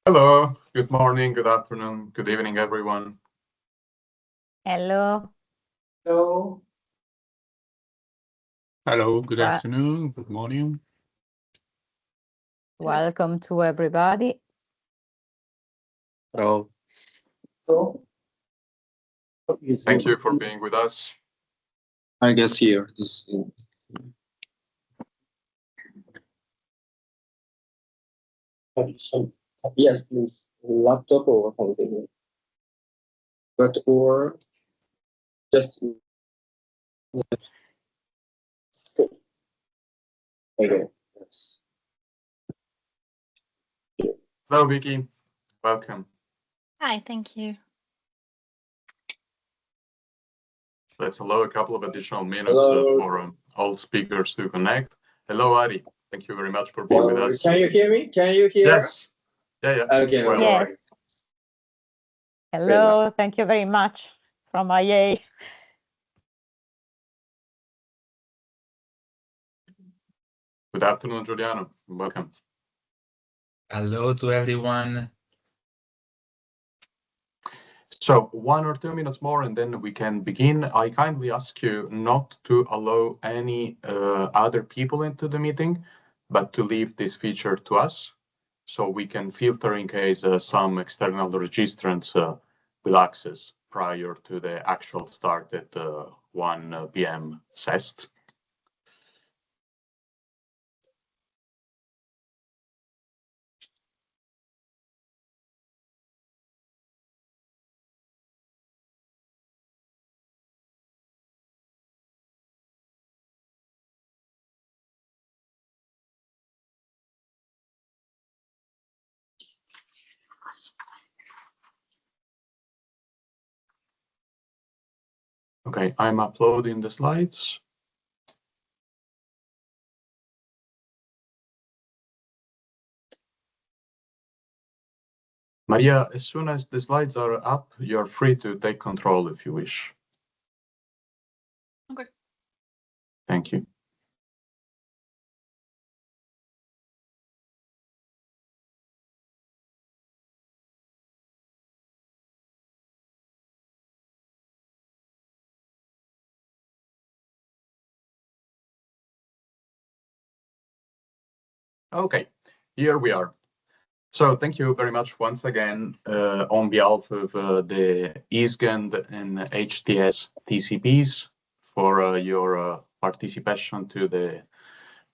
Hello, good morning, good afternoon, good evening, everyone. Hello. Hello. Hello, good afternoon, good morning. Welcome to everybody. Hello. Hello. Thank you for being with us. I guess here. Yes, please. Laptop or something. But or just okay. Yes. Hello, Vicky. Welcome. Hi, thank you. Let's allow a couple of additional minutes Hello. for all speakers to connect. Hello, Ari. Thank you very much for being with us. Can you hear me? Can you hear? Yes. Yeah. Okay. Well, Yes. Hello. Thank you very much from IEA. Good afternoon, Giuliano. Welcome. Hello to everyone. So 1 or 2 minutes more and then we can begin. I kindly ask you not to allow any other people into the meeting, but to leave this feature to us so we can filter in case some external registrants will access prior to the actual start at 1 p.m. CEST. Okay, I'm uploading the slides. Maria, as soon as the slides are up, you're free to take control if you wish. Okay. Thank you. Okay, here we are. So thank you very much once again on behalf of the ISGAN and HTS TCPs for your participation to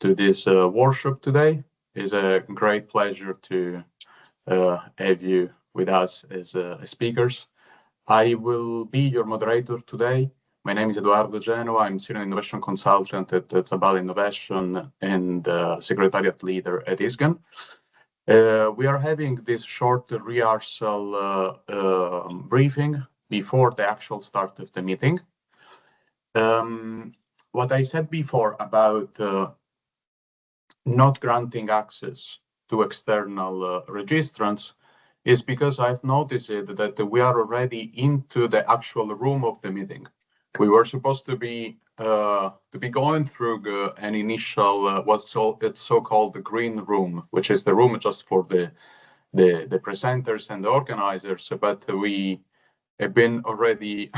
this workshop today. It's a great pleasure to have you with us as speakers. I will be your moderator today. My name is Eduardo Genoa. I'm Senior Innovation Consultant at Zabala Innovation and Secretariat Leader at ISGAN. We are having this short rehearsal briefing before the actual start of the meeting. What I said before about not granting access to external registrants is because I've noticed that we are already into the actual room of the meeting. We were supposed to be going through an initial what's so-called the green room, which is the room just for the presenters and the organizers, but we have been already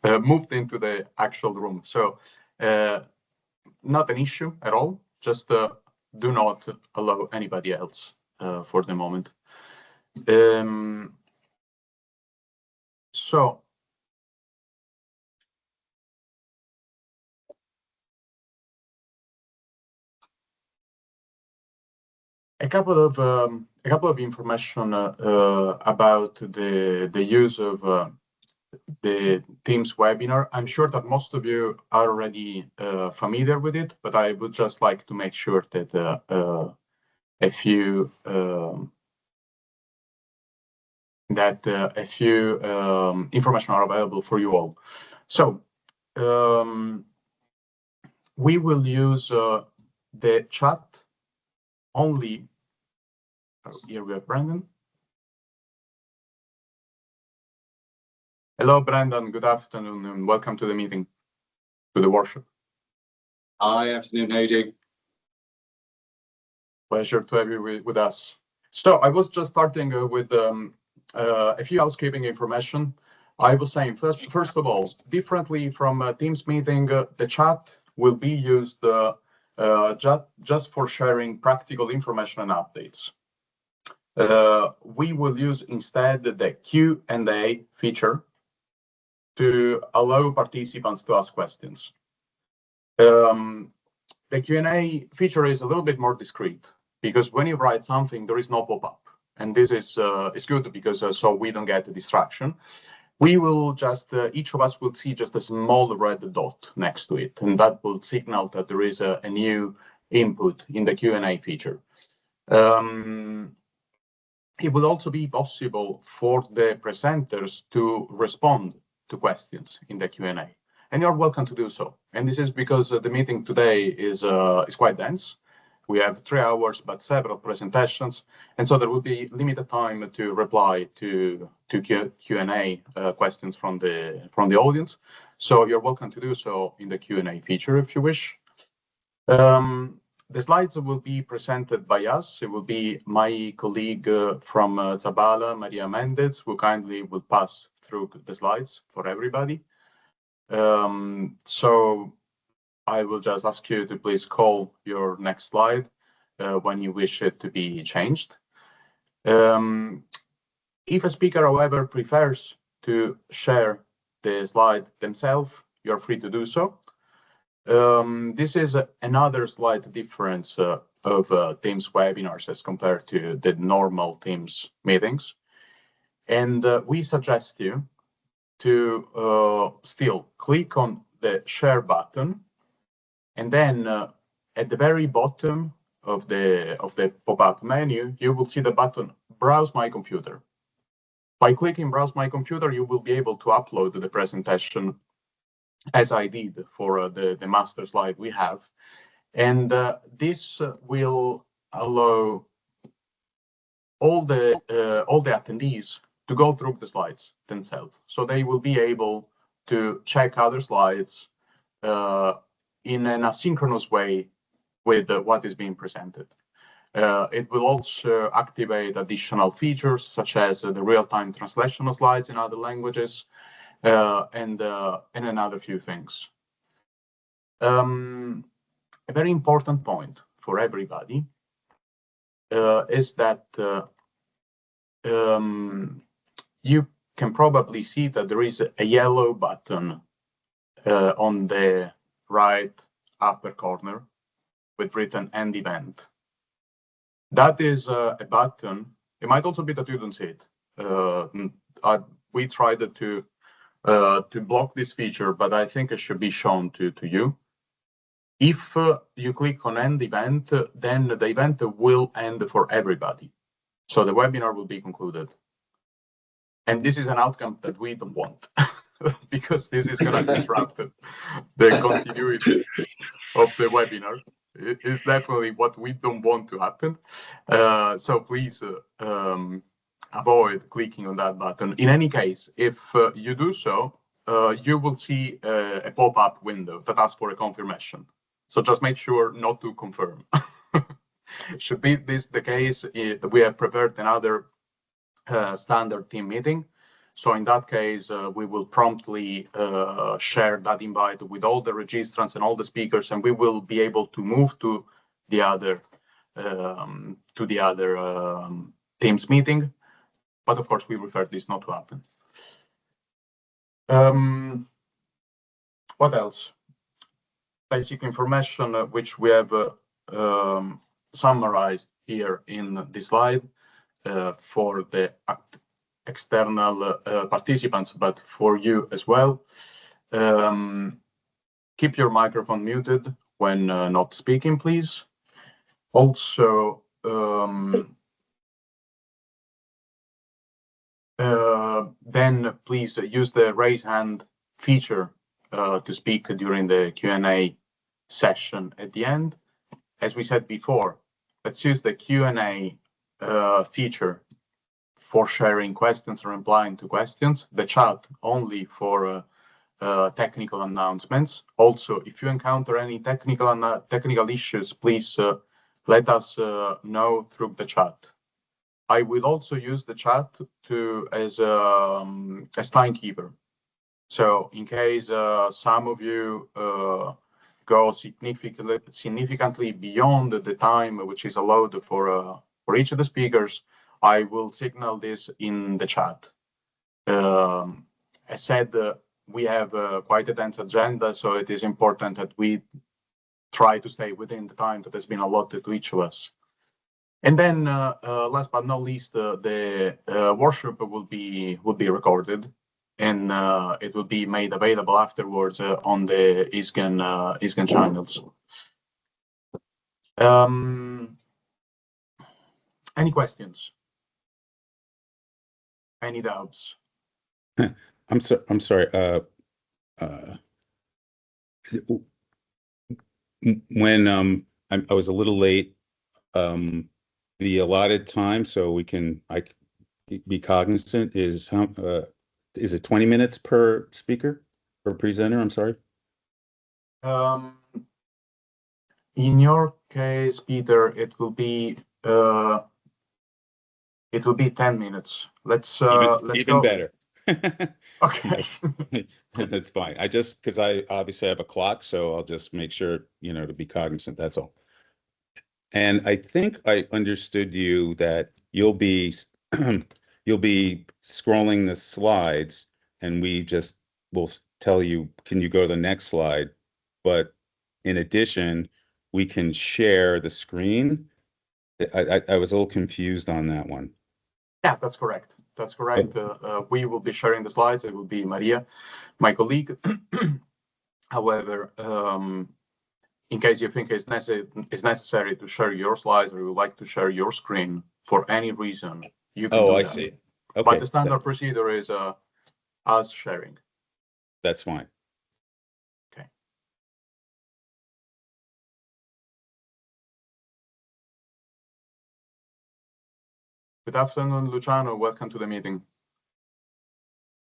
moved into the actual room. So not an issue at all. Just do not allow anybody else for the moment. So a couple of information about the use of the Teams webinar. I'm sure that most of you are already familiar with it, but I would just like to make sure that a few information are available for you all. So we will use the chat only. Here we have Brandon. Hello, Brandon. Good afternoon and welcome to the meeting, to the workshop. Hi, afternoon. How you doing? Pleasure to have you with us. So I was just starting with a few housekeeping information. I was saying first of all, differently from a Teams meeting, the chat will be used just for sharing practical information and updates. We will use instead the Q&A feature to allow participants to ask questions. The Q&A feature is a little bit more discreet because when you write something, there is no pop-up. And this is good because so we don't get a distraction. We will just, each of us will see just a small red dot next to it, and that will signal that there is a new input in the Q&A feature. It will also be possible for the presenters to respond to questions in the Q&A, and you're welcome to do so. And this is because the meeting today is quite dense. We have 3 hours, but several presentations, and so there will be limited time to reply to Q&A questions from the audience. So you're welcome to do so in the Q&A feature if you wish. The slides will be presented by us. It will be my colleague from Zabala, Maria Mendez, who kindly will pass through the slides for everybody. So I will just ask you to please call your next slide when you wish it to be changed. If a speaker, however, prefers to share the slide themselves, you're free to do so. This is another slight difference of Teams webinars as compared to the normal Teams meetings. And we suggest you to still click on the share button, and then at the very bottom of the pop-up menu, you will see the button Browse My Computer. By clicking Browse My Computer, you will be able to upload the presentation as I did for the master slide we have. And this will allow all the attendees to go through the slides themselves. So they will be able to check other slides in an asynchronous way with what is being presented. It will also activate additional features such as the real-time translation of slides in other languages and another few things. A very important point for everybody is that you can probably see that there is a yellow button on the right upper corner with written End Event. That is a button. It might also be that you don't see it. We tried to block this feature, but I think it should be shown to you. If you click on End Event, then the event will end for everybody. So the webinar will be concluded. And this is an outcome that we don't want because this is going to disrupt the continuity of the webinar. It is definitely what we don't want to happen. So please avoid clicking on that button. In any case, if you do so, you will see a pop-up window that asks for a confirmation. So just make sure not to confirm. Should be this the case, we have prepared another standard team meeting. So in that case, we will promptly share that invite with all the registrants and all the speakers, and we will be able to move to the other Teams meeting. But of course, we prefer this not to happen. What else? Basic information which we have summarized here in this slide for the external participants, but for you as well. Keep your microphone muted when not speaking, please. Also, then please use the raise hand feature to speak during the Q&A session at the end. As we said before, let's use the Q&A feature for sharing questions or replying to questions, the chat only for technical announcements. Also, if you encounter any technical issues, please let us know through the chat. I will also use the chat as timekeeper. So in case some of you go significantly beyond the time which is allowed for each of the speakers, I will signal this in the chat. As said, we have quite a dense agenda, so it is important that we try to stay within the time that has been allotted to each of us. And then, last but not least, the workshop will be recorded, and it will be made available afterwards on the ISGAN channels. Any questions? Any doubts? I'm sorry. When I was a little late, the allotted time, so I be cognizant, is how is it 20 minutes per speaker or presenter? I'm sorry. In your case, Peter, it will be 10 minutes. Let's Even go. better. Okay. That's fine. Because I obviously have a clock, so I'll just make sure, to be cognizant. That's all. And I think I understood you that you'll be scrolling the slides, and we just will tell you, can you go to the next slide? But in addition, we can share the screen. I was a little confused on that one. Yeah, that's correct. That's correct. We will be sharing the slides. It will be Maria, my colleague. However, in case you think it's necessary to share your slides, or you would like to share your screen for any reason, you can do that. I see. Okay. But the standard procedure is us sharing. That's fine. Okay. Good afternoon, Luciano. Welcome to the meeting,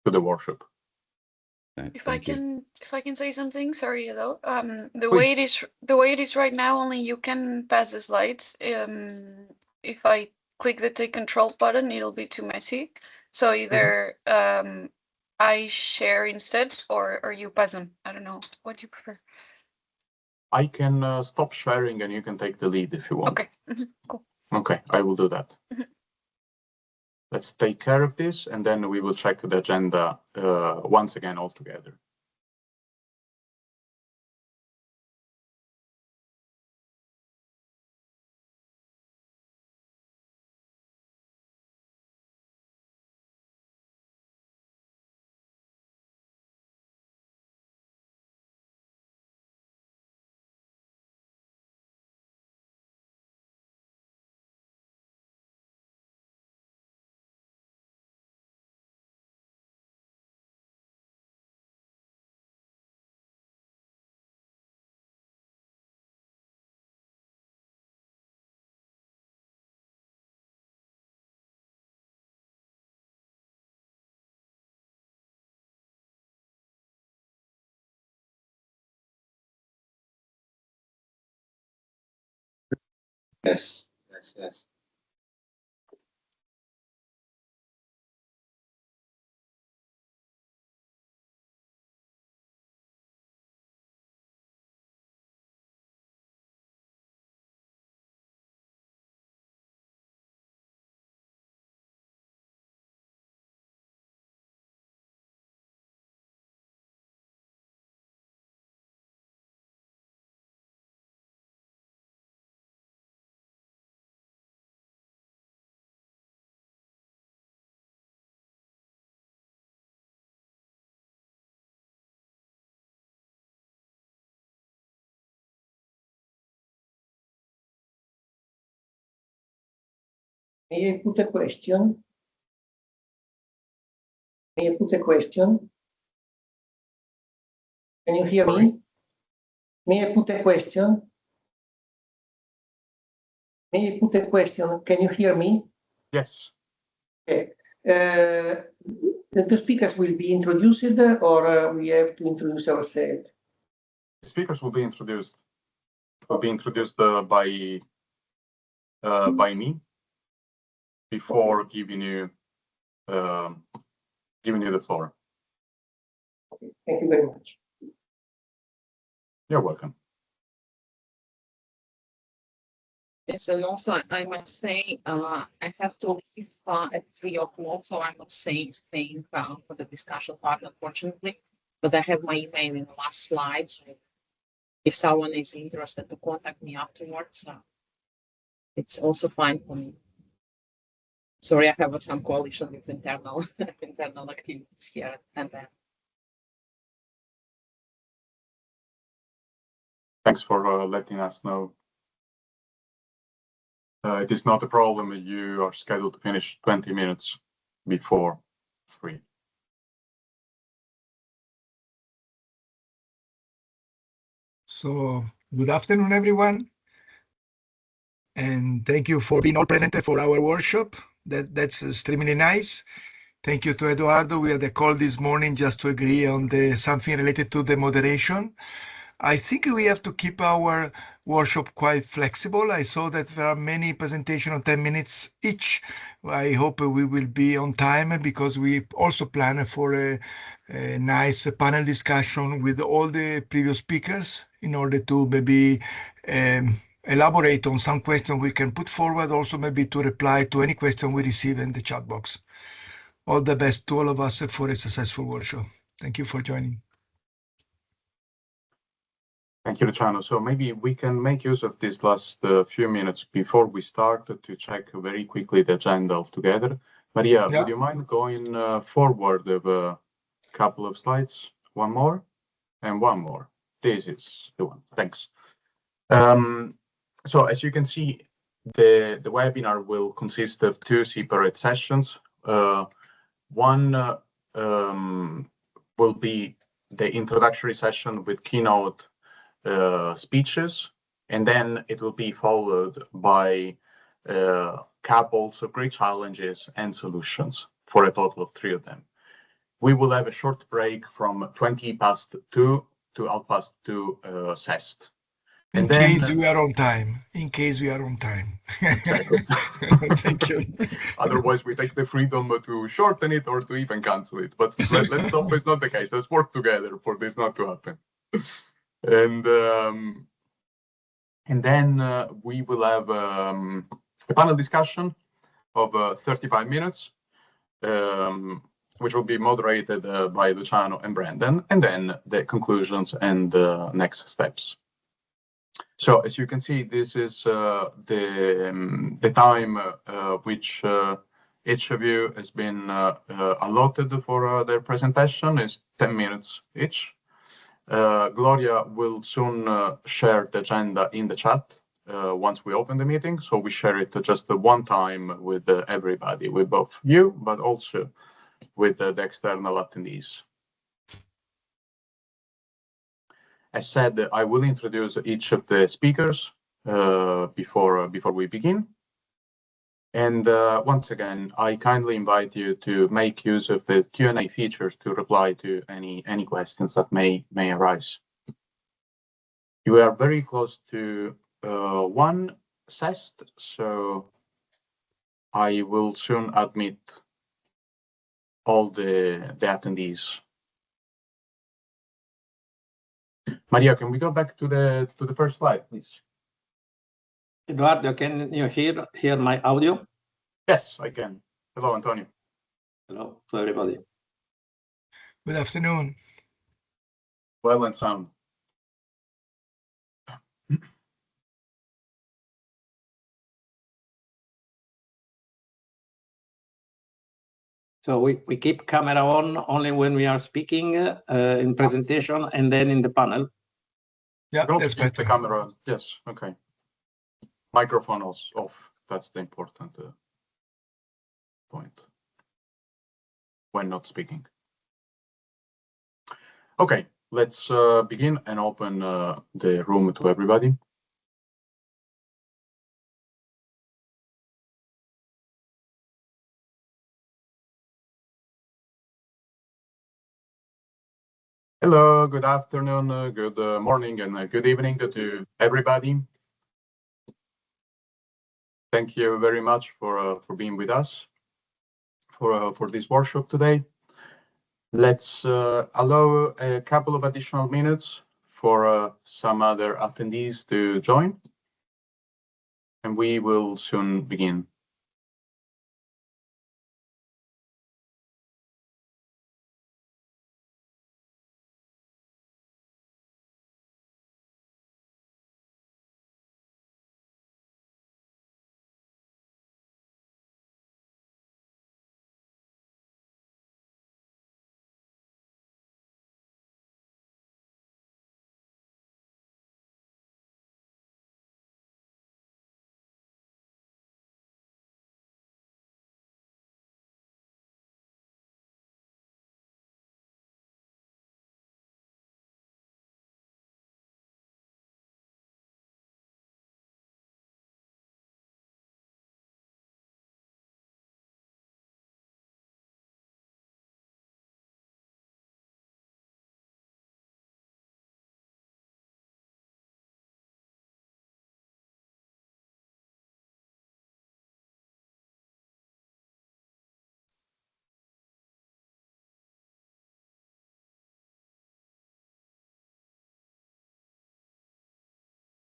to the workshop. If I can say something, sorry, hello. The Please. way it is right now, only you can pass the slides. If I click the take control button, it'll be too messy. So either I share instead, or you pass them. I don't know. What do you prefer? I can stop sharing, and you can take the lead if you want. Okay. Cool. Okay, I will do that. Let's take care of this, and then we will check the agenda once again all together. Yes. May I put a question? May I put a question? Can you hear me? May I put a question? May I put a question? Can you hear me? Yes. Okay. The speakers will be introduced, or we have to introduce ourselves? The speakers will be introduced. Will be introduced by me. before giving you the floor. Thank you very much. You're welcome. Yes, and also I must say, I have to leave at 3 o'clock, so I'm not staying for the discussion part, unfortunately. But I have my email in the last slide, so if someone is interested to contact me afterwards, it's also fine for me. Sorry, I have some coalition with internal activities here and there. Thanks for letting us know. It is not a problem. You are scheduled to finish 20 minutes before 3. So good afternoon, everyone. And thank you for being all present for our workshop. That's extremely nice. Thank you to Eduardo. We had a call this morning just to agree on something related to the moderation. I think we have to keep our workshop quite flexible. I saw that there are many presentations on 10 minutes each. I hope we will be on time because we also plan for a nice panel discussion with all the previous speakers in order to maybe elaborate on some questions we can put forward, also maybe to reply to any question we receive in the chat box. All the best to all of us for a successful workshop. Thank you for joining. Thank you, Luciano. So maybe we can make use of these last few minutes before we start to check very quickly the agenda altogether. Maria, would you mind going forward of a couple of slides? One more and one more. This is the one. Thanks. So as you can see, the webinar will consist of 2 separate sessions. One will be the introductory session with keynote speeches, and then it will be followed by couples of great challenges and solutions for a total of 3 of them. We will have a short break from 20 past 2 to 2:30 CEST. In case we are on time. Exactly. Thank you. Otherwise, we take the freedom to shorten it or to even cancel it. But let's hope it's not the case. Let's work together for this not to happen. And then we will have a panel discussion of 35 minutes, which will be moderated by Luciano and Brandon, and then the conclusions and next steps. So as you can see, this is the time which each of you has been allotted for their presentation is 10 minutes each. Gloria will soon share the agenda in the chat once we open the meeting. So we share it just the one time with everybody, with both you, but also with the external attendees. As said, I will introduce each of the speakers before we begin. And once again, I kindly invite you to make use of the Q&A feature to reply to any questions that may arise. You are very close to 1 CEST, so I will soon admit all the attendees. Maria, can we go back to the first slide, please? Eduardo, can you hear my audio? Yes, I can. Hello, Antonio. Hello to everybody. Good afternoon. Well and sound. So we keep camera on only when we are speaking in presentation and then in the panel. Yeah, that's better. The camera. Yes, okay. Microphone off. That's the important point when not speaking. Okay, let's begin and open the room to everybody. Hello, good afternoon, good morning, and good evening to everybody. Thank you very much for being with us for this workshop today. Let's allow a couple of additional minutes for some other attendees to join, and we will soon begin.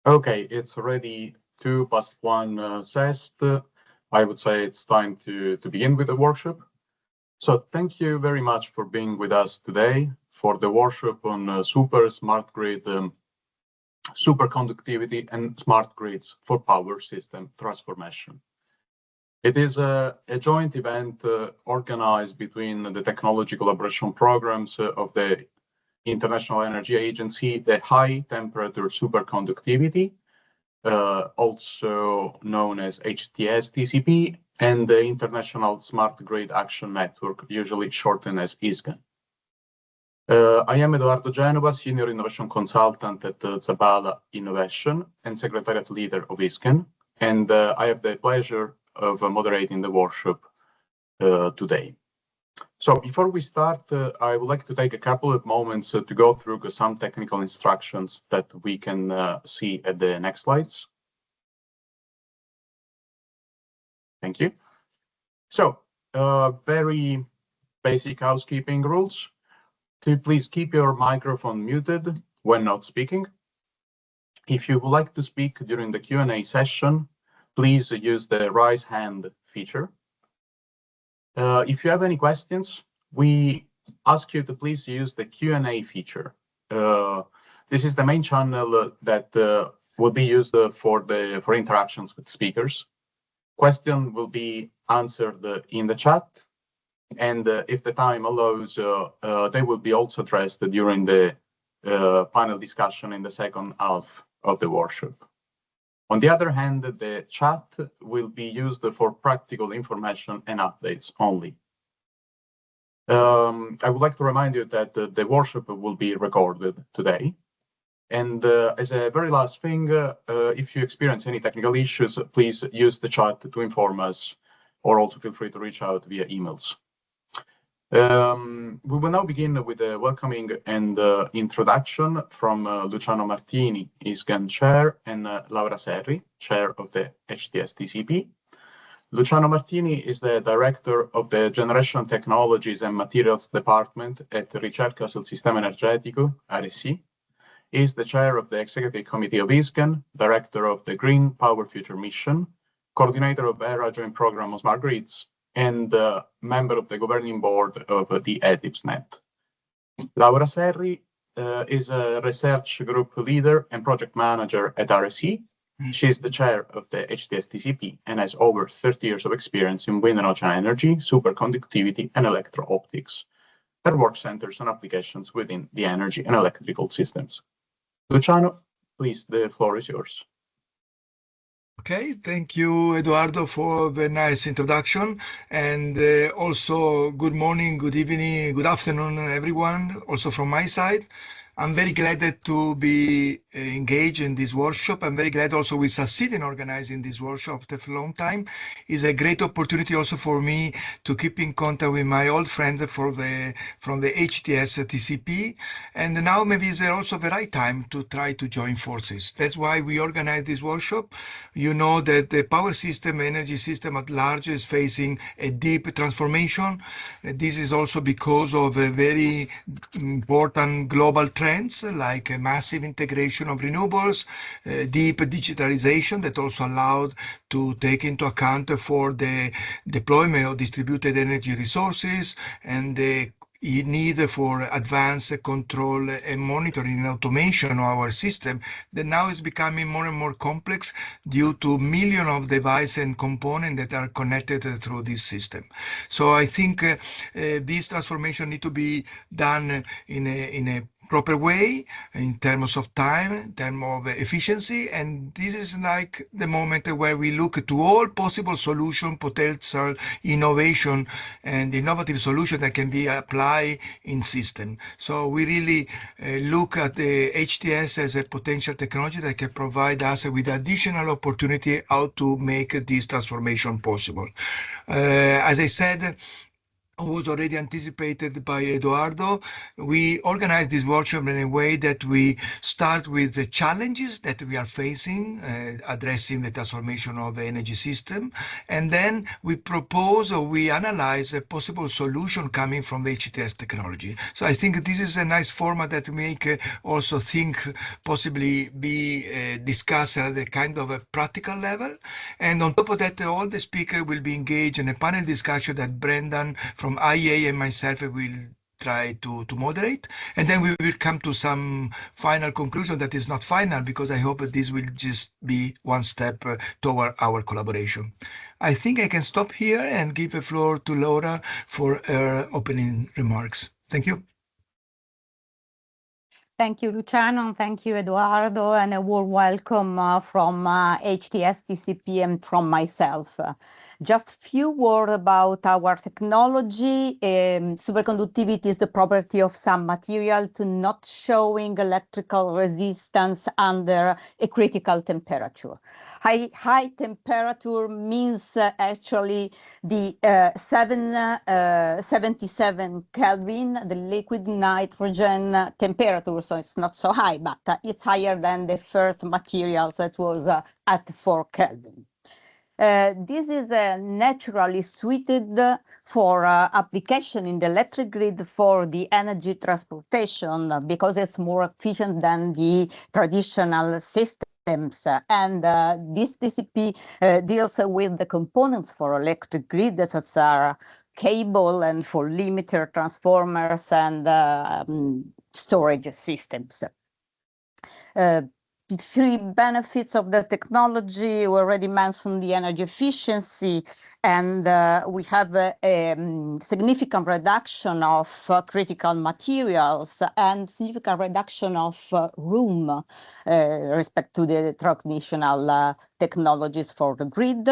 Okay, it's already 1:02 CEST. I would say it's time to begin with the workshop. So thank you very much for being with us today for the workshop on super smart grid superconductivity and smart grids for power system transformation. It is a joint event organized between the technology collaboration programs of the International Energy Agency, the High Temperature Superconductivity, also known as HTS TCP, and the International Smart Grid Action Network, usually shortened as ISGAN. I am Edoardo Genova, Senior Innovation Consultant at Zabala Innovation and Secretariat Leader of ISGAN, and I have the pleasure of moderating the workshop today. So before we start, I would like to take a couple of moments to go through some technical instructions that we can see at the next slides. Thank you. So very basic housekeeping rules. Please keep your microphone muted when not speaking. If you would like to speak during the Q&A session, please use the raise hand feature. If you have any questions, we ask you to please use the Q&A feature. This is the main channel that will be used for interactions with speakers. Question will be answered in the chat, and if the time allows, they will be also addressed during the panel discussion in the second half of the workshop. On the other hand, the chat will be used for practical information and updates only. I would like to remind you that the workshop will be recorded today. And as a very last thing, if you experience any technical issues, please use the chat to inform us, or also feel free to reach out via emails. We will now begin with a welcoming and introduction from Luciano Martini, ISGAN Chair, and Laura Serri, Chair of the HTS TCP. Luciano Martini is the Director of the Generation Technologies and Materials Department at Ricerca sul Sistema Energetico, RSC. He is the Chair of the Executive Committee of ISGAN, Director of the Green Power Future Mission, Coordinator of ERA Joint Program on Smart Grids, and member of the governing board of the EDIPSnet. Laura Serri is a research group leader and project manager at RSC. She is the chair of the HTS TCP and has over 30 years of experience in wind and ocean energy, superconductivity, and electro-optics. Her work centers on applications within the energy and electrical systems. Luciano, please, the floor is yours. Okay, thank you, Edoardo, for the nice introduction. And also, good morning, good evening, good afternoon, everyone, also from my side. I'm very glad to be engaged in this workshop. I'm very glad also we succeed in organizing this workshop after a long time. It's a great opportunity also for me to keep in contact with my old friend from the HTS TCP. And now maybe it's also the right time to try to join forces. That's why we organize this workshop. You know that the power system, energy system at large is facing a deep transformation. This is also because of a very important global trends like a massive integration of renewables, deep digitalization that also allowed to take into account for the deployment of distributed energy resources and the need for advanced control and monitoring and automation of our system that now is becoming more and more complex due to millions of devices and components that are connected through this system. So I think this transformation need to be done in a proper way in terms of time, in terms of efficiency, and this is like the moment where we look to all possible solution, potential innovation and innovative solution that can be applied in system. So we really look at the HTS as a potential technology that can provide us with additional opportunity how to make this transformation possible. As I said, was already anticipated by Eduardo. We organized this workshop in a way that we start with the challenges that we are facing, addressing the transformation of the energy system, and then we propose or we analyze a possible solution coming from the HTS technology. So I think this is a nice format that make also think possibly be discussed at a kind of a practical level. And on top of that, all the speakers will be engaged in a panel discussion that Brendan from IEA and myself will try to moderate, and then we will come to some final conclusion that is not final, because I hope that this will just be one step toward our collaboration. I think I can stop here and give the floor to Laura for her opening remarks. Thank you. Thank you, Luciano. Thank you, Eduardo, and a warm welcome from HTS TCP and from myself. Just a few words about our technology. Superconductivity is the property of some material to not showing electrical resistance under a critical temperature. High temperature means actually the 77 Kelvin, the liquid nitrogen temperature. So it's not so high, but it's higher than the first materials that was at 4 Kelvin. This is naturally suited for application in the electric grid for the energy transportation because it's more efficient than the traditional systems. And this TCP deals with the components for electric grid, such as cable and for limiter transformers and storage systems. The three benefits of the technology, we already mentioned the energy efficiency, and we have a significant reduction of critical materials and significant reduction of room respect to the traditional technologies for the grid.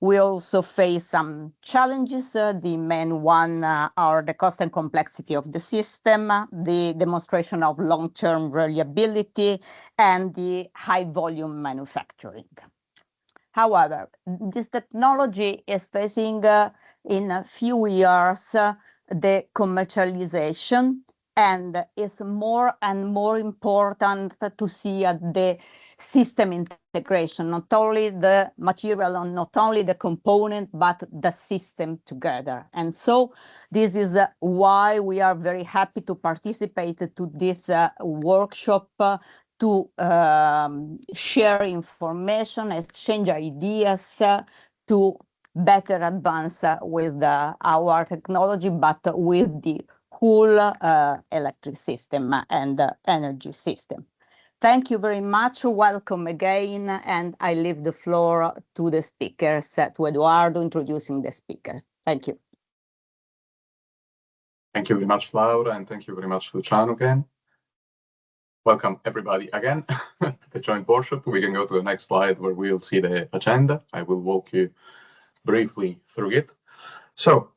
We also face some challenges. The main one are the cost and complexity of the system, the demonstration of long-term reliability, and the high volume manufacturing. However, this technology is facing in a few years the commercialization, and it's more and more important to see the system integration, not only the material and not only the component, but the system together. And so this is why we are very happy to participate to this workshop to share information, exchange ideas to better advance with our technology, but with the whole electric system and energy system. Thank you very much. Welcome again. And I leave the floor to the speakers, to Eduardo introducing the speakers. Thank you. Thank you very much, Laura, and thank you very much, Luciano, again. Welcome, everybody, again to the joint workshop. We can go to the next slide where we'll see the agenda. I will walk you briefly through it. So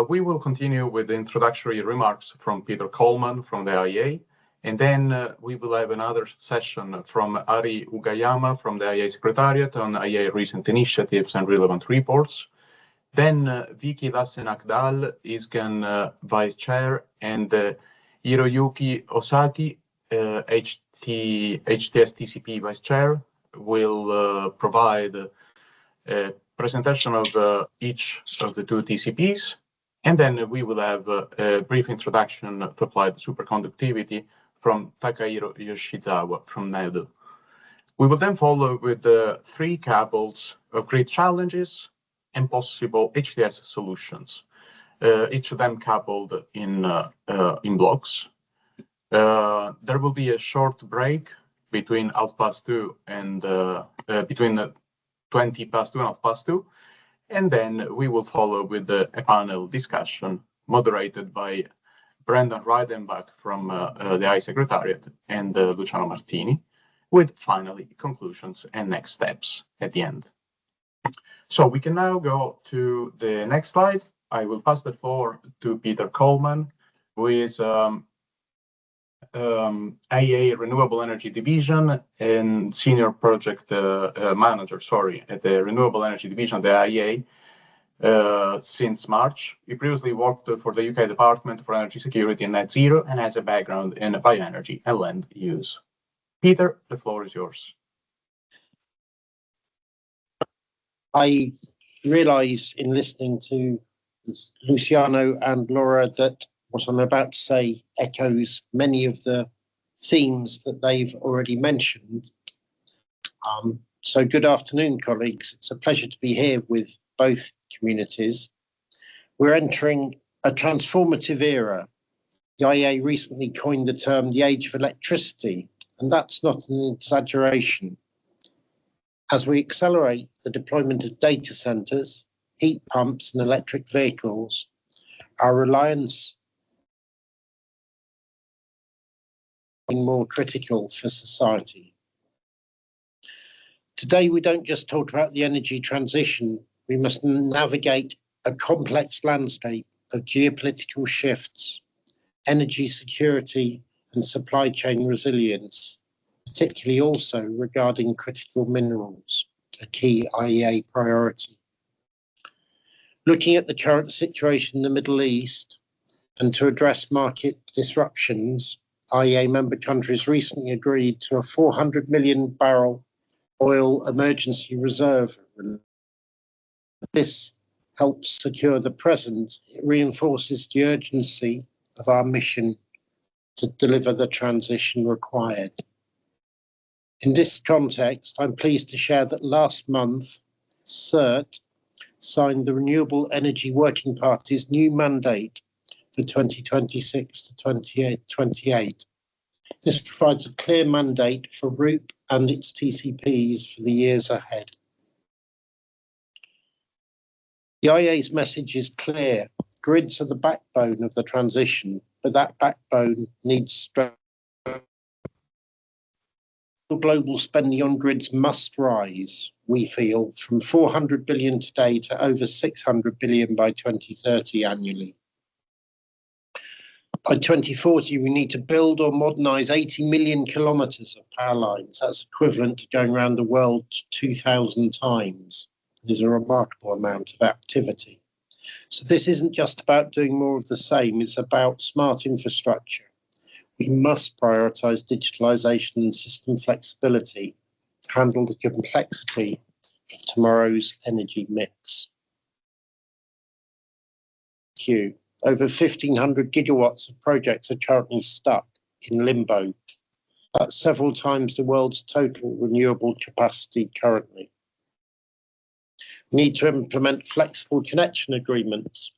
we will continue with the introductory remarks from Peter Coleman from the IEA, and then we will have another session from Ari Ugayama from the IEA Secretariat on IEA recent initiatives and relevant reports. Then Vicky Lassenagdal, ISGAN Vice Chair, and Hiroyuki Osaki, HTS TCP Vice Chair, will provide a presentation of each of the two TCPs. And then we will have a brief introduction to applied superconductivity from Takahiro Yoshizawa from NEDO. We will then follow with the three cables of grid challenges and possible HTS solutions, each of them coupled in blocks. There will be a short break between 2:30 and between 20 past 2 and 2:30, and then we will follow with a panel discussion moderated by Brendan Reidenbach from the IEA Secretariat and Luciano Martini, with finally conclusions and next steps at the end. So we can now go to the next slide. I will pass the floor to Peter Coleman, who is IEA Renewable Energy Division and Senior Project Manager, at the Renewable Energy Division of the IEA since March. He previously worked for the UK Department for Energy Security and Net Zero and has a background in bioenergy and land use. Peter, the floor is yours. I realise in listening to Luciano and Laura that what I'm about to say echoes many of the themes that they've already mentioned. So good afternoon, colleagues. It's a pleasure to be here with both communities. We're entering a transformative era. The IEA recently coined the term the age of electricity, and that's not an exaggeration. As we accelerate the deployment of data centres, heat pumps and electric vehicles, our reliance is more critical for society. Today, we don't just talk about the energy transition, we must navigate a complex landscape of geopolitical shifts, energy security and supply chain resilience, particularly also regarding critical minerals, a key IEA priority. Looking at the current situation in the Middle East and to address market disruptions, IEA member countries recently agreed to a 400 million barrel oil emergency reserve. This helps secure the present. It reinforces the urgency of our mission to deliver the transition required. In this context, I'm pleased to share that last month, CERT signed the Renewable Energy Working Party's new mandate for 2026 to 2028. This provides a clear mandate for ROOP and its TCPs for the years ahead. The IEA's message is clear. Grids are the backbone of the transition, but that backbone needs strength. Global spending on grids must rise, we feel, from 400 billion today to over 600 billion by 2030 annually. By 2040, we need to build or modernise 80 million kilometres of power lines. That's equivalent to going around the world 2,000 times. It is a remarkable amount of activity. So this isn't just about doing more of the same, it's about smart infrastructure. We must prioritise digitalisation and system flexibility to handle the complexity of tomorrow's energy mix. Thank you. Over 1,500 gigawatts of projects are currently stuck in limbo. That's several times the world's total renewable capacity currently. We need to implement flexible connection agreements.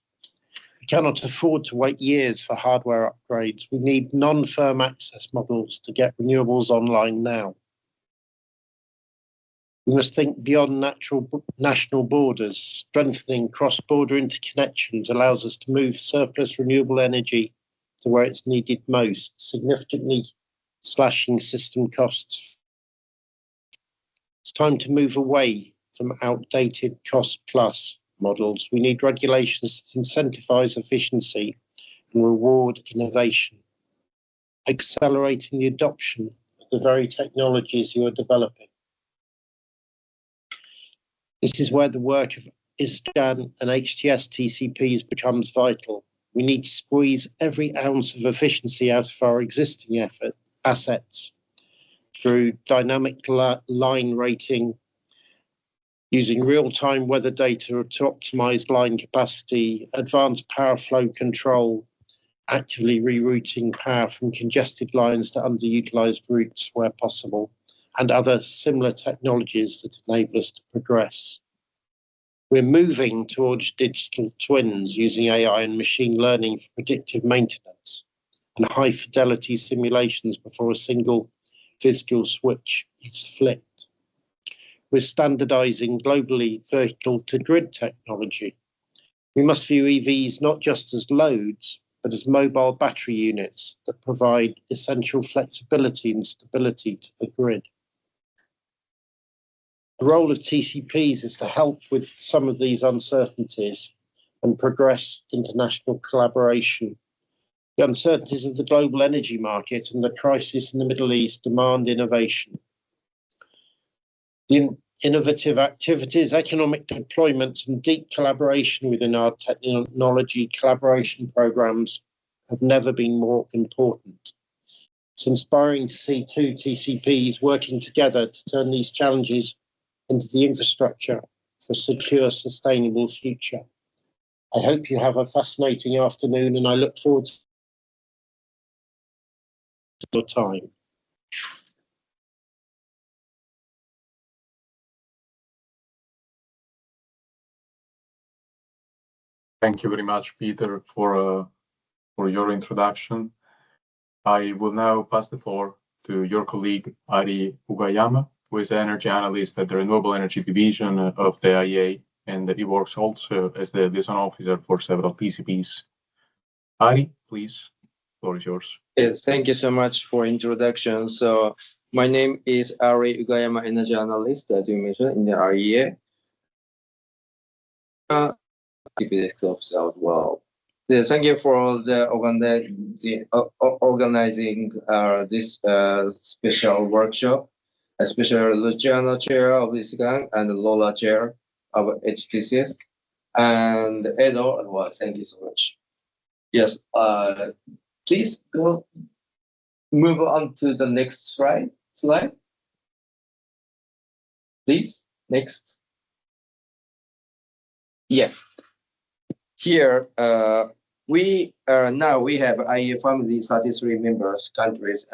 We cannot afford to wait years for hardware upgrades. We need non-firm access models to get renewables online now. We must think beyond national borders. Strengthening cross-border interconnections allows us to move surplus renewable energy to where it's needed most, significantly slashing system costs. It's time to move away from outdated cost-plus models. We need regulations that incentivize efficiency and reward innovation, accelerating the adoption of the very technologies you are developing. This is where the work of ISGAN and HTS TCPs becomes vital. We need to squeeze every ounce of efficiency out of our existing assets through dynamic line rating, using real-time weather data to optimize line capacity, advanced power flow control, actively rerouting power from congested lines to underutilized routes where possible, and other similar technologies that enable us to progress. We're moving towards digital twins using AI and machine learning for predictive maintenance and high-fidelity simulations before a single physical switch is flipped. We're standardizing globally vehicle-to-grid technology. We must view EVs not just as loads, but as mobile battery units that provide essential flexibility and stability to the grid. The role of TCPs is to help with some of these uncertainties and progress international collaboration. The uncertainties of the global energy market and the crisis in the Middle East demand innovation. The innovative activities, economic deployments, and deep collaboration within our technology collaboration programs have never been more important. It's inspiring to see two TCPs working together to turn these challenges into the infrastructure for a secure, sustainable future. I hope you have a fascinating afternoon, and I look forward to your time. Thank you very much, Peter, for your introduction. I will now pass the floor to your colleague, Ari Ugayama, who is an energy analyst at the Renewable Energy Division of the IEA, and he works also as the liaison officer for several TCPs. Ari, please, the floor is yours. Yes, thank you so much for introduction. So my name is Ari Ugayama, energy analyst, as you mentioned, in the IEA. TCP clubs as well. Yes, thank you for the organizing this special workshop, especially Luciano, chair of ISGAN, and Lola, chair of HTCS, and Edo as well. Thank you so much. Yes, please go move on to the next slide. Please, next. Yes. Here, we have IEA family 33 members, countries,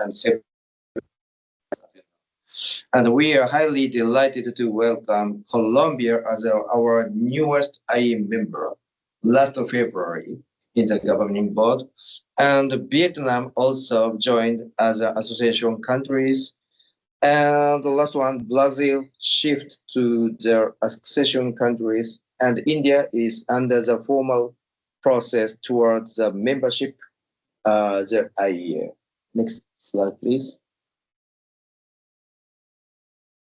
and we are highly delighted to welcome Colombia as our newest IEA member last February in the governing board, and Vietnam also joined as an association countries. And the last one, Brazil, shift to their accession countries, and India is under the formal process towards the membership, the IEA. Next slide, please.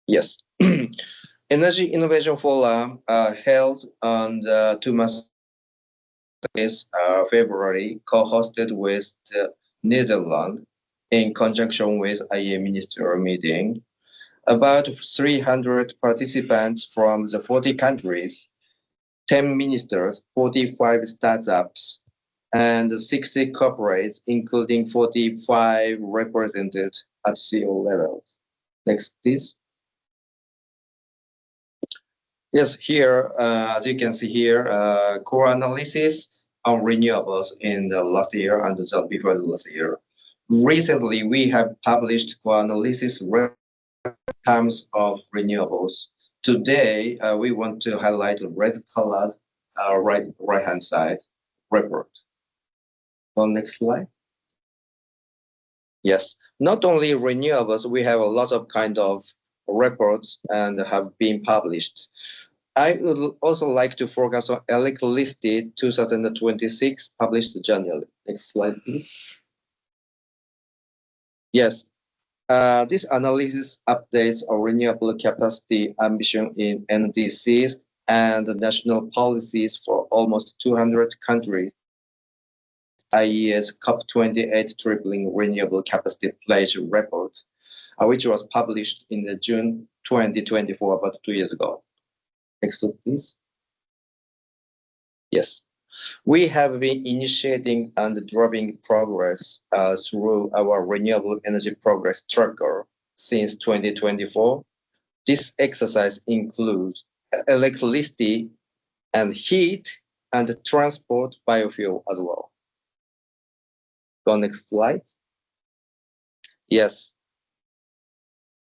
Yes. Energy Innovation Forum held on 2 months February, co-hosted with the Netherlands in conjunction with IEA ministerial meeting. About 300 participants from the 40 countries, 10 ministers, 45 startups, and 60 corporates, including 45 represented at CEO levels. Next, please. Yes, here, as you can see here, core analysis on renewables in the last year and the before the last year. Recently, we have published core analysis terms of renewables. Today, we want to highlight the red colored right-hand side report. On next slide. Yes, not only renewables, we have a lot of kind of reports and have been published. I would also like to focus on ELEC-listed 2026 published January. Next slide, please. Yes, this analysis updates our renewable capacity ambition in NDCs and national policies for almost 200 countries. IEA's COP28 Tripling Renewable Capacity Pledge report, which was published in June 2024, about 2 years ago. Next slide, please. Yes. We have been initiating and driving progress through our Renewable Energy Progress Tracker since 2024. This exercise includes electricity and heat and transport biofuel as well. Go next slide. Yes.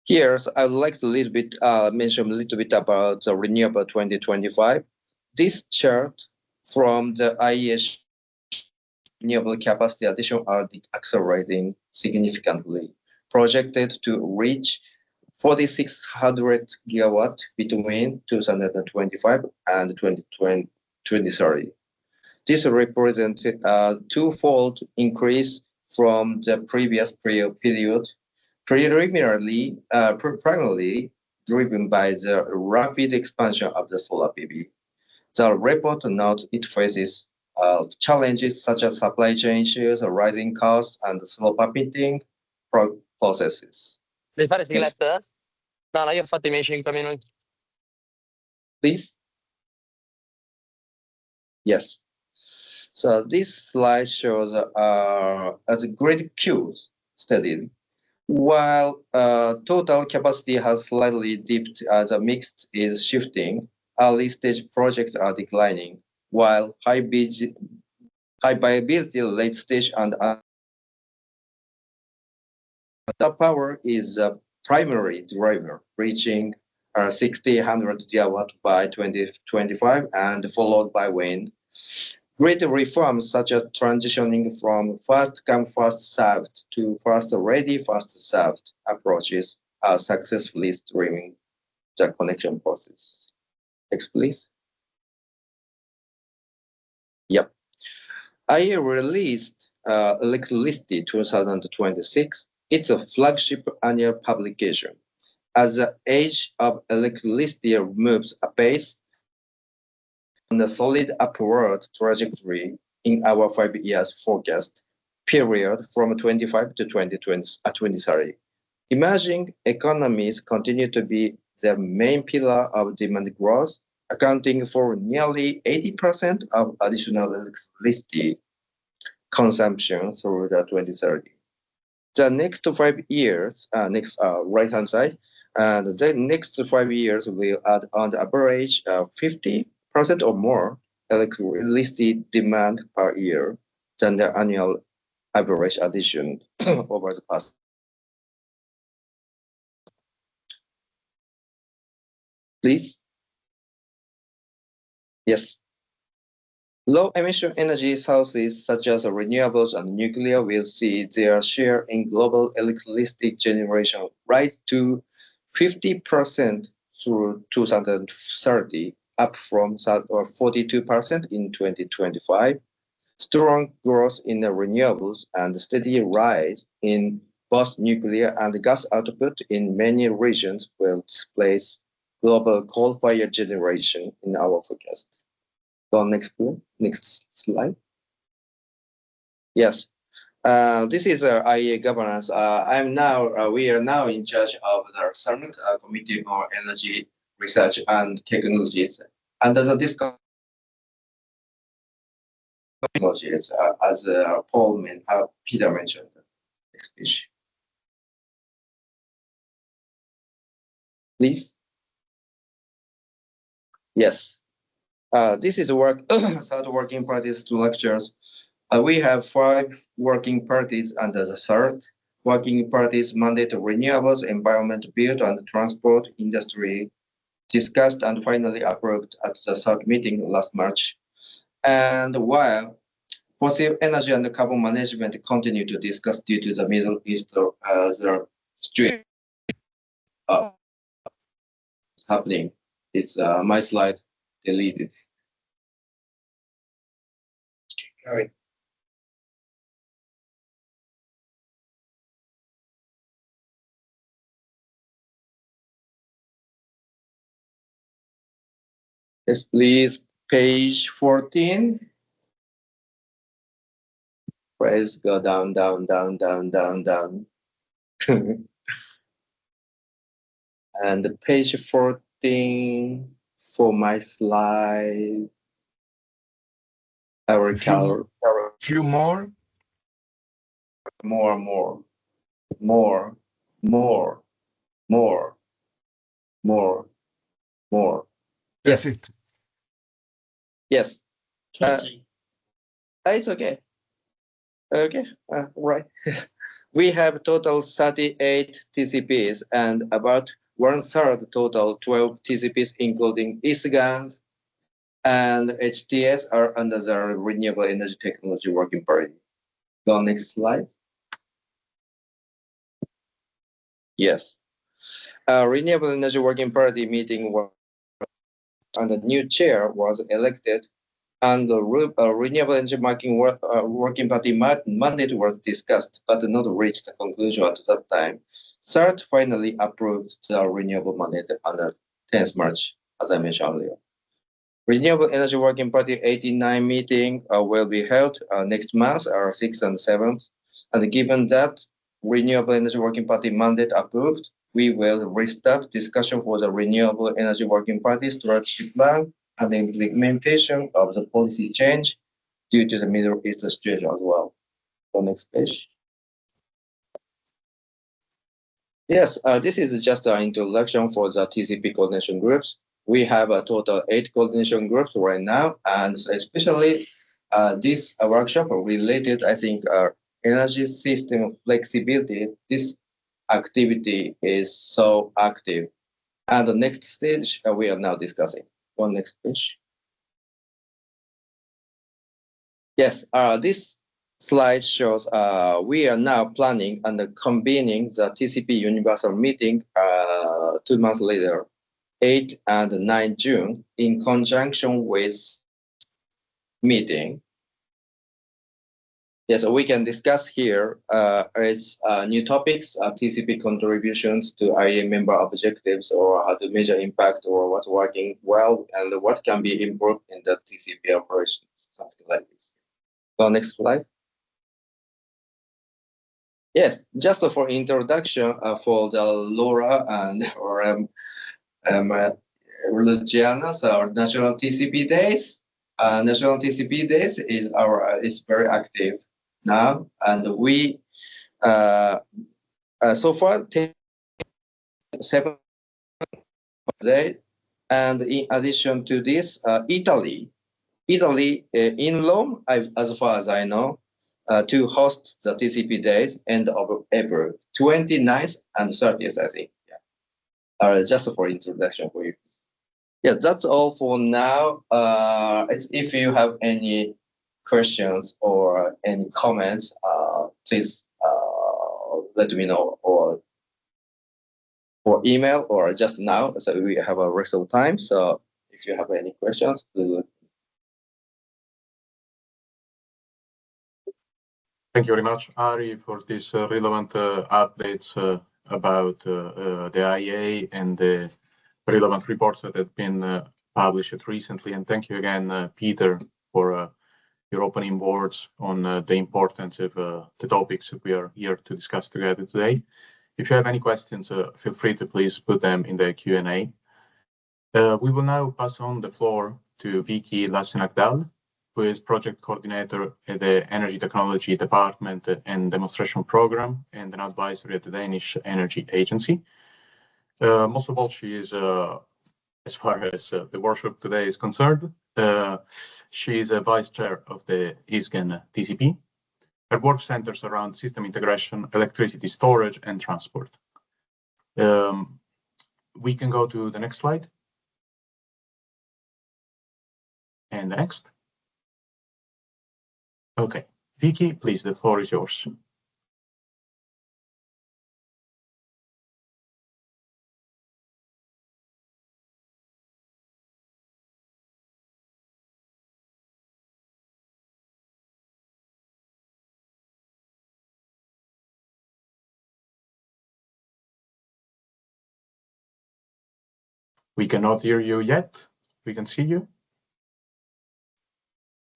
Here, so I would like to mention a little bit about the Renewable 2025. This chart from the IEA renewable capacity addition are accelerating significantly, projected to reach 4,600 gigawatt between 2025 and 2030. This represented a twofold increase from the previous period, primarily driven by the rapid expansion of the solar PV. The report notes it faces challenges such as supply chain issues, rising costs, and slow permitting processes. Devi fare sigletta? No, io ho fatto i miei 5 minuti. Please. Yes. So this slide shows as a grid queues studied. While total capacity has slightly dipped as a mix is shifting, early stage projects are declining, while high viability late stage and the power is a primary driver, reaching 1,600 gigawatt by 2025 and followed by wind. Great reforms such as transitioning from first come first served to first ready first served approaches are successfully streaming the connection process. Next, please. Yep. IEA released Electricity 2026. It's a flagship annual publication. As the age of electricity moves apace on a solid upward trajectory in our 5 years forecast period from 25 to 2030. Emerging economies continue to be the main pillar of demand growth, accounting for nearly 80% of additional electricity consumption through the 2030. The next 5 years, right-hand side, and the next 5 years will add on average 50% or more electricity demand per year than the annual average addition over the past. Please. Yes. Low emission energy sources such as renewables and nuclear will see their share in global electricity generation rise to 50% through 2030, up from 42% in 2025. Strong growth in the renewables and steady rise in both nuclear and gas output in many regions will displace global coal-fired generation in our forecast. So next slide. Yes, this is IEA governance. We are now in charge of the CERN Committee on Energy Research and Technologies. Under the discussion technologies, as Peter mentioned. Next page. Please. Yes. This is third working party structures. We have 5 working parties under the third. Working parties mandate renewables, environment, build, and transport industry discussed and finally approved at the third meeting last March. And while fossil energy and carbon management continue to discuss due to the Middle East, the situation happening. It's my slide deleted. All right. Yes, please, page 14. Please go down, down, down, down, down, down. And page 14 for my slide. Our color. Few more. More, more, more, more, more, more, more. That's Yes. it. Yes. It's okay. Okay, right. We have total 38 TCPs and about 1/3 total 12 TCPs, including ISGAN and HTS, are under the Renewable Energy Technology Working Party. Go next slide. Yes. Renewable Energy Working Party meeting was, and the new chair was elected, and the Renewable Energy Working Party mandate was discussed, but not reached a conclusion at that time. CERT finally approved the renewable mandate on the 10th March, as I mentioned earlier. Renewable Energy Working Party 89 meeting will be held next month, 6th and 7th. And given that Renewable Energy Working Party mandate approved, we will restart discussion for the Renewable Energy Working Party strategy plan and the implementation of the policy change due to the Middle East situation as well. So next page. Yes, this is just an introduction for the TCP coordination groups. We have a total 8 coordination groups right now, and especially this workshop related, I think, energy system flexibility. This activity is so active. And the next stage we are now discussing. One next page. Yes, this slide shows we are now planning and convening the TCP Universal Meeting 2 months later, 8 and 9 June, in conjunction with meeting. Yes, we can discuss here its new topics, TCP contributions to IEA member objectives, or how to measure impact, or what's working well, and what can be improved in the TCP operations, something like this. So next slide. Yes, just for introduction for the Laura and Luciana's our National TCP Days. National TCP Days is very active now, and we so far 7 days, and in addition to this, Italy in Rome, as far as I know, to host the TCP Days end of April 29th and 30th, I think. Yeah. Just for introduction for you. Yeah, that's all for now. If you have any questions or any comments, please let me know, or email, or just now, so we have a rest of time. So if you have any questions, please. Thank you very much, Ari, for these relevant updates about the IEA and the relevant reports that have been published recently. And thank you again, Peter, for your opening words on the importance of the topics that we are here to discuss together today. If you have any questions, feel free to please put them in the Q&A. We will now pass on the floor to Vicky Lassenagdal, who is project coordinator at the Energy Technology Department and Demonstration Program and an advisor at the Danish Energy Agency. Most of all, she is, as far as the workshop today is concerned, she is a vice chair of the ISGAN TCP. Her work centers around system integration, electricity storage, and transport. We can go to the next slide. And the next. Okay, Vicky, please, the floor is yours. We cannot hear you yet. We can see you.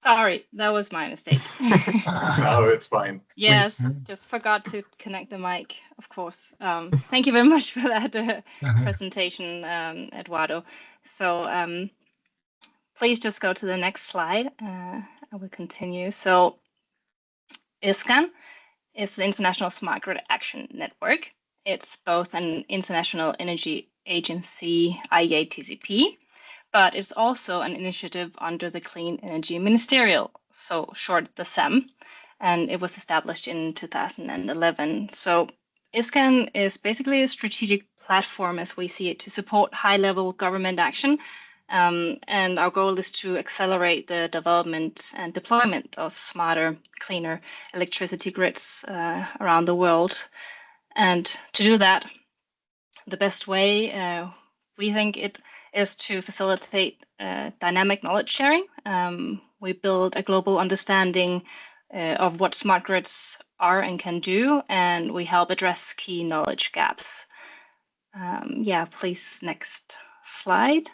Sorry, that was my mistake. No, it's fine. Yes, Please. just forgot to connect the mic, of course. Thank you very much for that presentation, Eduardo. So please just go to the next slide. I will continue. So ISGAN is the International Smart Grid Action Network. It's both an International Energy Agency, IEA TCP, but it's also an initiative under the Clean Energy Ministerial, so short the CEM, and it was established in 2011. So ISGAN is basically a strategic platform as we see it to support high-level government action, and our goal is to accelerate the development and deployment of smarter, cleaner electricity grids around the world. And to do that, the best way we think it is to facilitate dynamic knowledge sharing. We build a global understanding of what smart grids are and can do, and we help address key knowledge gaps. Yeah, please, next slide.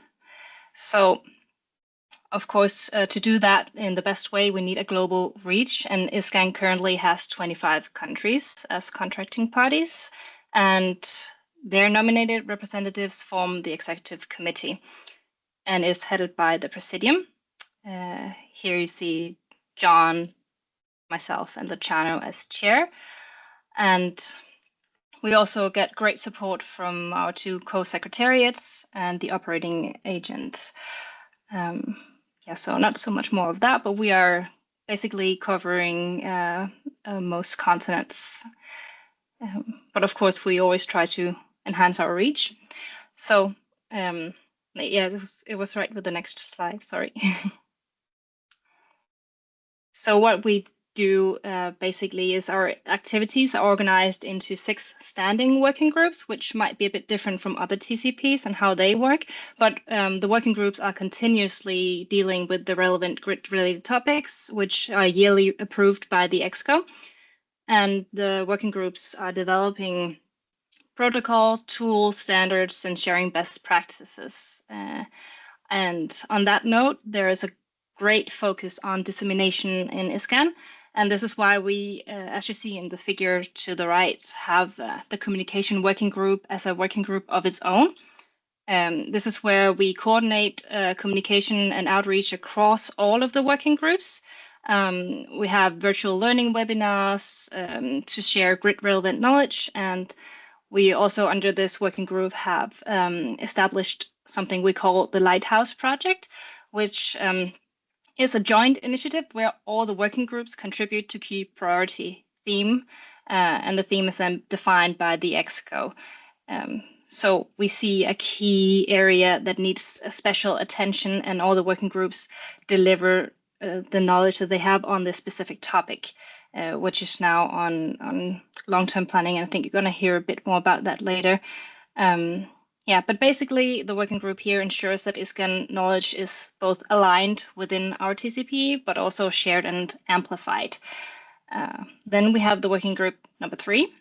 So, of course, to do that in the best way, we need a global reach, and ISGAN currently has 25 countries as contracting parties, and their nominated representatives form the executive committee and is headed by the presidium. Here you see John, myself, and Luciano as chair. And we also get great support from our two co-secretariats and the operating agent. Yeah, so not so much more of that, but we are basically covering most continents. But of course, we always try to enhance our reach. So yeah, it was right with the next slide, sorry. So what we do basically is our activities are organized into 6 standing working groups, which might be a bit different from other TCPs and how they work. But the working groups are continuously dealing with the relevant grid-related topics, which are yearly approved by the EXCO. And the working groups are developing protocols, tools, standards, and sharing best practices. And on that note, there is a great focus on dissemination in ISGAN. And this is why we, as you see in the figure to the right, have the communication working group as a working group of its own. This is where we coordinate communication and outreach across all of the working groups. We have virtual learning webinars to share grid-relevant knowledge. And we also, under this working group, have established something we call the Lighthouse Project, which is a joint initiative where all the working groups contribute to key priority theme, and the theme is then defined by the EXCO. So we see a key area that needs a special attention, and all the working groups deliver the knowledge that they have on this specific topic, which is now on long-term planning. And I think you're going to hear a bit more about that later. Yeah, but basically the working group here ensures that ISGAN knowledge is both aligned within our TCP, but also shared and amplified. Then we have the working group number 3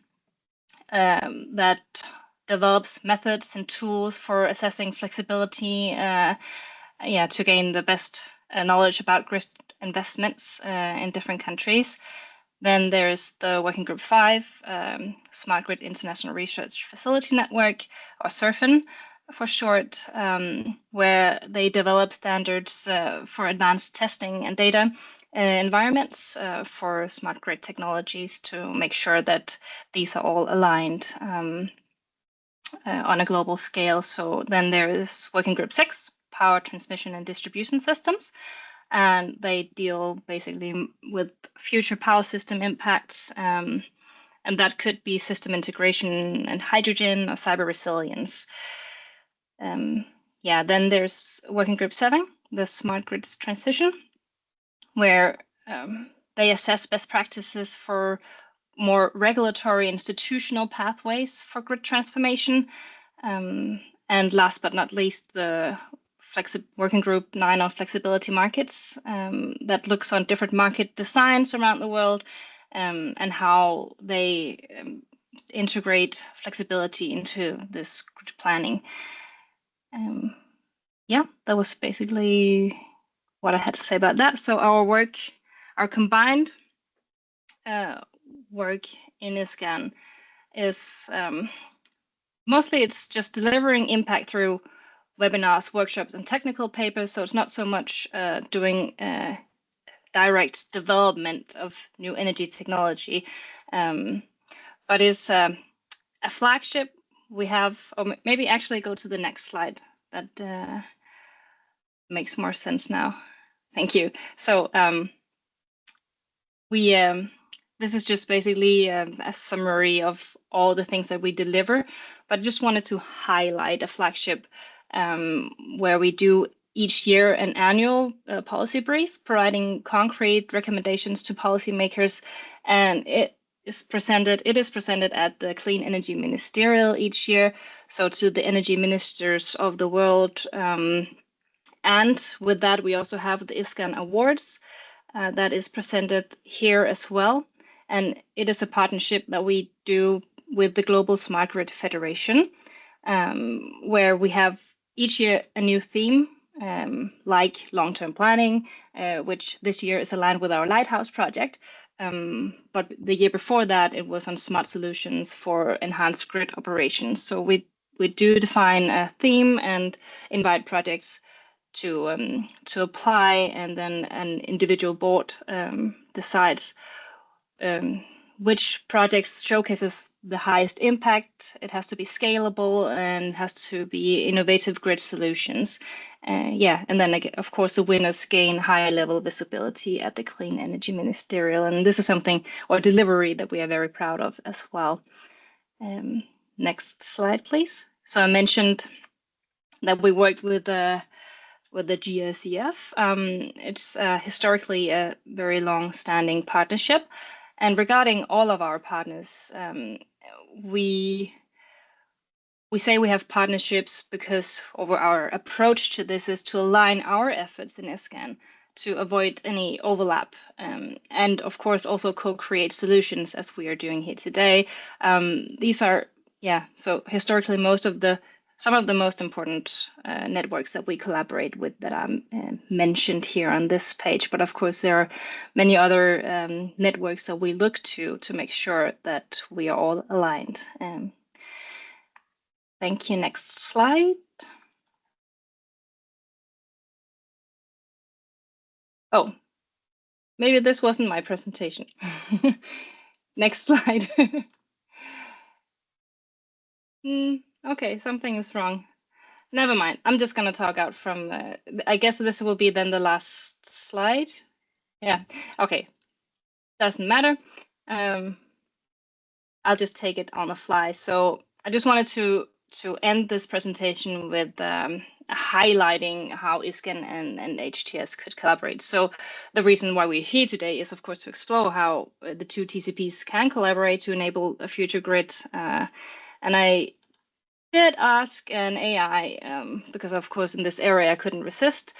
that develops methods and tools for assessing flexibility, to gain the best knowledge about grid investments in different countries. Then there's the working group 5, Smart Grid International Research Facility Network, or SURFN for short, where they develop standards for advanced testing and data environments for smart grid technologies to make sure that these are all aligned on a global scale. So then there is working group 6, Power Transmission and Distribution Systems. And they deal basically with future power system impacts, and that could be system integration and hydrogen or cyber resilience. Yeah, then there's working group 7, the Smart Grids Transition, where they assess best practices for more regulatory institutional pathways for grid transformation. And last but not least, the working group 9 on flexibility markets, that looks on different market designs around the world, and how they integrate flexibility into this planning. yeah, that was basically what I had to say about that. So our combined work in ISGAN is mostly it's just delivering impact through webinars, workshops, and technical papers. So it's not so much doing direct development of new energy technology, but is a flagship. We have, or maybe actually go to the next slide. That makes more sense now. Thank you. So this is just basically a summary of all the things that we deliver, but I just wanted to highlight a flagship where we do each year an annual policy brief, providing concrete recommendations to policymakers, and it is presented at the Clean Energy Ministerial each year, so to the energy ministers of the world. And with that, we also have the ISGAN Awards that is presented here as well. And it is a partnership that we do with the Global Smart Grid Federation, where we have each year a new theme, like long-term planning, which this year is aligned with our Lighthouse project. But the year before that, it was on smart solutions for enhanced grid operations. So we do define a theme and invite projects to apply, and then an individual board decides which projects showcases the highest impact. It has to be scalable and has to be innovative grid solutions. And then of course the winners gain higher level visibility at the Clean Energy Ministerial, and this is something, or delivery, that we are very proud of as well. Next slide, please. So I mentioned that we worked with the GSEF. It's historically a very long-standing partnership. And regarding all of our partners, we say we have partnerships because our approach to this is to align our efforts in ISGAN to avoid any overlap, and of course also co-create solutions as we are doing here today. These are, so historically some of the most important networks that we collaborate with that are mentioned here on this page. But of course, there are many other networks that we look to make sure that we are all aligned. Thank you. Next slide. Oh, maybe this wasn't my presentation. Next slide. Okay, something is wrong. Never mind. I'm just going to talk out from, I guess this will be then the last slide. Yeah, okay. Doesn't matter. I'll just take it on the fly. So I just wanted to end this presentation with highlighting how ISGAN and HTS could collaborate. So the reason why we're here today is, of course, to explore how the two TCPs can collaborate to enable a future grid. And I did ask an AI, because of course in this area I couldn't resist,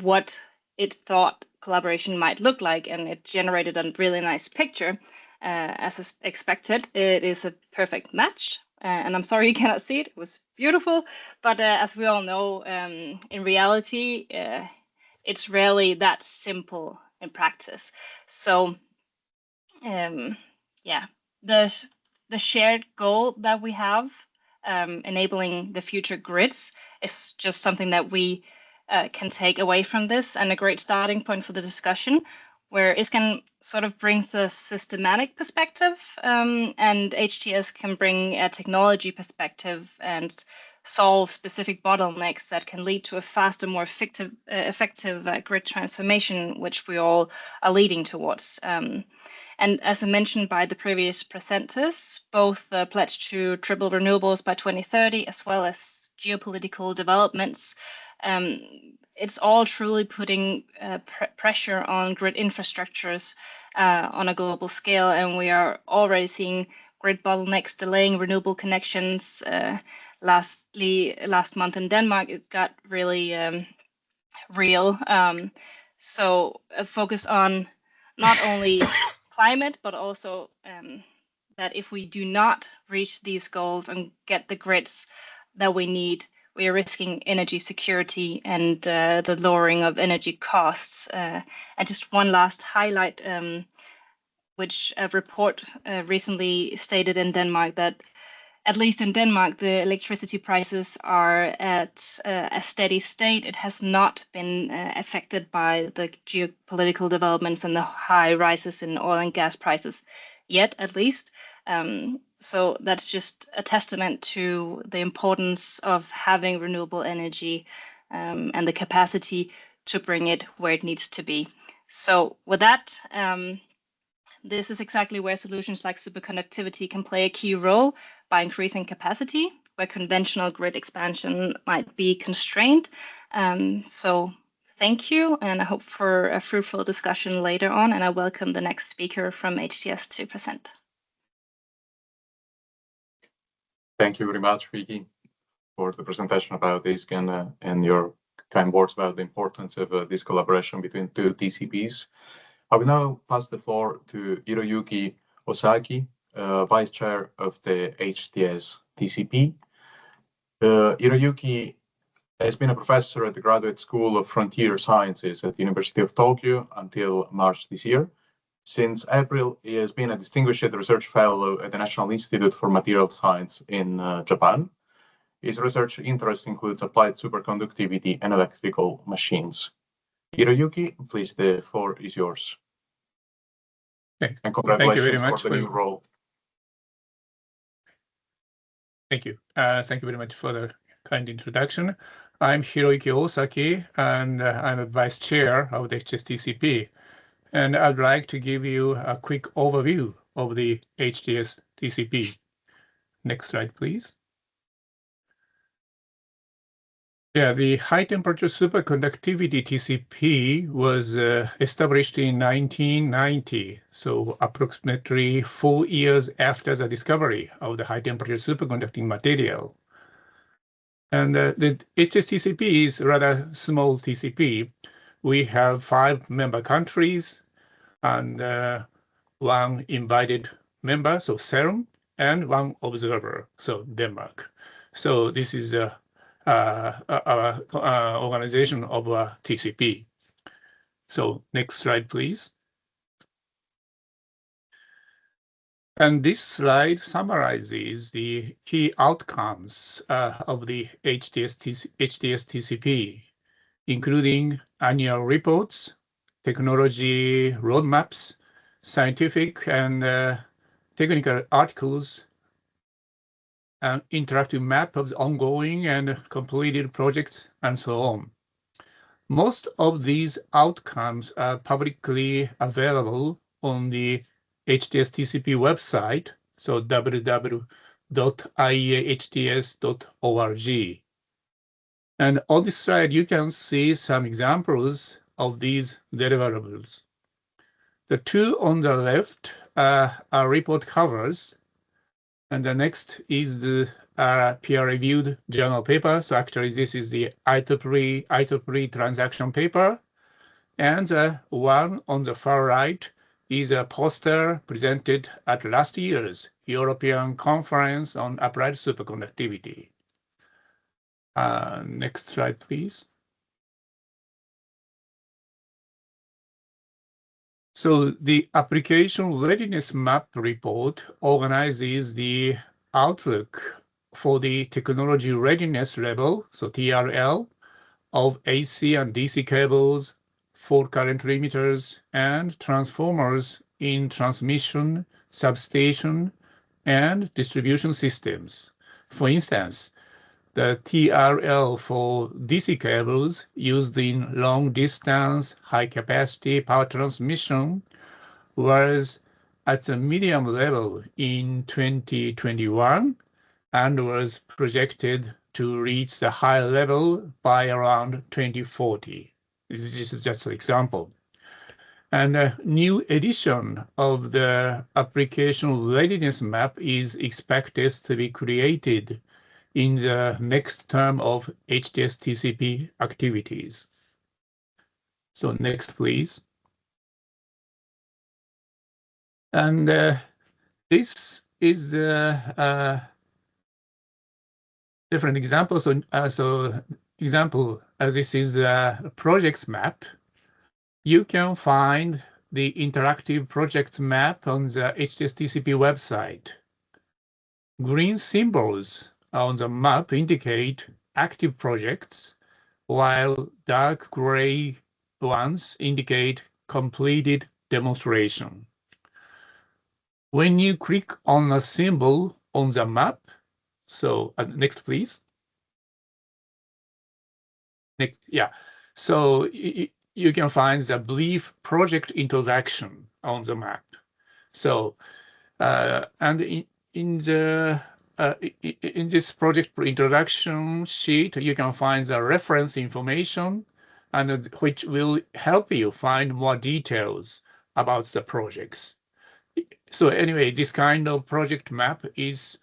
what it thought collaboration might look like, and it generated a really nice picture. As expected, it is a perfect match, and I'm sorry you cannot see it. It was beautiful, but as we all know, in reality, it's rarely that simple in practice. So the shared goal that we have, enabling the future grids, is just something that we can take away from this, and a great starting point for the discussion, where ISGAN sort of brings a systematic perspective, and HTS can bring a technology perspective and solve specific bottlenecks that can lead to a faster, more effective grid transformation, which we all are leading towards. And as I mentioned by the previous presenters, both the pledge to triple renewables by 2030, as well as geopolitical developments, it's all truly putting pressure on grid infrastructures on a global scale. And we are already seeing grid bottlenecks delaying renewable connections. Last month in Denmark, it got really real. So a focus on not only climate, but also that if we do not reach these goals and get the grids that we need, we are risking energy security and the lowering of energy costs. And just one last highlight, which a report recently stated in Denmark that at least in Denmark, the electricity prices are at a steady state. It has not been affected by the geopolitical developments and the high rises in oil and gas prices yet, at least. So that's just a testament to the importance of having renewable energy and the capacity to bring it where it needs to be. So with that, this is exactly where solutions like superconductivity can play a key role by increasing capacity, where conventional grid expansion might be constrained. So thank you, and I hope for a fruitful discussion later on, and I welcome the next speaker from HTS to present. Thank you very much, Vicky, for the presentation about ISGAN and your kind words about the importance of this collaboration between two TCPs. I will now pass the floor to Hiroyuki Osaki, Vice Chair of the HTS TCP. Hiroyuki has been a professor at the Graduate School of Frontier Sciences at the University of Tokyo until March this year. Since April, he has been a Distinguished Research Fellow at the National Institute for Material Science in Japan. His research interest includes applied superconductivity and electrical machines. Hiroyuki, please, the floor is yours. And congratulations very much for the new role. Thank you. Thank you very much for the kind introduction. I'm Hiroyuki Osaki, and I'm a Vice Chair of the HTS TCP. And I'd like to give you a quick overview of the HTS TCP. Next slide, please. Yeah, the High Temperature Superconductivity TCP was established in 1990, so approximately 4 years after the discovery of the high temperature superconducting material. And the HTS TCP is rather small TCP. We have 5 member countries and 1 invited member, so CERN, and 1 observer, so Denmark. So this is our organization of TCP. So next slide, please. And this slide summarizes the key outcomes of the HTS TCP, including annual reports, technology roadmaps, scientific and technical articles, an interactive map of the ongoing and completed projects, and so on. Most of these outcomes are publicly available on the HTS TCP website, so www.IEAHTS.org. And on this slide, you can see some examples of these deliverables. The 2 on the left are report covers, and the next is the peer-reviewed journal paper. So actually, this is the IEEE transaction paper. And the one on the far right is a poster presented at last year's European Conference on Applied Superconductivity. Next slide, please. So the application readiness map report organizes the outlook for the technology readiness level, so TRL, of AC and DC cables, fault current limiters, and transformers in transmission, substation, and distribution systems. For instance, the TRL for DC cables used in long-distance, high-capacity power transmission was at the medium level in 2021 and was projected to reach the high level by around 2040. This is just an example. And a new edition of the application readiness map is expected to be created in the next term of HTS TCP activities. So next, please. And this is the different examples. This is a projects map. You can find the interactive projects map on the HTS TCP website. Green symbols on the map indicate active projects, while dark gray ones indicate completed demonstration. When you click on a symbol on the map, so next, please. Next, yeah. So you can find the brief project introduction on the map. So, and in this project introduction sheet, you can find the reference information, and which will help you find more details about the projects. So anyway, this kind of project map is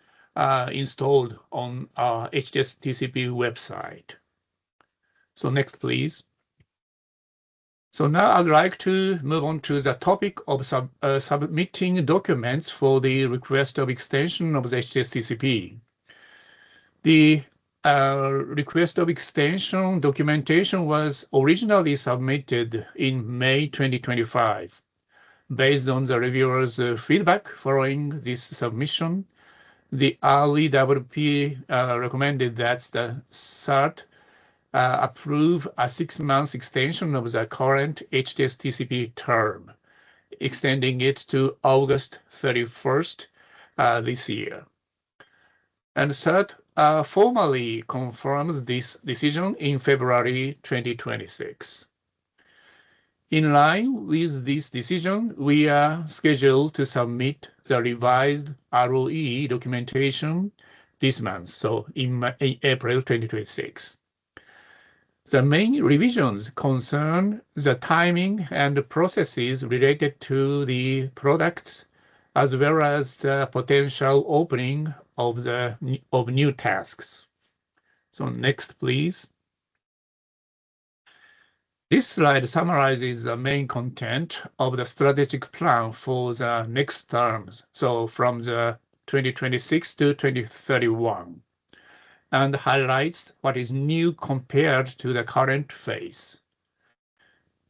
installed on our HTS TCP website. So next, please. So now I'd like to move on to the topic of submitting documents for the request of extension of the HTS TCP. The request of extension documentation was originally submitted in May 2025. Based on the reviewers' feedback following this submission, the early WP recommended that the CERT approve a 6-month extension of the current HTS TCP term, extending it to August 31st this year. And CERT formally confirmed this decision in February 2026. In line with this decision, we are scheduled to submit the revised ROE documentation this month, so in April 2026. The main revisions concern the timing and processes related to the products, as well as the potential opening of new tasks. So next, please. This slide summarizes the main content of the strategic plan for the next terms, so from the 2026 to 2031, and highlights what is new compared to the current phase.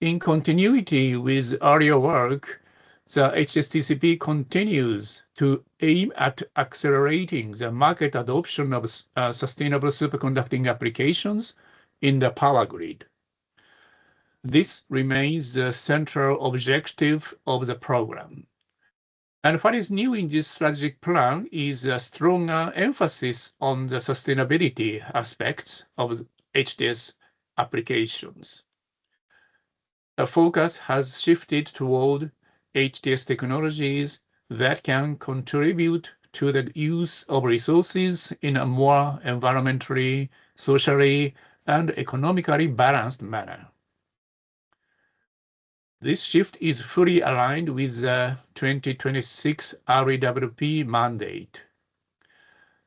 In continuity with earlier work, the HTS TCP continues to aim at accelerating the market adoption of sustainable superconducting applications in the power grid. This remains the central objective of the program. And what is new in this strategic plan is a stronger emphasis on the sustainability aspects of HTS applications. The focus has shifted toward HTS technologies that can contribute to the use of resources in a more environmentally, socially, and economically balanced manner. This shift is fully aligned with the 2026 REWP mandate.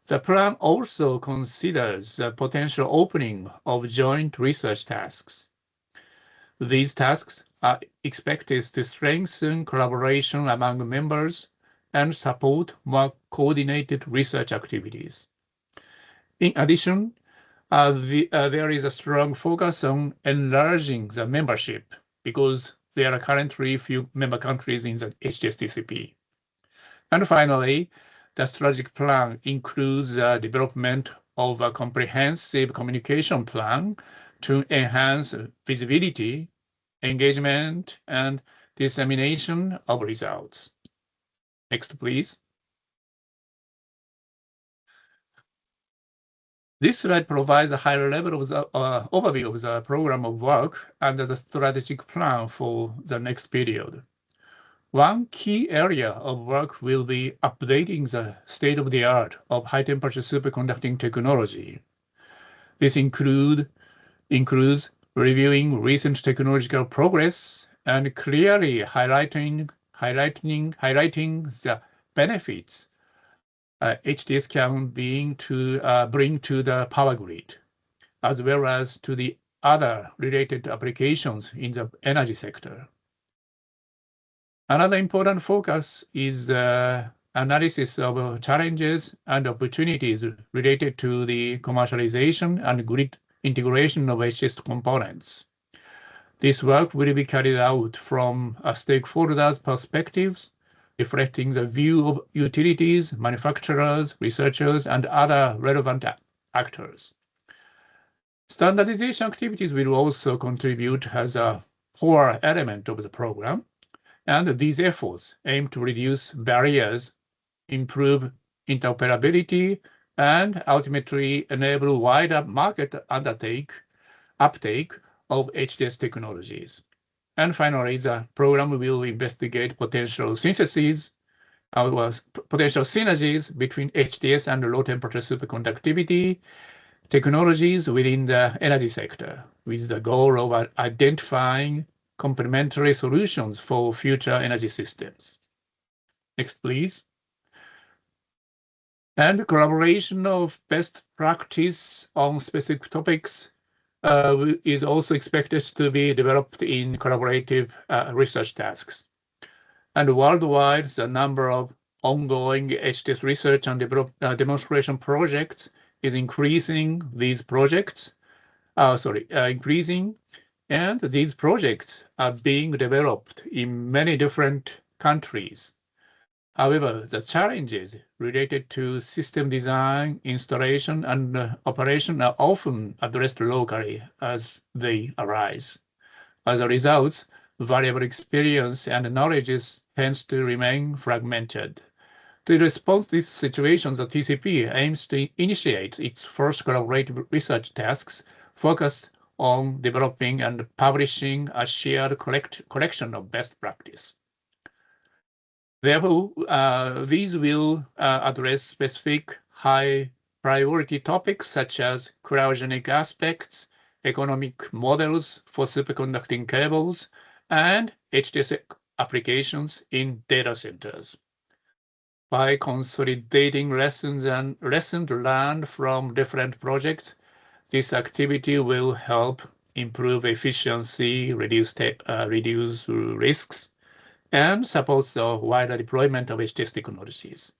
The plan also considers the potential opening of joint research tasks. These tasks are expected to strengthen collaboration among members and support more coordinated research activities. In addition, there is a strong focus on enlarging the membership because there are currently few member countries in the HTS TCP. And finally, the strategic plan includes the development of a comprehensive communication plan to enhance visibility, engagement, and dissemination of results. Next, please. This slide provides a higher level of the overview of the program of work and the strategic plan for the next period. One key area of work will be updating the state-of-the-art of high-temperature superconducting technology. This includes reviewing recent technological progress and clearly highlighting the benefits HTS can bring to the power grid, as well as to the other related applications in the energy sector. Another important focus is the analysis of challenges and opportunities related to the commercialization and grid integration of HTS components. This work will be carried out from a stakeholder's perspective, reflecting the view of utilities, manufacturers, researchers, and other relevant actors. Standardization activities will also contribute as a core element of the program, and these efforts aim to reduce barriers, improve interoperability, and ultimately enable wider market uptake of HTS technologies. And finally, the program will investigate potential syntheses, potential synergies between HTS and low temperature superconductivity technologies within the energy sector, with the goal of identifying complementary solutions for future energy systems. Next, please. And collaboration of best practice on specific topics is also expected to be developed in collaborative research tasks. And worldwide, the number of ongoing HTS research and demonstration projects is increasing. Increasing, and these projects are being developed in many different countries. However, the challenges related to system design, installation, and operation are often addressed locally as they arise. As a result, variable experience and knowledge tends to remain fragmented. To respond to these situations, the TCP aims to initiate its first collaborative research tasks focused on developing and publishing a shared collection of best practice. Therefore, these will address specific high priority topics such as cryogenic aspects, economic models for superconducting cables, and HTS applications in data centers. By consolidating lessons learned from different projects, this activity will help improve efficiency, reduce risks, and supports the wider deployment of HTS technologies.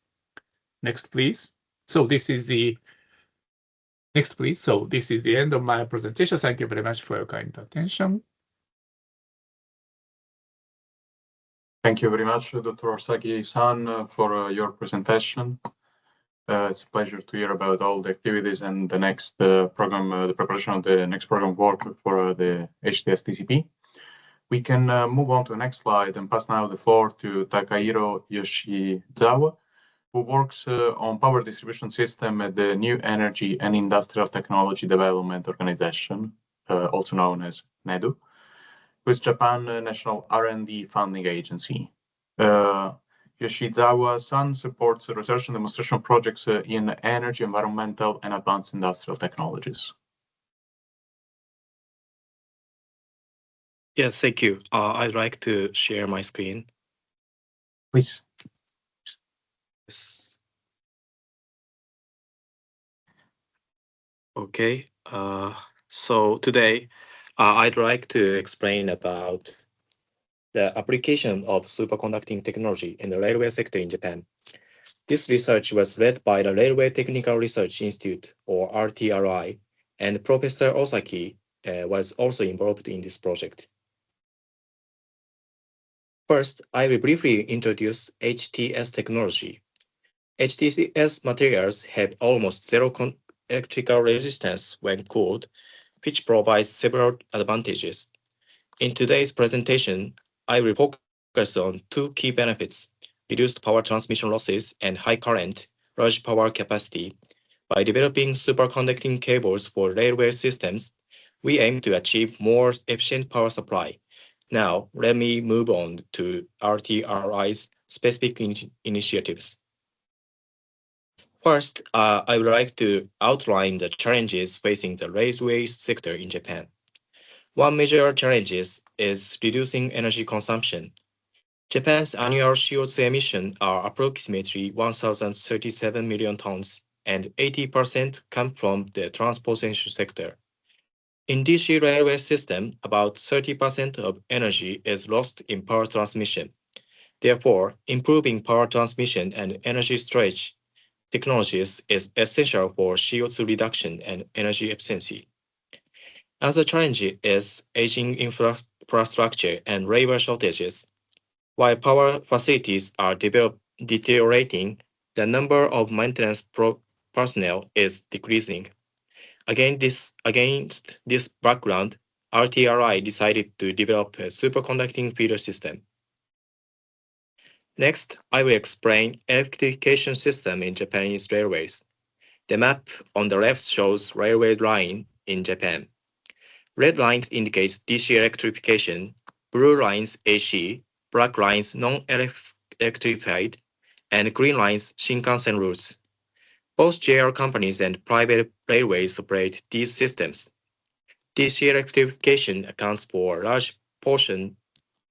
Next, please. So this is the end of my presentation. Thank you very much for your kind attention. Thank you very much, Dr. Osaki-san, for your presentation. It's a pleasure to hear about all the activities and the next program, the preparation of the next program work for the HTS TCP. We can move on to the next slide and pass now the floor to Takahiro Yoshizawa, who works on power distribution system at the New Energy and Industrial Technology Development Organization, also known as NEDO, with Japan National R&D Funding Agency. Yoshizawa-san supports research and demonstration projects in energy, environmental, and advanced industrial technologies. Yes, thank you. I'd like to share my screen. Please. Yes. Okay. So today, I'd like to explain about the application of superconducting technology in the railway sector in Japan. This research was led by the Railway Technical Research Institute, or RTRI, and Professor Osaki was also involved in this project. First, I will briefly introduce HTS technology. HTS materials have almost zero electrical resistance when cooled, which provides several advantages. In today's presentation, I will focus on two key benefits: reduced power transmission losses and high current, large power capacity. By developing superconducting cables for railway systems, we aim to achieve more efficient power supply. Now, let me move on to RTRI's specific initiatives. First, I would like to outline the challenges facing the railway sector in Japan. One major challenge is reducing energy consumption. Japan's annual CO2 emissions are approximately 1,037 million tons, and 80% come from the transportation sector. In DC railway system, about 30% of energy is lost in power transmission. Therefore, improving power transmission and energy storage technologies is essential for CO2 reduction and energy efficiency. Another challenge is aging infrastructure and labor shortages. While power facilities are deteriorating, the number of maintenance personnel is decreasing. Against this background, RTRI decided to develop a superconducting feeder system. Next, I will explain electrification system in Japanese railways. The map on the left shows railway line in Japan. Red lines indicate DC electrification, blue lines AC, black lines non-electrified, and green lines Shinkansen routes. Both JR companies and private railways operate these systems. DC electrification accounts for a large portion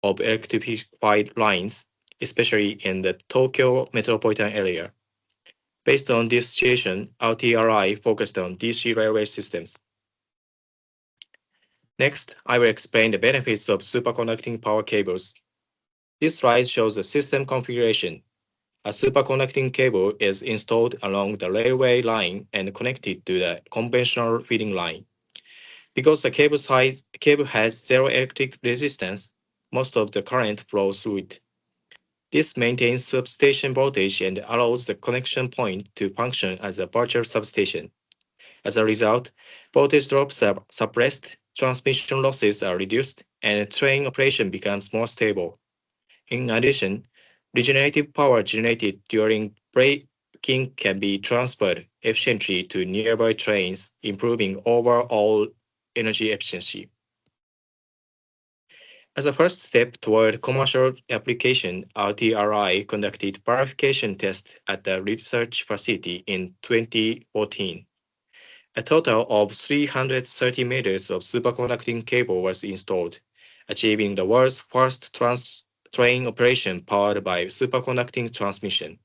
of electrified lines, especially in the Tokyo metropolitan area. Based on this situation, RTRI focused on DC railway systems. Next, I will explain the benefits of superconducting power cables. This slide shows the system configuration. A superconducting cable is installed along the railway line and connected to the conventional feeding line. Because the cable has zero electric resistance, most of the current flows through it. This maintains substation voltage and allows the connection point to function as a virtual substation. As a result, voltage drops are suppressed, transmission losses are reduced, and train operation becomes more stable. In addition, regenerative power generated during braking can be transferred efficiently to nearby trains, improving overall energy efficiency. As a first step toward commercial application, RTRI conducted verification tests at the research facility in 2014. A total of 330 meters of superconducting cable was installed, achieving the world's first train operation powered by superconducting transmission.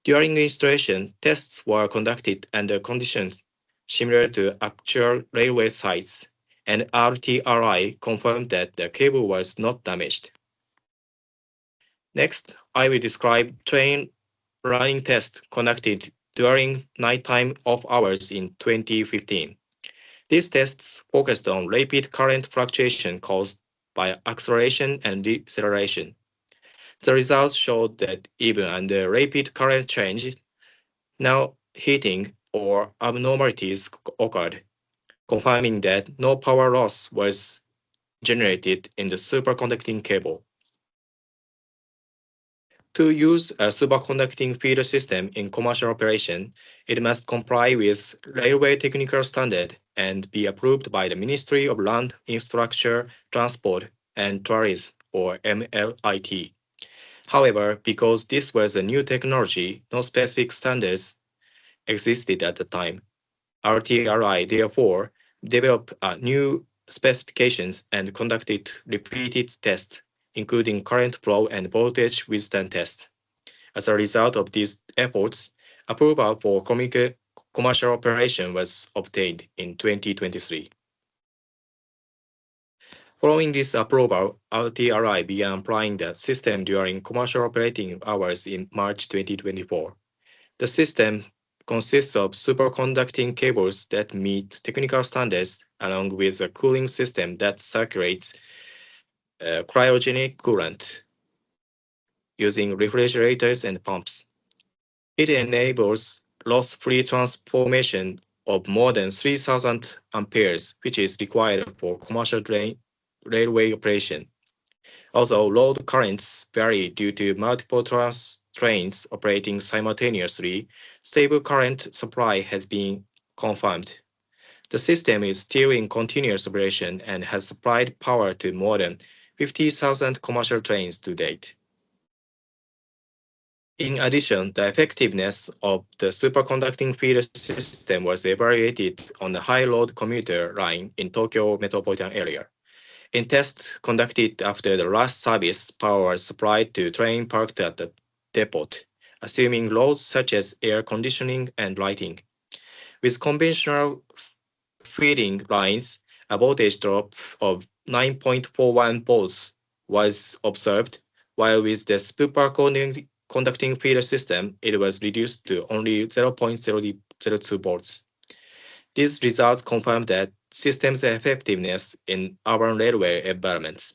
During installation, tests were conducted under conditions similar to actual railway sites, and RTRI confirmed that the cable was not damaged. Next, I will describe train running tests conducted during nighttime off hours in 2015. These tests focused on rapid current fluctuation caused by acceleration and deceleration. The results showed that even under rapid current change, no heating or abnormalities occurred, confirming that no power loss was generated in the superconducting cable. To use a superconducting feeder system in commercial operation, it must comply with Railway Technical Standard and be approved by the Ministry of Land, Infrastructure, Transport, and Tourism, or MLIT. However, because this was a new technology, no specific standards existed at the time. RTRI therefore developed new specifications and conducted repeated tests, including current flow and voltage withstand tests. As a result of these efforts, approval for commercial operation was obtained in 2023. Following this approval, RTRI began applying the system during commercial operating hours in March 2024. The system consists of superconducting cables that meet technical standards, along with a cooling system that circulates cryogenic coolant using refrigerators and pumps. It enables loss-free transformation of more than 3,000 amperes, which is required for commercial railway operation. Although load currents vary due to multiple trains operating simultaneously, stable current supply has been confirmed. The system is still in continuous operation and has supplied power to more than 50,000 commercial trains to date. In addition, the effectiveness of the superconducting feeder system was evaluated on the high-load commuter line in Tokyo metropolitan area. In tests conducted after the last service, power was supplied to train parked at the depot, assuming loads such as air conditioning and lighting. With conventional feeding lines, a voltage drop of 9.41 volts was observed, while with the superconducting feeder system, it was reduced to only 0.002 volts. These results confirm that system's effectiveness in urban railway environments.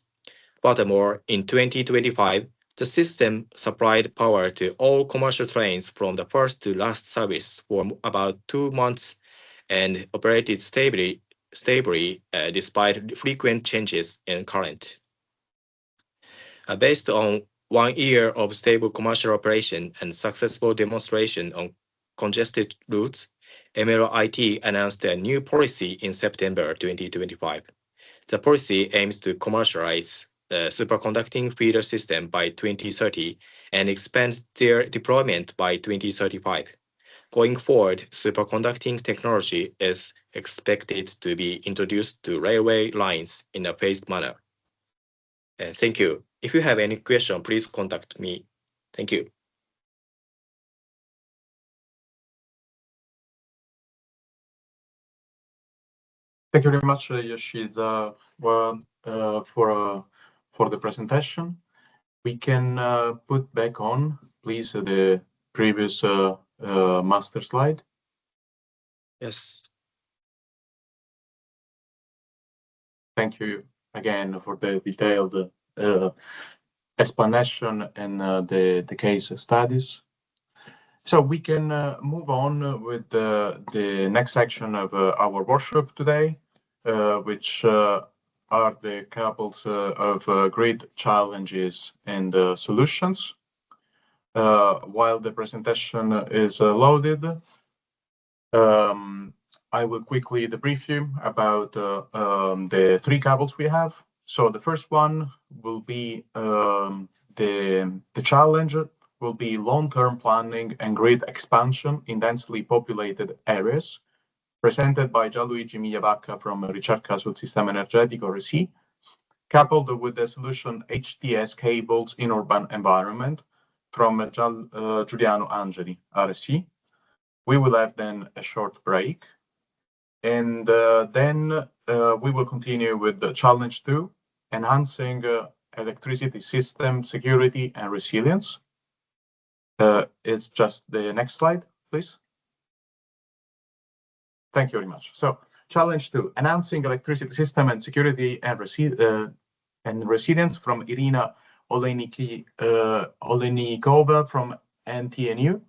Furthermore, in 2025, the system supplied power to all commercial trains from the first to last service for about 2 months and operated stably despite frequent changes in current. Based on 1 year of stable commercial operation and successful demonstration on congested routes, MLIT announced a new policy in September 2025. The policy aims to commercialize the superconducting feeder system by 2030 and expand their deployment by 2035. Going forward, superconducting technology is expected to be introduced to railway lines in a phased manner. Thank you. If you have any question, please contact me. Thank you. Thank you very much, Yoshida, for the presentation. We can put back on, please, the previous master slide. Yes. Thank you again for the detailed explanation and the case studies. So we can move on with the next section of our workshop today, which are the couples of great challenges and solutions. While the presentation is loaded, I will quickly debrief you about the 3 couples we have. So the first one will be the challenge will be long-term planning and grid expansion in densely populated areas, presented by Gianluigi Migliavacca from Ricerca sul Sistema Energetico, RSI, coupled with the solution HTS cables in urban environment from Giuliano Angeli, RSI. We will have then a short break, and then we will continue with the challenge 2, enhancing electricity system security and resilience. It's just the next slide, please. Thank you very much. So, challenge 2, enhancing electricity system and security and resilience from Irina Olenikova from NTNU,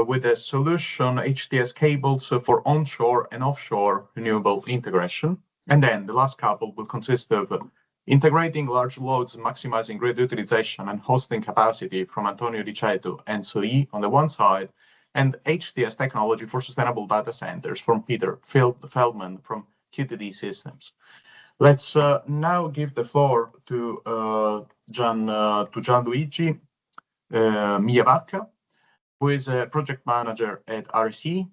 with a solution HTS cables for onshore and offshore renewable integration. And then the last couple will consist of integrating large loads, maximizing grid utilization and hosting capacity from Antonio Riceto and SOE on the one side, and HTS technology for sustainable data centers from Peter Feldman from QTD Systems. Let's now give the floor to Gianluigi Migliavacca, who is a project manager at RSE.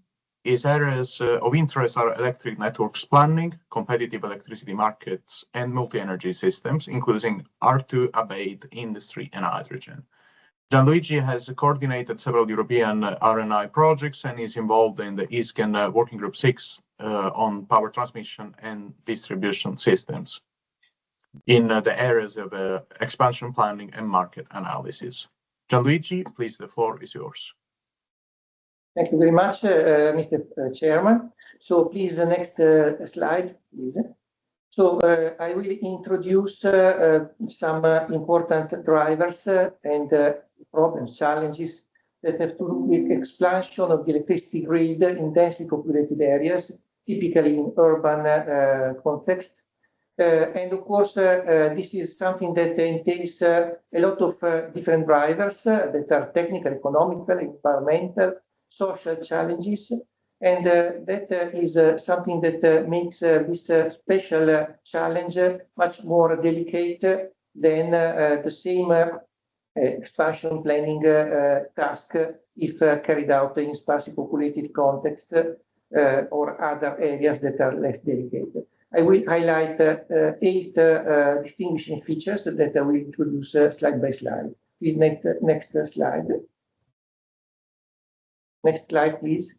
His areas of interest are electric networks planning, competitive electricity markets, and multi-energy systems, including R2, abate, industry, and hydrogen. Gianluigi has coordinated several European R&I projects and is involved in the ISGAN Working Group 6 on power transmission and distribution systems in the areas of expansion planning and market analysis. Gianluigi, please, the floor is yours. Thank you very much, Mr. Chairman. So please, the next slide, please. So I will introduce some important drivers and problems, challenges that have to do with expansion of the electricity grid in densely populated areas, typically in urban context. And of course, this is something that entails a lot of different drivers that are technical, economical, environmental, social challenges, and that is something that makes this special challenge much more delicate than the same expansion planning task if carried out in sparsely populated context or other areas that are less delicate. I will highlight 8 distinguishing features that I will introduce slide by slide. Please, next slide. Next slide, please.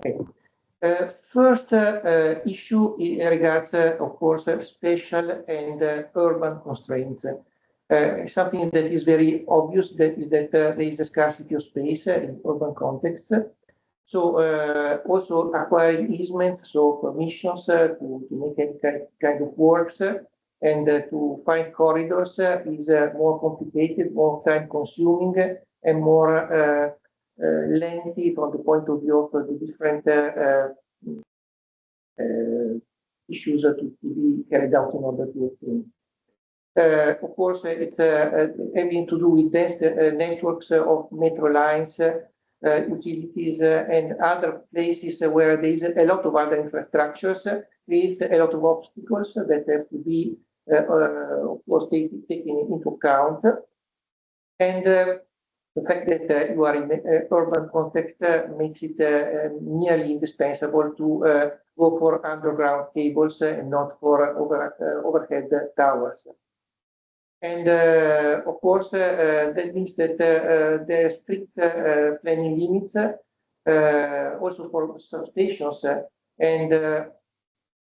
Okay. First issue regards, of course, spatial and urban constraints. Something that is very obvious is that there is a scarcity of space in urban contexts. So also acquiring easements, so permissions to make any kind of works and to find corridors is more complicated, more time consuming, and more lengthy from the point of view of the different issues to be carried out in order to obtain. Of course, it's having to do with dense networks of metro lines, utilities, and other places where there is a lot of other infrastructures, creates a lot of obstacles that have to be, of course, taken into account. And the fact that you are in an urban context makes it nearly indispensable to go for underground cables and not for overhead towers. And of course, that means that there are strict planning limits also for substations and a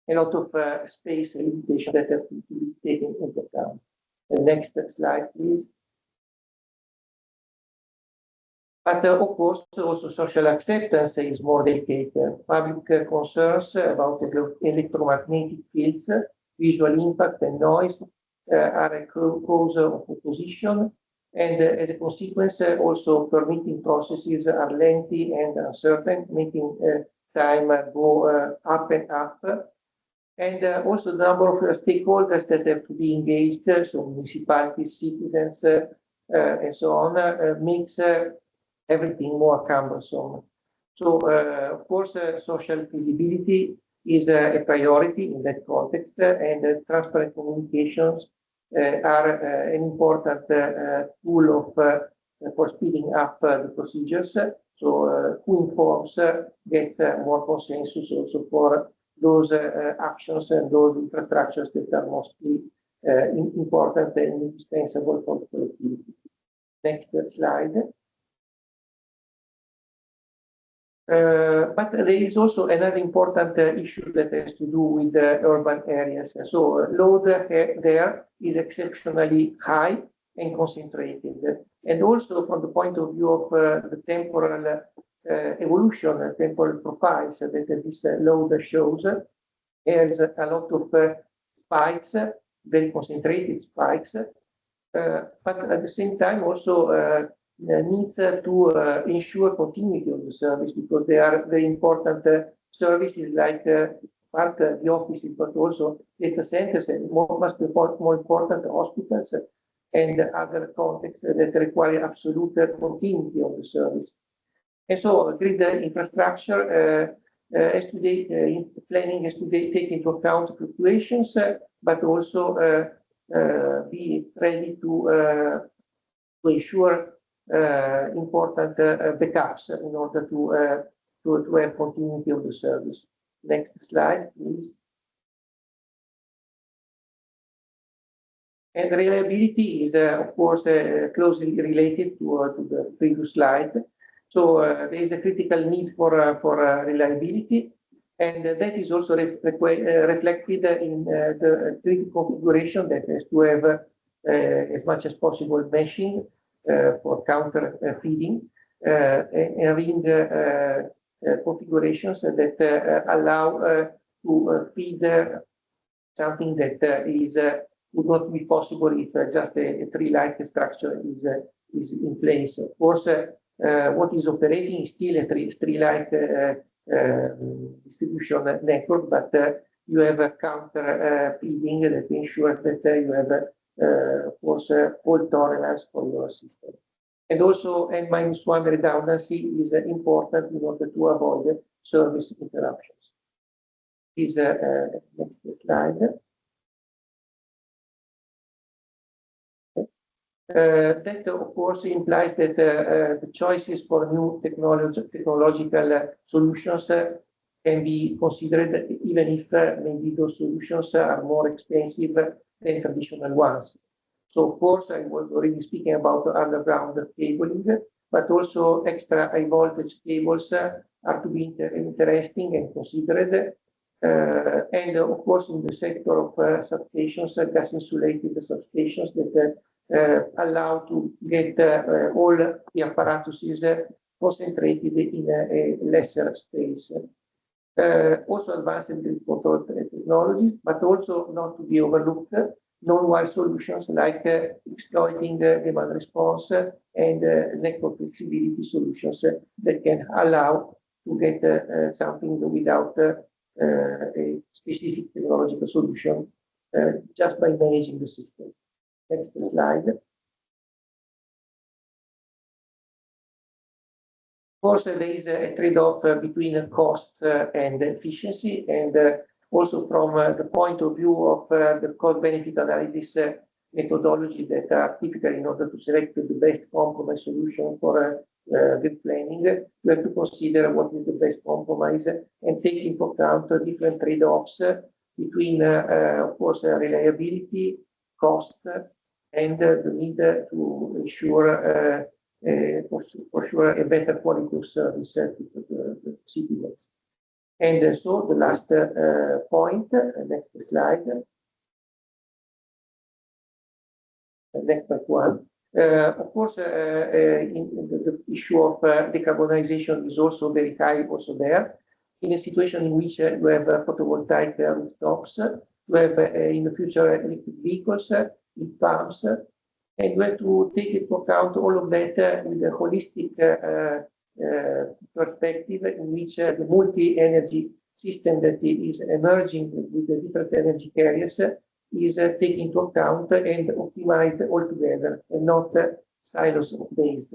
lot of space limitation that have to be taken into account. The next slide, please. But of course, also social acceptance is more delicate. Public concerns about electromagnetic fields, visual impact, and noise are a cause of opposition, and as a consequence, also permitting processes are lengthy and uncertain, making time go up and up. And also the number of stakeholders that have to be engaged, so municipalities, citizens, and so on, makes everything more cumbersome. So, of course, social feasibility is a priority in that context, and transparent communications are an important tool for speeding up the procedures. So, who informs gets more consensus also for those actions and those infrastructures that are mostly important and indispensable for the collectivity. Next slide. But there is also another important issue that has to do with urban areas. So load there is exceptionally high and concentrated. And also from the point of view of the temporal evolution, temporal profiles that this load shows, there's a lot of spikes, very concentrated spikes, but at the same time also needs to ensure continuity of the service, because they are very important services like part the offices, but also data centers and more important hospitals and other contexts that require absolute continuity of the service. And so grid infrastructure has to planning has to take into account fluctuations, but also be ready to ensure important backups in order to have continuity of the service. Next slide, please. And reliability is, of course, closely related to the previous slide. So there is a critical need for reliability, and that is also reflected in the grid configuration that has to have as much as possible meshing for counter feeding and ring configurations that allow to feed something that would not be possible if just a tree-like structure is in place. Of course, what is operating is still a tree-like distribution network, but you have a counter feeding that ensures that you have, of course, fault tolerance for your system. And also, N-1 redundancy is important in order to avoid service interruptions. Please, next slide. That, of course, implies that the choices for new technological solutions can be considered, even if maybe those solutions are more expensive than traditional ones. So, of course, I was already speaking about underground cabling, but also extra high voltage cables are to be interesting and considered. And of course, in the sector of substations, gas insulated substations that allow to get all the apparatuses concentrated in a lesser space. Also advanced motor technologies, but also not to be overlooked, non-wire solutions like exploiting demand response and network flexibility solutions that can allow to get something without a specific technological solution just by managing the system. Next slide. Of course, there is a trade-off between cost and efficiency, and also from the point of view of the cost-benefit analysis methodology that are typical in order to select the best compromise solution for grid planning, we have to consider what is the best compromise and take into account different trade-offs between, of course, reliability, cost, and the need to ensure for sure a better quality of service to the citizens. And so the last point, next slide. Next one. Of course, the issue of decarbonization is also very high also there. In a situation in which you have photovoltaic rooftops, you have in the future electric vehicles, heat pumps, and you have to take into account all of that with a holistic perspective in which the multi-energy system that is emerging with the different energy carriers is taken into account and optimized altogether and not silos based.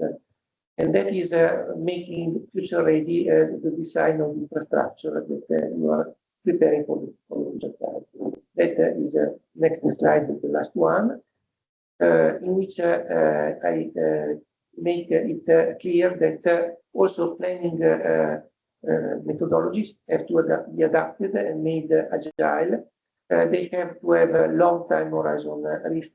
And that is making future ready the design of infrastructure that you are preparing for the future time. That is next slide, the last one. In which I make it clear that also planning methodologies have to be adapted and made agile. They have to have a long time horizon risk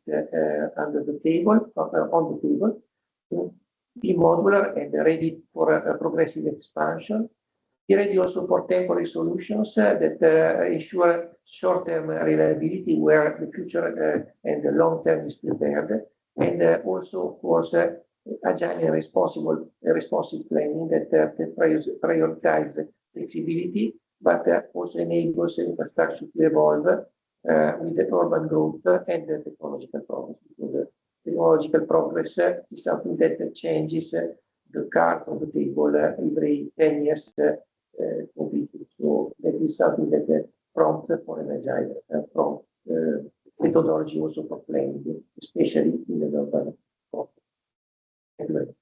under the table, on the table, to be modular and ready for a progressive expansion. Be ready also for temporary solutions that ensure short-term reliability where the future and the long-term is prepared. And also, of course, agile and responsive planning that prioritize flexibility, but also enables infrastructure to evolve with the urban growth and the technological progress. Because the technological progress is something that changes the cards on the table every 10 years completely. So that is something that prompts for an agile methodology also for planning, especially in the urban context. Thank you very much.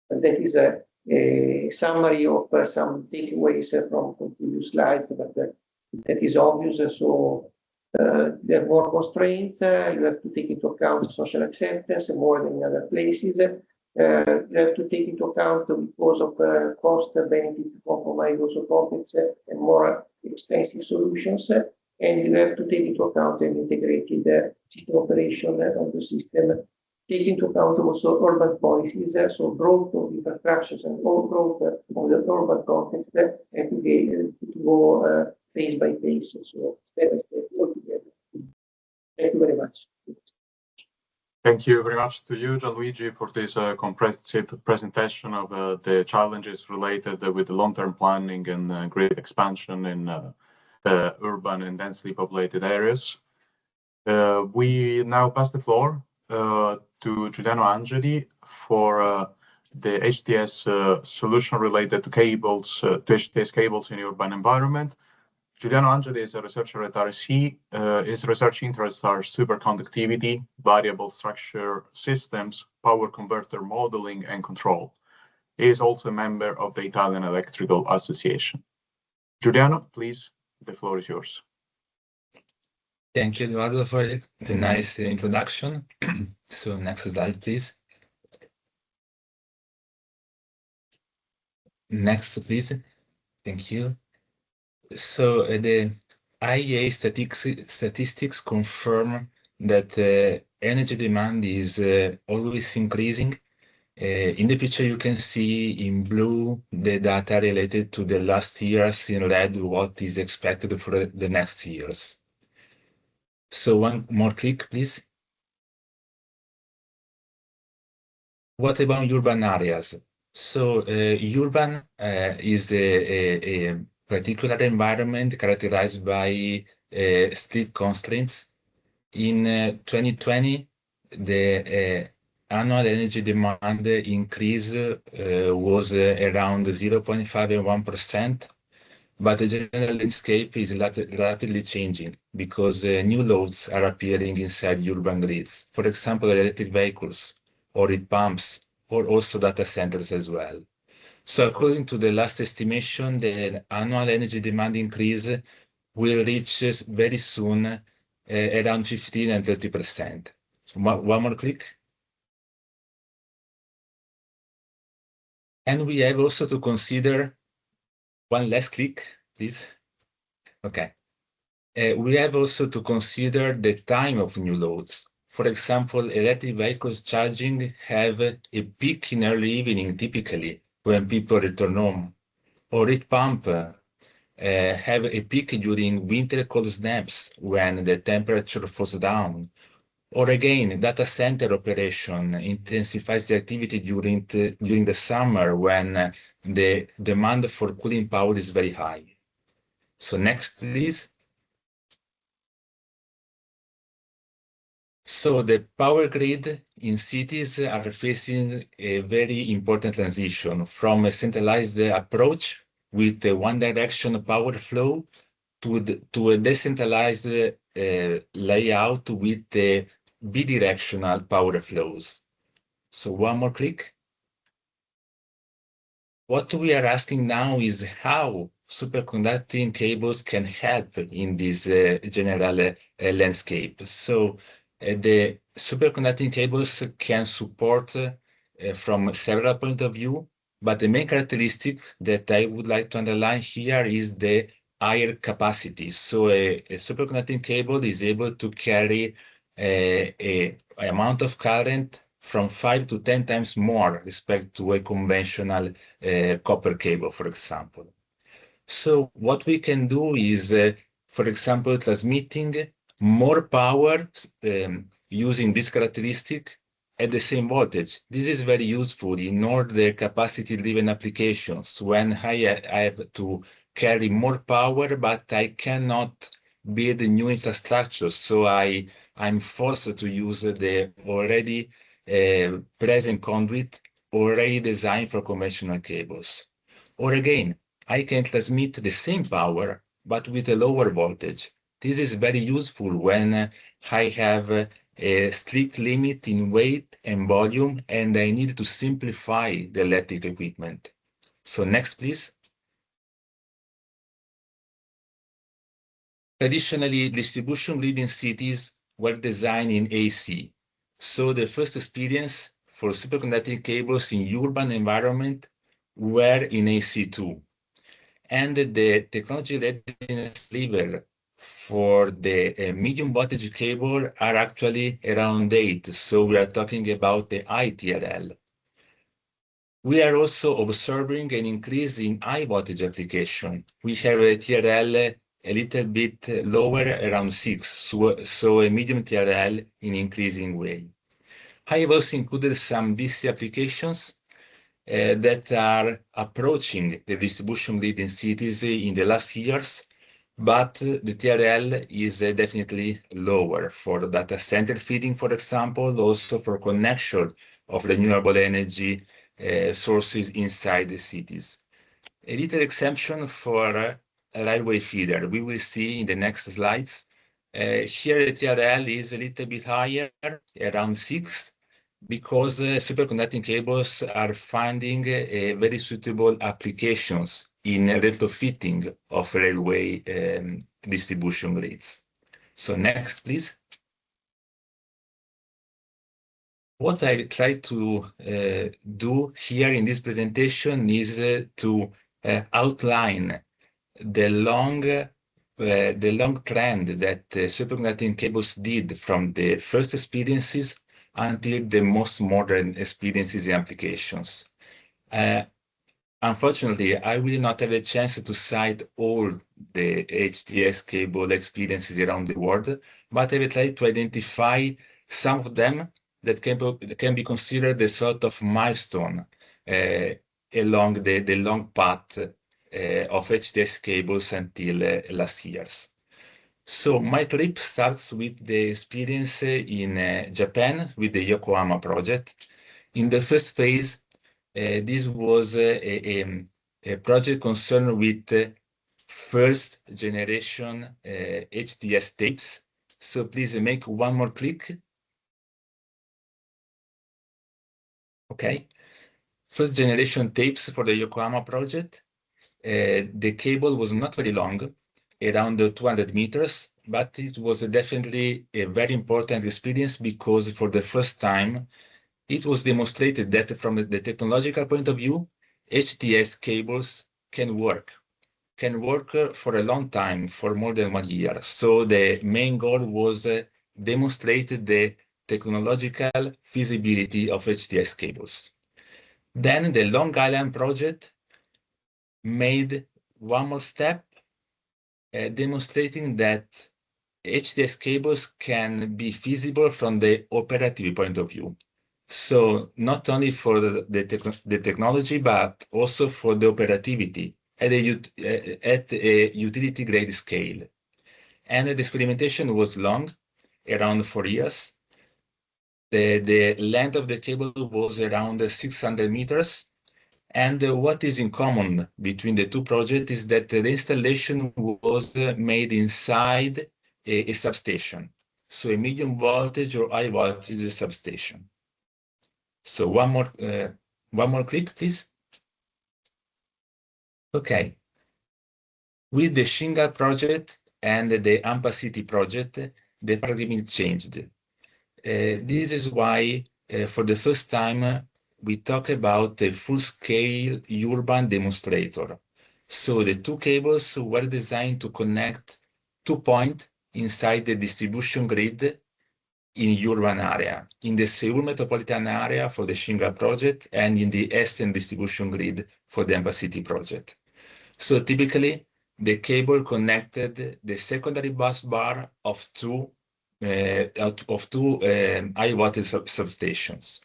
And that is a summary of some takeaways from previous slides, but that is obvious. So there are more constraints. You have to take into account social acceptance more than in other places. You have to take into account because of cost benefits compromise also topics and more expensive solutions. And you have to take into account an integrated system operation of the system. Take into account also urban policies, so growth of infrastructures and all growth of the urban context, and to go phase by phase, so step by step all together. Thank you very much. Thank you very much to you, Gianluigi, for this comprehensive presentation of the challenges related with the long-term planning and grid expansion in urban and densely populated areas. We now pass the floor to Giuliano Angeli for the HTS solution related to cables, to HTS cables in urban environment. Giuliano Angeli is a researcher at RSC. His research interests are superconductivity, variable structure systems, power converter modeling and control. He is also a member of the Italian Electrical Association. Giuliano, please, the floor is yours. Thank you, Eduardo, for the nice introduction. So next slide, please. Next, please. Thank you. So the IEA statistics confirm that energy demand is always increasing, In the picture, you can see in blue the data related to the last years, in red what is expected for the next years. So one more click, please. What about urban areas? So urban is a particular environment characterized by strict constraints. In 2020, the annual energy demand increase was around 0.5 and 1%, but the general landscape is rapidly changing because new loads are appearing inside urban grids. For example, electric vehicles, or heat pumps, or also data centers as well. So according to the last estimation, the annual energy demand increase will reach very soon around 15 and 30%. So one more click. And we have also to consider one last click, please. Okay. We have also to consider the time of new loads. For example, electric vehicles charging have a peak in early evening, typically, when people return home. Or heat pump have a peak during winter cold snaps, when the temperature falls down. Or again, data center operation intensifies the activity during the summer, when the demand for cooling power is very high. So next, please. So the power grid in cities are facing a very important transition from a centralized approach with a one-direction power flow to a decentralized layout with bidirectional power flows. So one more click. What we are asking now is how superconducting cables can help in this general landscape. So the superconducting cables can support from several points of view, but the main characteristic that I would like to underline here is the higher capacity. So a superconducting cable is able to carry an amount of current from 5 to 10 times more respect to a conventional copper cable, for example. So what we can do is, for example, transmitting more power using this characteristic at the same voltage. This is very useful in all the capacity-driven applications when I have to carry more power, but I cannot build new infrastructure. So I'm forced to use the already present conduit already designed for conventional cables. Or again, I can transmit the same power, but with a lower voltage. This is very useful when I have a strict limit in weight and volume, and I need to simplify the electric equipment. So next, please. Traditionally, distribution grid in cities were designed in AC. So the first experience for superconducting cables in urban environment were in AC2. And the technology readiness level for the medium voltage cable are actually around 8. So we are talking about the ITRL. We are also observing an increase in high voltage application. We have a TRL a little bit lower, around 6, so a medium TRL in increasing way. I have also included some DC applications that are approaching the distribution grid in cities in the last years, but the TRL is definitely lower for data center feeding, for example, also for connection of renewable energy sources inside the cities. A little exemption for a railway feeder. We will see in the next slides. Here the TRL is a little bit higher, around 6, because superconducting cables are finding very suitable applications in retrofitting of railway distribution grids. So next, please. What I try to do here in this presentation is to outline the long trend that superconducting cables did from the first experiences until the most modern experiences and applications. Unfortunately, I will not have a chance to cite all the HTS cable experiences around the world, but I will try to identify some of them that can be considered a sort of milestone along the long path of HTS cables until last year's. So my trip starts with the experience in Japan with the Yokohama project. In the first phase, this was a project concerned with first generation HTS tapes. So please make one more click. Okay. First generation tapes for the Yokohama project. The cable was not very long, around 200 meters, but it was definitely a very important experience because for the first time, it was demonstrated that from the technological point of view, HTS cables can work for a long time, for more than 1 year. So the main goal was demonstrate the technological feasibility of HTS cables. Then the Long Island project made one more step, demonstrating that HTS cables can be feasible from the operative point of view. So not only for the technology, but also for the operativity at a utility grade scale. And the experimentation was long, around 4 years. The length of the cable was around 600 meters. And what is in common between the two projects is that the installation was made inside a substation. So a medium voltage or high voltage substation. So one more click, please. Okay. With the Shingle project and the AMPA City project, the paradigm changed. This is why, for the first time, we talk about a full-scale urban demonstrator. So the two cables were designed to connect 2 points inside the distribution grid in urban area, in the Seoul metropolitan area for the Shingle project and in the Eastern distribution grid for the AMPA City project. So typically, the cable connected the secondary bus bar of two high voltage substations.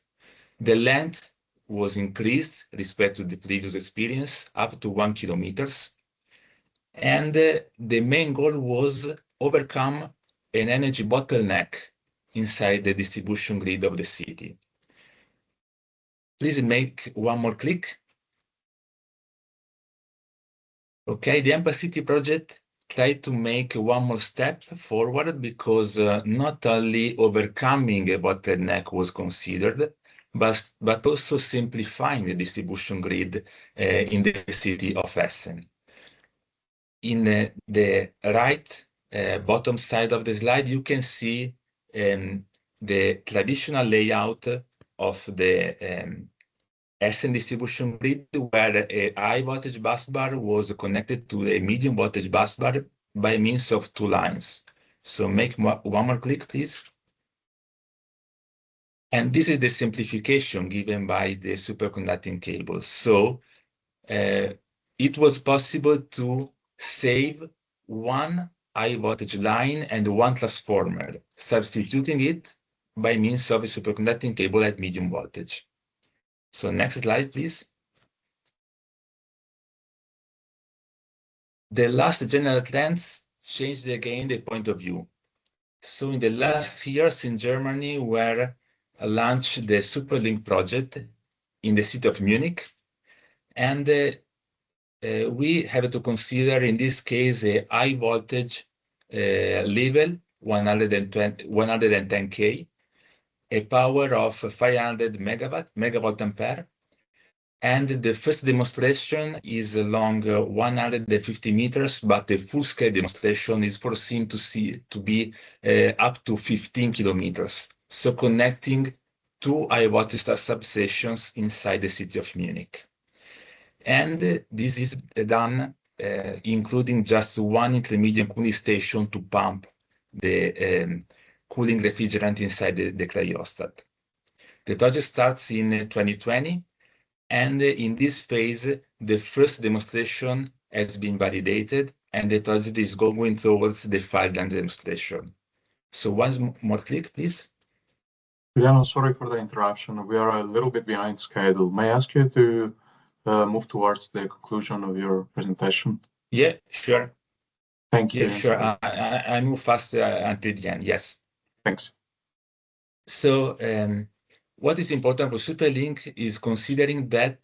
The length was increased respect to the previous experience up to 1 kilometer. And the main goal was overcome an energy bottleneck inside the distribution grid of the city. Please make one more click. Okay, the AMPA City project tried to make one more step forward because not only overcoming a bottleneck was considered, but also simplifying the distribution grid in the city of Essen. In the right bottom side of the slide, you can see the traditional layout of the Essen distribution grid, where a high voltage bus bar was connected to a medium voltage bus bar by means of 2 lines. So make one more click, please. And this is the simplification given by the superconducting cable. So it was possible to save 1 high voltage line and 1 transformer, substituting it by means of a superconducting cable at medium voltage. So next slide, please. The last general trends changed again the point of view. So in the last years in Germany, were launched the Superlink project in the city of Munich. And we have to consider in this case a high voltage level, 110 K, a power of 500 megavolt ampere. And the first demonstration is along 150 meters, but the full-scale demonstration is foreseen to be up to 15 kilometers. So connecting 2 high voltage substations inside the city of Munich. And this is done including just 1 intermediate cooling station to pump the cooling refrigerant inside the cryostat. The project starts in 2020, and in this phase, the first demonstration has been validated, and the project is going towards the final demonstration. So one more click, please. Giuliano, sorry for the interruption. We are a little bit behind schedule. May I ask you to move towards the conclusion of your presentation? Yeah, sure. Thank you. Yeah, sure. I move fast until the end. Yes. Thanks. So what is important for Superlink is considering that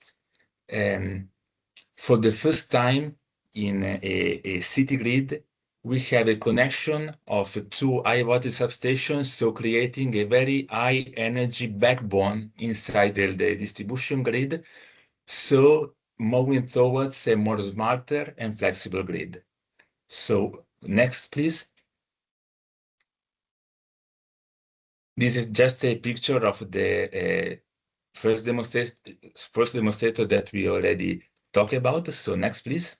for the first time in a city grid, we have a connection of two high voltage substations, so creating a very high energy backbone inside the distribution grid, so moving towards a more smarter and flexible grid. So next, please. This is just a picture of the first demonstrator that we already talked about. So next, please.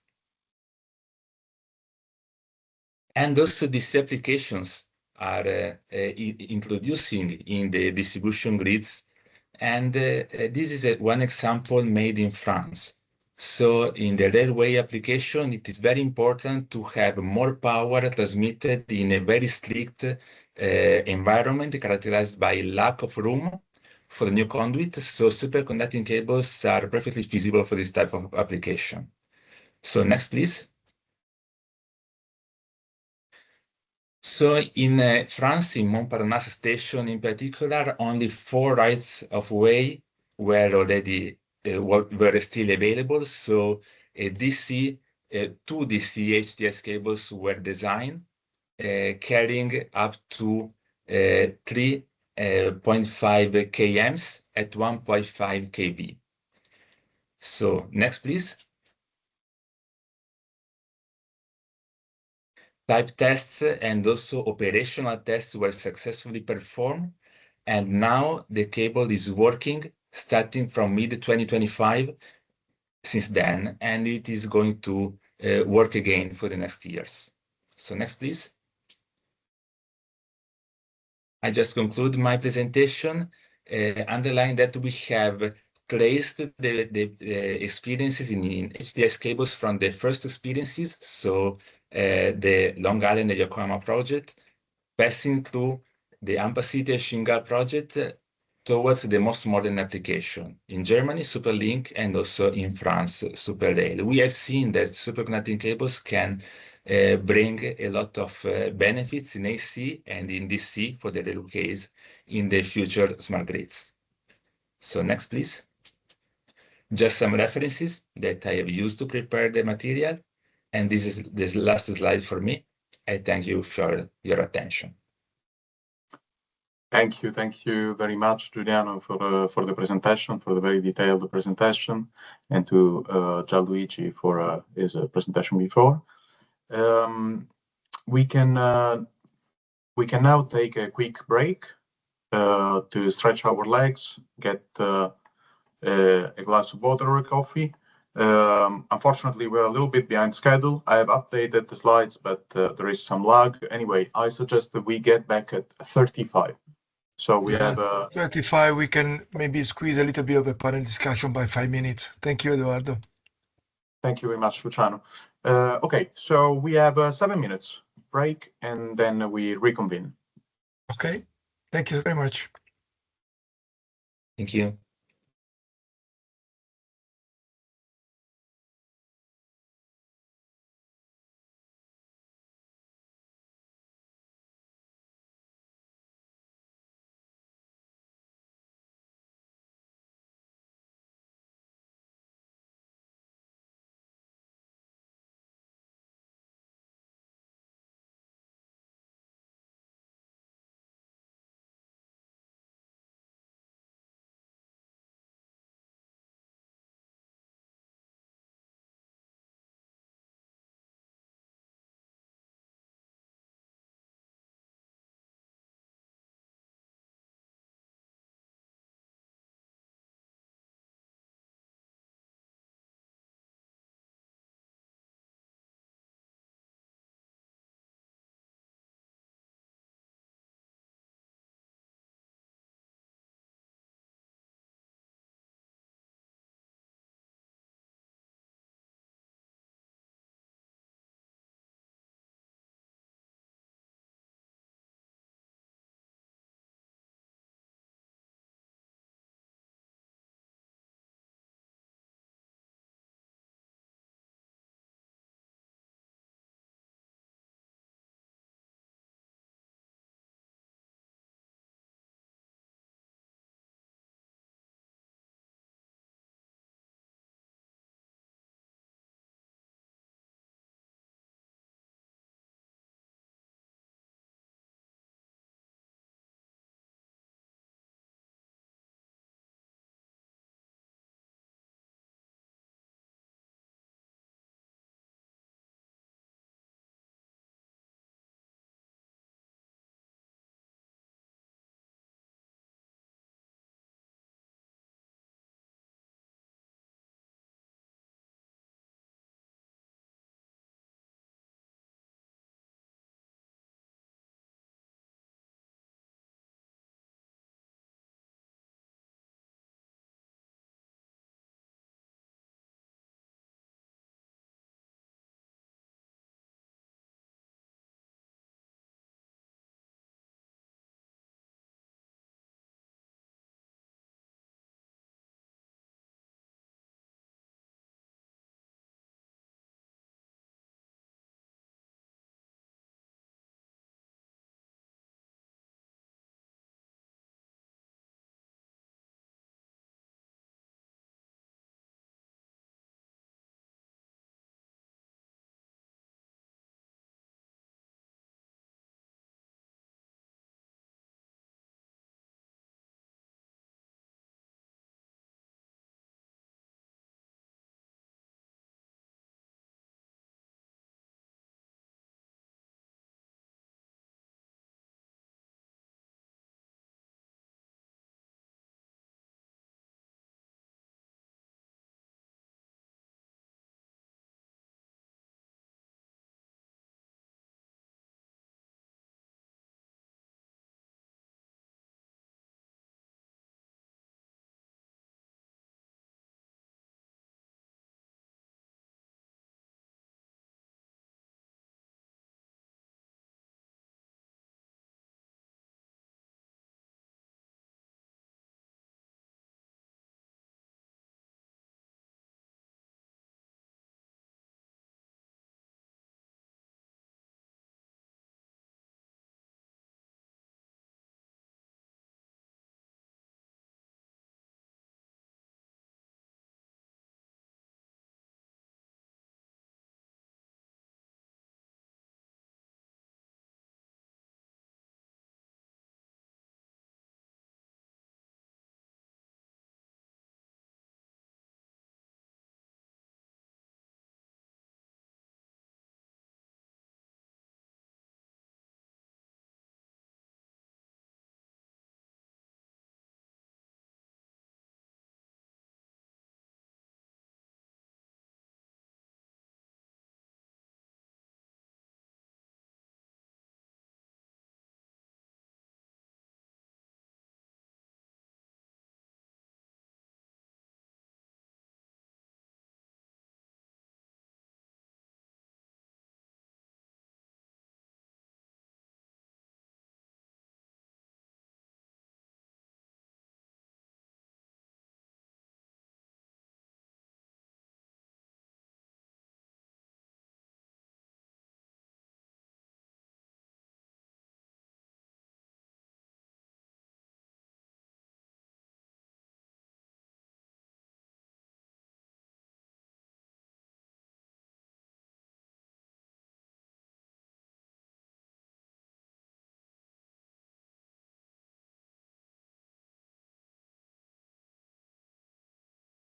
And also these applications are introducing in the distribution grids. And this is one example made in France. So in the railway application, it is very important to have more power transmitted in a very strict environment characterized by lack of room for the new conduit. So superconducting cables are perfectly feasible for this type of application. So next, please. So in France, in Montparnasse station in particular, only 4 rights of way were already were still available. So two DC HTS cables were designed, carrying up to 3.5 kms at 1.5 kV. So next, please. Type tests and also operational tests were successfully performed, and now the cable is working starting from mid-2025 since then, and it is going to work again for the next years. So next, please. I just conclude my presentation, underline that we have traced the experiences in HTS cables from the first experiences, so the Long Island and Yokohama project, passing through the AMPA City and Shingal project towards the most modern application. In Germany, Superlink, and also in France, Superrail. We have seen that superconducting cables can bring a lot of benefits in AC and in DC for the rail case in the future smart grids. So next, please. Just some references that I have used to prepare the material. And this is the last slide for me. I thank you for your attention. Thank you very much, Giuliano, for the presentation, for the very detailed presentation, and to Gianluigi for his presentation before. We can now take a quick break to stretch our legs, get a glass of water or coffee. Unfortunately, we're a little bit behind schedule. I have updated the slides, but there is some lag. Anyway, I suggest that we get back at 35. So we have 35. We can maybe squeeze a little bit of a panel discussion by 5 minutes. Thank you, Eduardo. Thank you very much, Luciano. Okay, so we have a 7 minutes break, and then we reconvene. Okay, thank you very much. Thank you.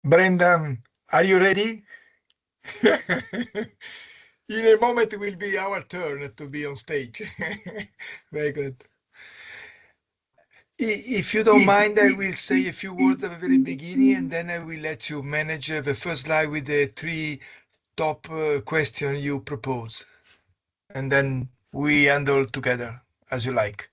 Brendan, are you ready? In a moment, it will be our turn to be on stage. Very good. If you don't mind, I will say a few words at the very beginning, and then I will let you manage the first slide with the three top questions you propose. And then we handle together as you like.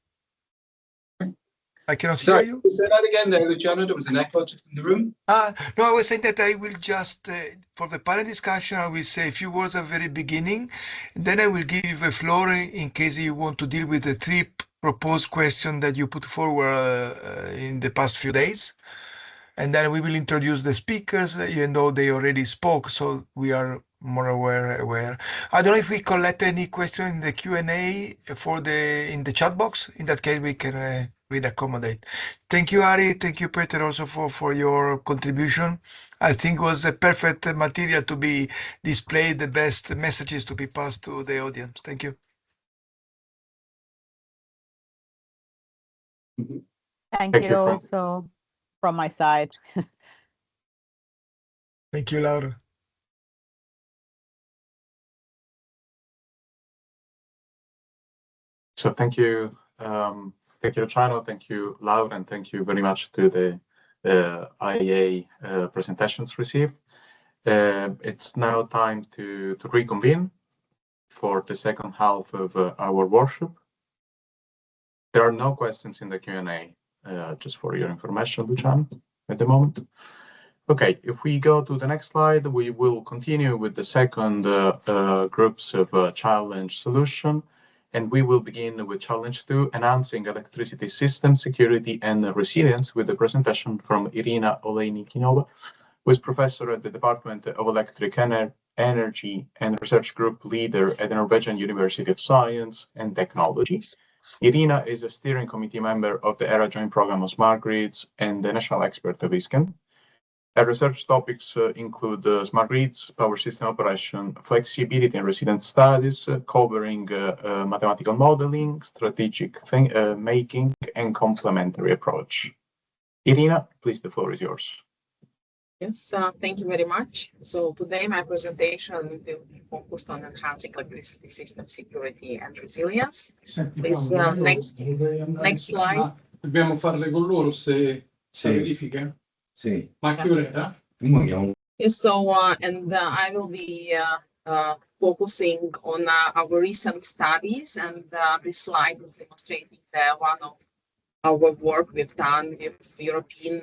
I cannot hear you. Say that again, Luciano. There was an echo just in the room. No, I was saying that I will just, for the panel discussion, I will say a few words at the very beginning. And then I will give you the floor in case you want to deal with the three proposed questions that you put forward in the past few days. And then we will introduce the speakers, even though they already spoke, so we are more aware. I don't know if we collect any question in the Q&A in the chat box. In that case, we can we'll accommodate. Thank you, Ari. Thank you, Peter, also for your contribution. I think it was a perfect material to be displayed, the best messages to be passed to the audience. Thank you. Thank you also from my side. Thank you, Laura. So thank you, Luciano, thank you, Laura, and thank you very much to the IEA presentations received. It's now time to reconvene for the second half of our workshop. There are no questions in the Q&A, just for your information, Luciano, at the moment. Okay, if we go to the next slide, we will continue with the second groups of challenge solution. And we will begin with challenge 2, enhancing electricity system security and resilience, with a presentation from Irina Olejnikinova, who is professor at the Department of Electric Energy and research group leader at the Norwegian University of Science and Technology. Irina is a steering committee member of the ERA Joint Program of Smart Grids and the national expert of ISGAN. Her research topics include smart grids, power system operation, flexibility and resilience studies, covering mathematical modeling, strategic making, and complementary approach. Irina, please, the floor is yours. Yes, thank you very much. So today my presentation will be focused on enhancing electricity system security and resilience. Please, next slide. Dobbiamo farle con loro se verifica. Sì. So, and I will be focusing on our recent studies, and this slide is demonstrating one of our work we've done with European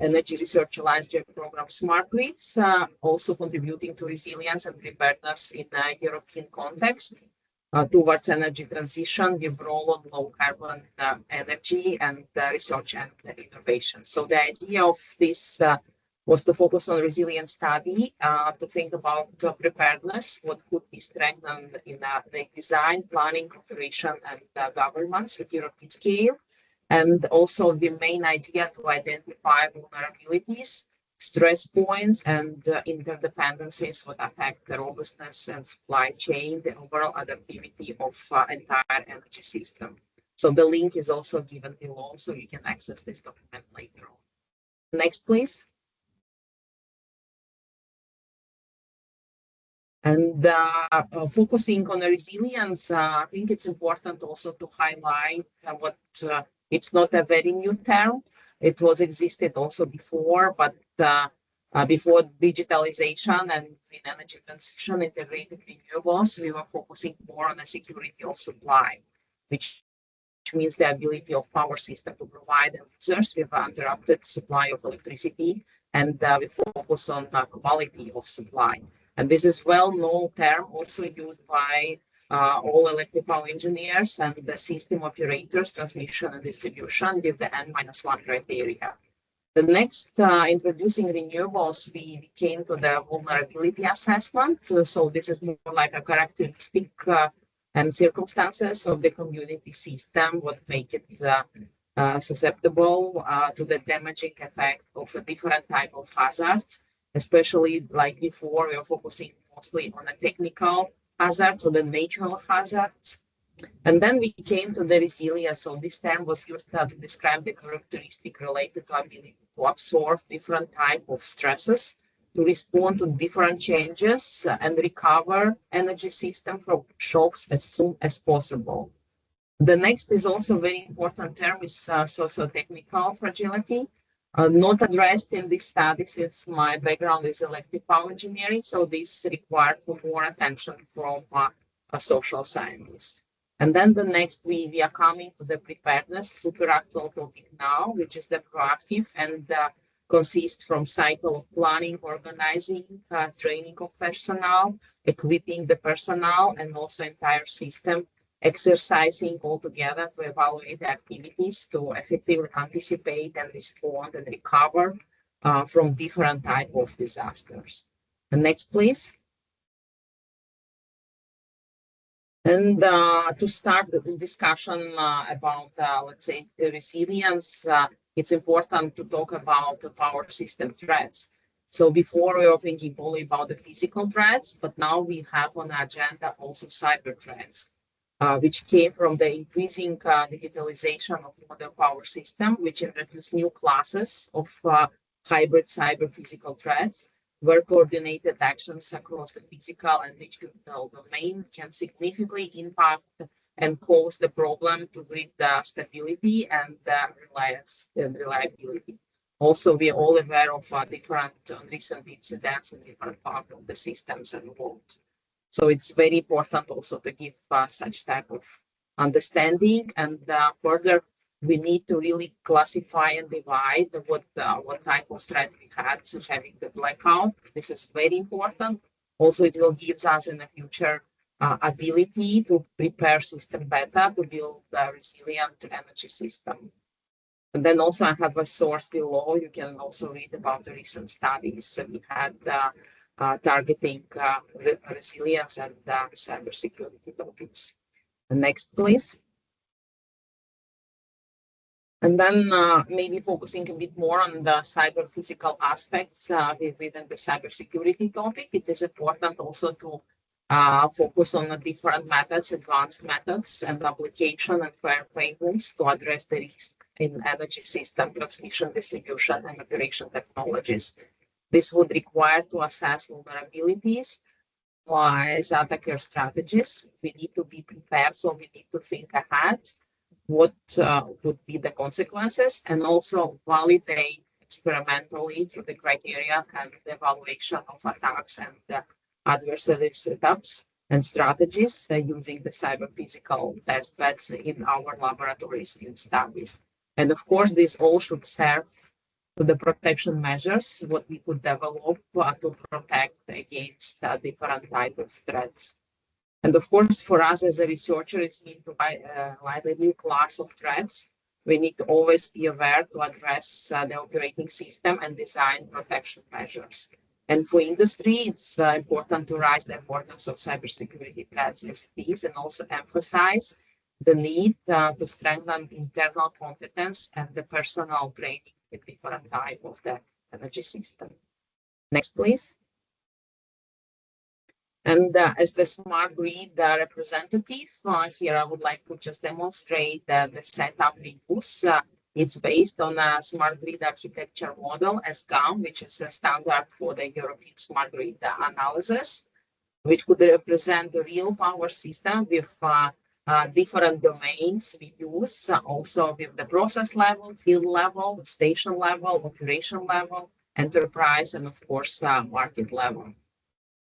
Energy Research Alliance Joint Program Smart Grids, also contributing to resilience and preparedness in a European context towards energy transition with role on low carbon energy and research and innovation. So the idea of this was to focus on resilience study, to think about preparedness, what could be strengthened in the design, planning, operation, and governance at European scale. And also the main idea to identify vulnerabilities, stress points, and interdependencies that affect the robustness and supply chain, the overall adaptivity of entire energy system. So the link is also given below, so you can access this document later on. Next, please. And focusing on the resilience, I think it's important also to highlight what it's not a very new term. It was existed also before, but before digitalization and green energy transition, integrated renewables, we were focusing more on the security of supply, which means the ability of power system to provide users with uninterrupted supply of electricity, and we focus on the quality of supply. And this is well-known term also used by all electrical engineers and the system operators, transmission and distribution, with the N-1 criteria. The next, introducing renewables, we came to the vulnerability assessment. So this is more like a characteristic and circumstances of the community system, what make it susceptible to the damaging effect of a different type of hazards, especially like before, we are focusing mostly on the technical hazards or the natural hazards. And then we came to the resilience. So this term was used to describe the characteristic related to ability to absorb different type of stresses, to respond to different changes and recover energy system from shocks as soon as possible. The next is also very important term is socio-technical fragility. Not addressed in this study since my background is electric power engineering, so this required for more attention from a social scientist. And then the next, we are coming to the preparedness, super actual topic now, which is the proactive and consists from cycle of planning, organizing, training of personnel, equipping the personnel, and also entire system, exercising all together to evaluate the activities to effectively anticipate and respond and recover from different type of disasters. The next, please. And to start the discussion about, let's say, the resilience, it's important to talk about the power system threats. So before we were thinking only about the physical threats, but now we have on the agenda also cyber threats, which came from the increasing digitalization of modern power system, which introduced new classes of hybrid cyber physical threats, where coordinated actions across the physical and digital domain can significantly impact and cause the problem to grid stability and reliability. Also, we are all aware of different recent incidents in different parts of the systems and world. So it's very important also to give such type of understanding, and further, we need to really classify and divide what type of threat we had, so having the blackout. This is very important. Also, it will give us in the future ability to prepare system better to build a resilient energy system. And then also I have a source below. You can also read about the recent studies. So we had targeting resilience and cybersecurity topics. The next, please. And then maybe focusing a bit more on the cyber physical aspects within the cybersecurity topic. It is important also to focus on the different methods, advanced methods, and application and frameworks to address the risk in energy system transmission, distribution, and operation technologies. This would require to assess vulnerabilities as attacker strategies. We need to be prepared, so we need to think ahead what would be the consequences, and also validate experimentally through the criteria and the evaluation of attacks and adversary setups and strategies using the cyber physical test beds in our laboratories in studies. And of course, this all should serve to the protection measures, what we could develop to protect against different type of threats. And of course, for us as a researcher, it's mean to like a new class of threats. We need to always be aware to address the operating system and design protection measures. And for industry, it's important to raise the importance of cybersecurity threats as these, and also emphasize the need to strengthen internal competence and the personal training with different type of the energy system. Next, please. And as the smart grid representative, here I would like to just demonstrate the setup we use. It's based on a smart grid architecture model, ISGAN, which is a standard for the European smart grid analysis, which could represent the real power system with different domains we use, also with the process level, field level, station level, operation level, enterprise, and of course, market level.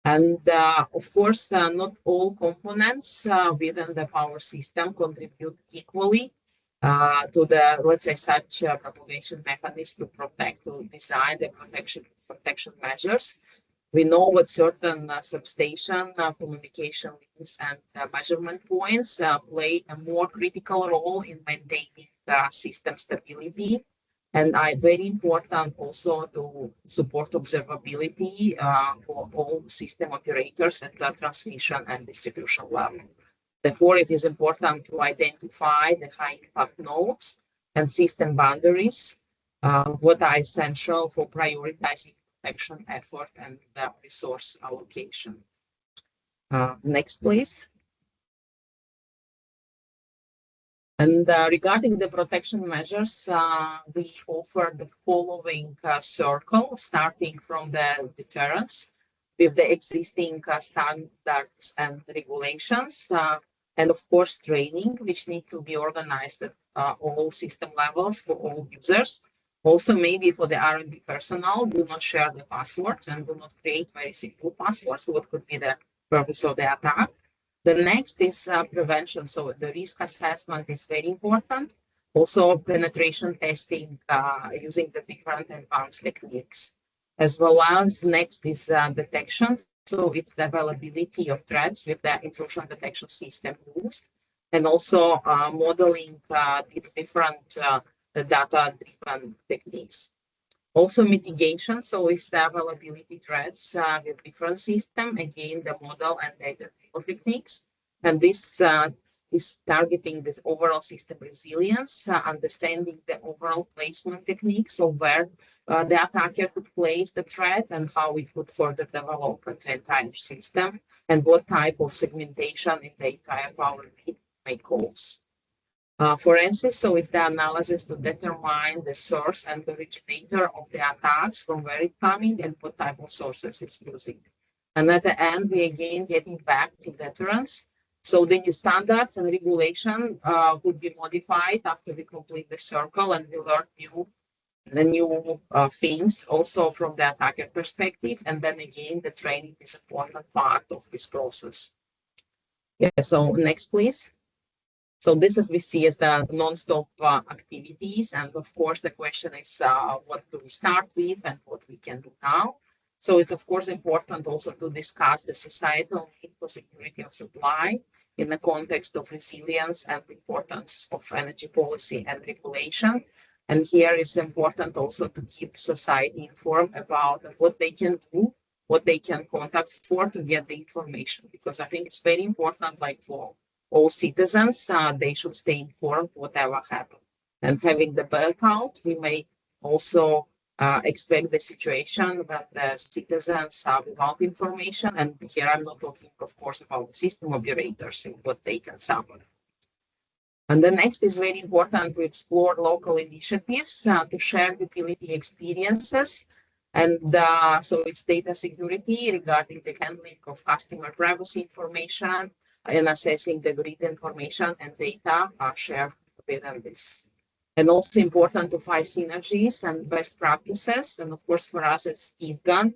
And of course, not all components within the power system contribute equally to the, let's say, such propagation mechanism to design the protection measures. We know what certain substation communication links and measurement points play a more critical role in maintaining system stability, and are very important also to support observability for all system operators at the transmission and distribution level. Therefore, it is important to identify the high impact nodes and system boundaries, what are essential for prioritizing protection effort and resource allocation. Next, please. And regarding the protection measures, we offer the following circle, starting from the deterrence with the existing standards and regulations, and of course training, which need to be organized at all system levels for all users. Also, maybe for the R&D personnel, do not share the passwords and do not create very simple passwords. What could be the purpose of the attack? The next is prevention. So the risk assessment is very important. Also penetration testing using the different advanced techniques. As well as next is detection. So it's the availability of threats with the intrusion detection system used. And also modeling different data-driven techniques. Also mitigation, so it's the availability threats with different system, again, the model and data techniques. And this is targeting the overall system resilience, understanding the overall placement techniques of where the attacker could place the threat and how it would further develop the entire system and what type of segmentation in the entire power grid may cause. Forensics, so it's the analysis to determine the source and the originator of the attacks, from where it's coming and what type of sources it's using. And at the end, we again getting back to deterrence. So the new standards and regulation would be modified after we complete the circle and we learn the new things also from the attacker perspective. And then again, the training is an important part of this process. Yeah, so next, please. So this is we see as the non-stop activities. And of course, the question is what do we start with and what we can do now. So it's of course important also to discuss the societal need for security of supply in the context of resilience and importance of energy policy and regulation. And here it's important also to keep society informed about what they can do, what they can contact for to get the information, because I think it's very important, like for all citizens, they should stay informed whatever happens. And having the blackout, we may also expect the situation that the citizens are without information. And here I'm not talking, of course, about the system operators and what they can suffer. And the next is very important to explore local initiatives to share utility experiences. And so it's data security regarding the handling of customer privacy information and assessing the grid information and data shared within this. And also important to find synergies and best practices. And of course, for us as ISGAN,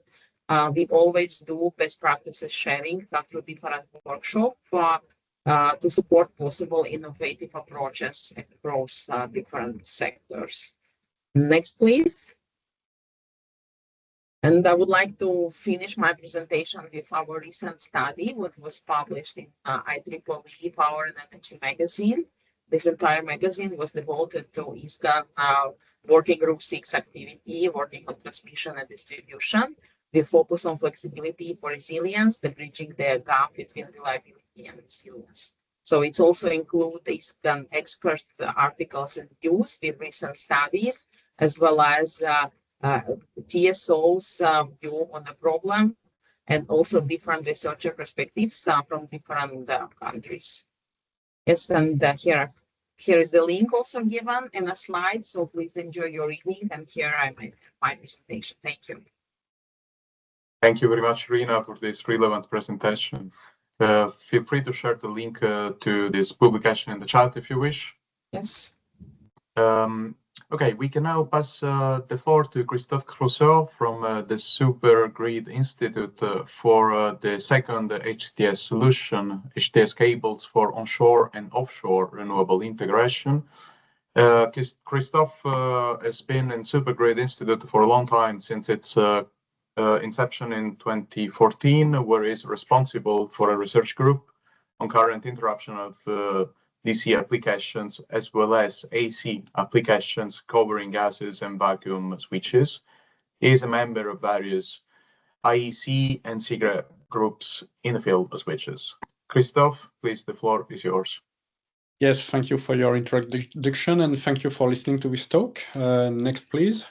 we always do best practices sharing through different workshops to support possible innovative approaches across different sectors. Next, please. And I would like to finish my presentation with our recent study, which was published in IEEE Power and Energy magazine. This entire magazine was devoted to ISGAN Working Group 6 activity, working on transmission and distribution. We focus on flexibility for resilience, the bridging the gap between reliability and resilience. So it's also include ISGAN expert articles and views with recent studies, as well as TSO's view on the problem, and also different researcher perspectives from different countries. Yes, and here is the link also given in a slide, so please enjoy your reading, and here I make my presentation. Thank you. Thank you very much, Rina, for this relevant presentation. Feel free to share the link to this publication in the chat if you wish. Yes. Okay, we can now pass the floor to Christophe Crusoe from the Supergrid Institute for the second HTS solution, HTS cables for onshore and offshore renewable integration. Christophe has been in Supergrid Institute for a long time, since its inception in 2014, where he's responsible for a research group on current interruption of DC applications, as well as AC applications covering gases and vacuum switches. He is a member of various IEC and SIGRE groups in the field of switches. Christophe, please, the floor is yours. Yes, thank you for your introduction, and thank you for listening to this talk. Next, please.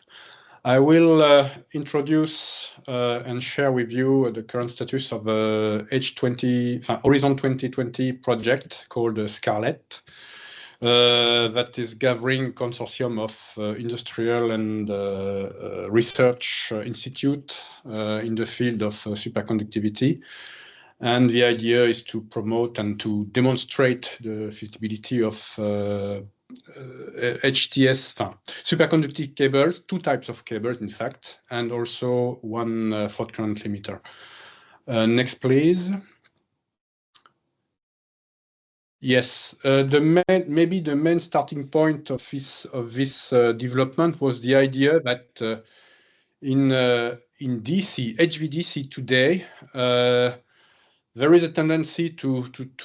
I will introduce and share with you the current status of the Horizon 2020 project called Scarlet. that is gathering consortium of industrial and research institute in the field of superconductivity. And the idea is to promote and to demonstrate the feasibility of HTS, superconducting cables, two types of cables, in fact, and also one fault current limiter. Next, please. Yes, maybe the main starting point of this development was the idea that in DC, HVDC today, there is a tendency to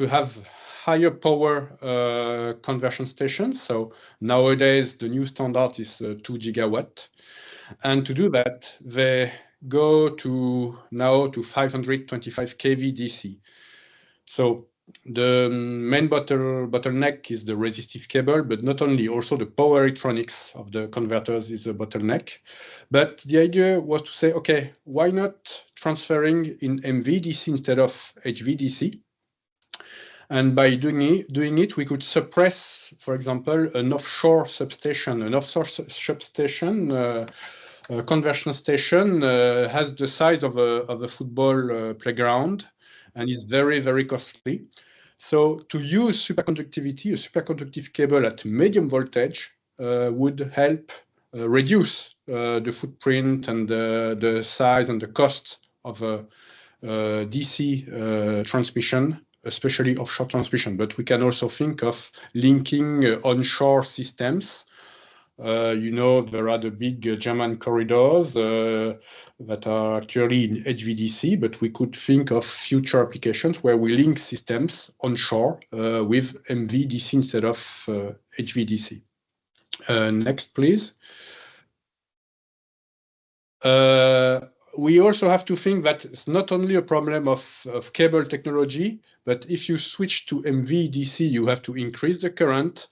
have higher power conversion stations. So nowadays, the new standard is 2 gigawatt. And to do that, they go now to 525 kV DC. So the main bottleneck is the resistive cable, but not only, also the power electronics of the converters is a bottleneck. But the idea was to say, okay, why not transferring in MVDC instead of HVDC? And by doing it, we could suppress, for example, an offshore substation. An offshore substation, conversion station, has the size of a football playground, and it's very, very costly. So to use superconductivity, a superconductive cable at medium voltage would help reduce the footprint and the size and the cost of a DC transmission, especially offshore transmission. But we can also think of linking onshore systems. You know, there are the big German corridors that are actually in HVDC, but we could think of future applications where we link systems onshore with MVDC instead of HVDC. Next, please. We also have to think that it's not only a problem of cable technology, but if you switch to MVDC, you have to increase the current.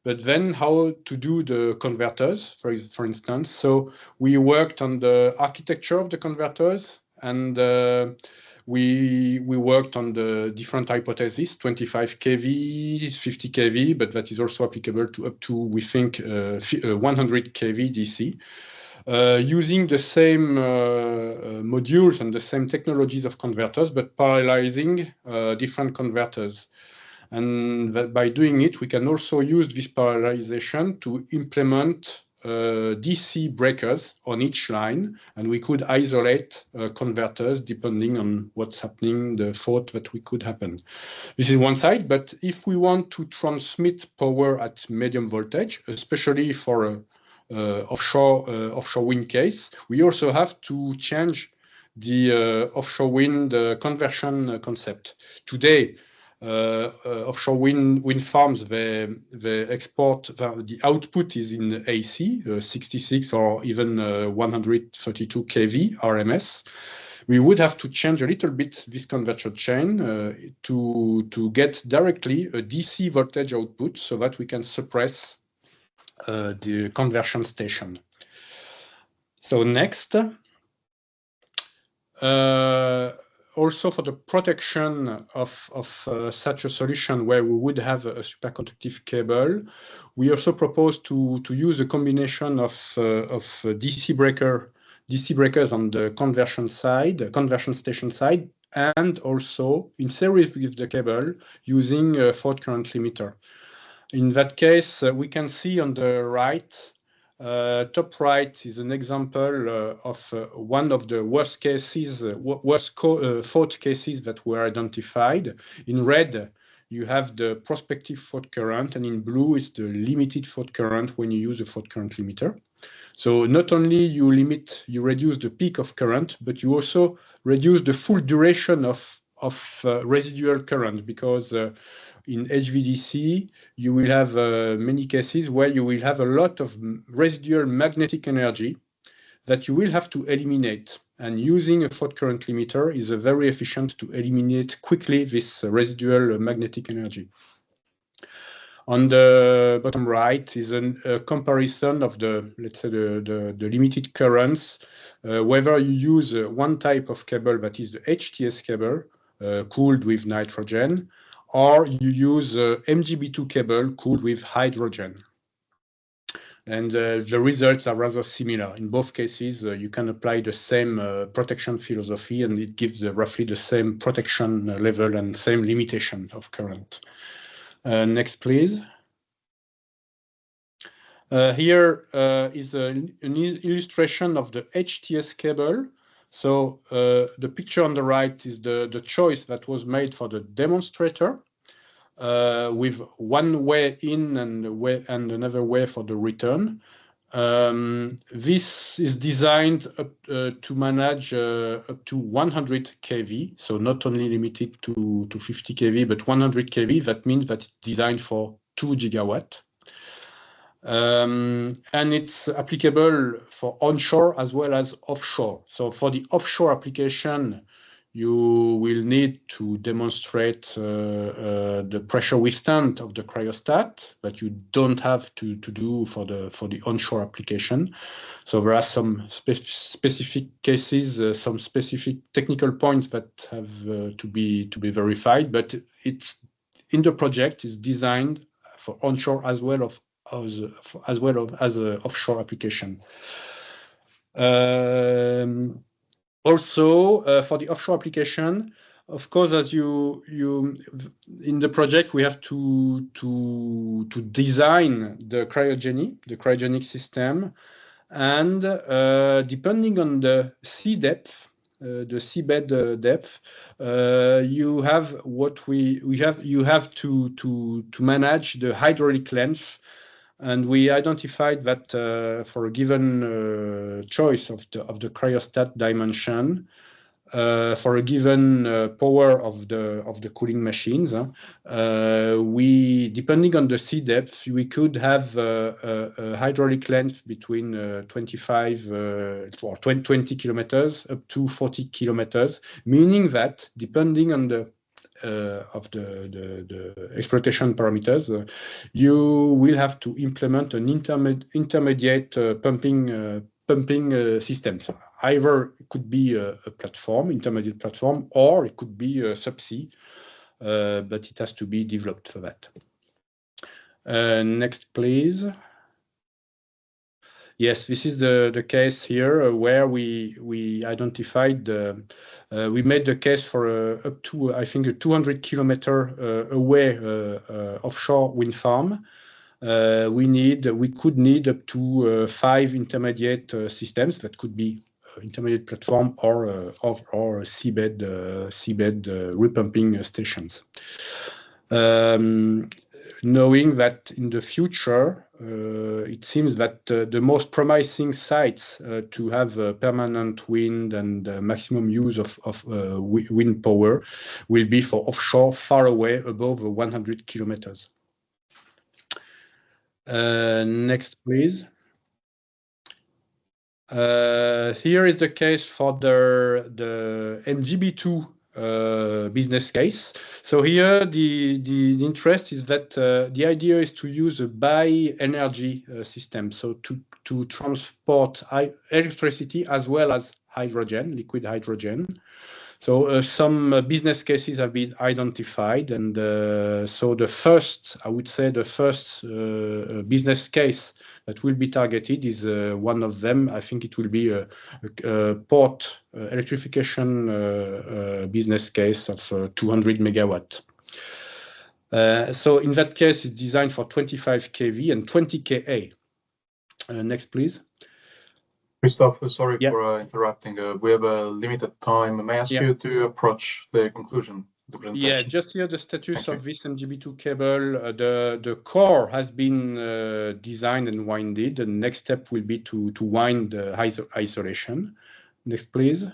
But then how to do the converters, for instance. So we worked on the architecture of the converters, and we worked on the different hypotheses, 25 kV, 50 kV, but that is also applicable to up to, we think, 100 kV DC. Using the same modules and the same technologies of converters, but parallelizing different converters. And that by doing it, we can also use this parallelization to implement DC breakers on each line, and we could isolate converters depending on what's happening, the fault that we could happen. This is one side, but if we want to transmit power at medium voltage, especially for offshore wind case, we also have to change the offshore wind conversion concept. Today, offshore wind farms, they export, the output is in AC, 66 or even 132 kV RMS. We would have to change a little bit this converter chain to get directly a DC voltage output so that we can suppress the conversion station. So next. Also for the protection of such a solution where we would have a superconductive cable, we also propose to use a combination of DC breakers on the conversion station side, and also in series with the cable using a fault current limiter. In that case, we can see on the right, top right is an example of one of the worst fault cases that were identified. In red, you have the prospective fault current, and in blue is the limited fault current when you use a fault current limiter. So not only you reduce the peak of current, but you also reduce the full duration of residual current, because in HVDC, you will have many cases where you will have a lot of residual magnetic energy that you will have to eliminate. And using a fault current limiter is very efficient to eliminate quickly this residual magnetic energy. On the bottom right is a comparison of the, let's say, the limited currents, whether you use one type of cable, that is the HTS cable, cooled with nitrogen, or you use a MGB2 cable cooled with hydrogen. And the results are rather similar. In both cases, you can apply the same protection philosophy, and it gives roughly the same protection level and same limitation of current. Next, please. Here is an illustration of the HTS cable. So the picture on the right is the choice that was made for the demonstrator, with one way in and another way for the return. This is designed to manage up to 100 kV, so not only limited to 50 kV, but 100 kV. That means that it's designed for 2 gigawatt. And it's applicable for onshore as well as offshore. So for the offshore application, you will need to demonstrate the pressure withstand of the cryostat, but you don't have to do for the onshore application. So there are some specific cases, some specific technical points that have to be verified, but it's in the project is designed for onshore as well as offshore application. Also, for the offshore application, of course, as you in the project, we have to design the cryogenic system, and depending on the sea depth, the seabed depth, you have you have to manage the hydraulic length. And we identified that for a given choice of the cryostat dimension, for a given power of the cooling machines, we, depending on the sea depth, we could have a hydraulic length between 25 or 20 kilometers up to 40 kilometers, meaning that depending on the exploitation parameters, you will have to implement an intermediate pumping systems. Either it could be a intermediate platform, or it could be a subsea, but it has to be developed for that. Next, please. Yes, this is the case here where we identified, we made the case for up to, I think, a 200 kilometer away offshore wind farm. We could need up to 5 intermediate systems that could be intermediate platform or seabed repumping stations. Knowing that in the future, it seems that the most promising sites to have permanent wind and maximum use of wind power will be for offshore, far away, above 100 kilometers. Next, please. Here is the case for the MGB2 business case. So here the interest is that the idea is to use a bi-energy system, so to transport electricity as well as hydrogen, liquid hydrogen. So some business cases have been identified, and so the first business case that will be targeted is one of them. I think it will be a port electrification business case of 200 megawatt. So in that case, it's designed for 25 kV and 20 kA. Next, please. Christophe, sorry for interrupting. We have a limited time. May I ask you to approach the conclusion of the presentation? Yeah, just here the status of this MGB2 cable. The core has been designed and winded. The next step will be to wind the isolation. Next, please.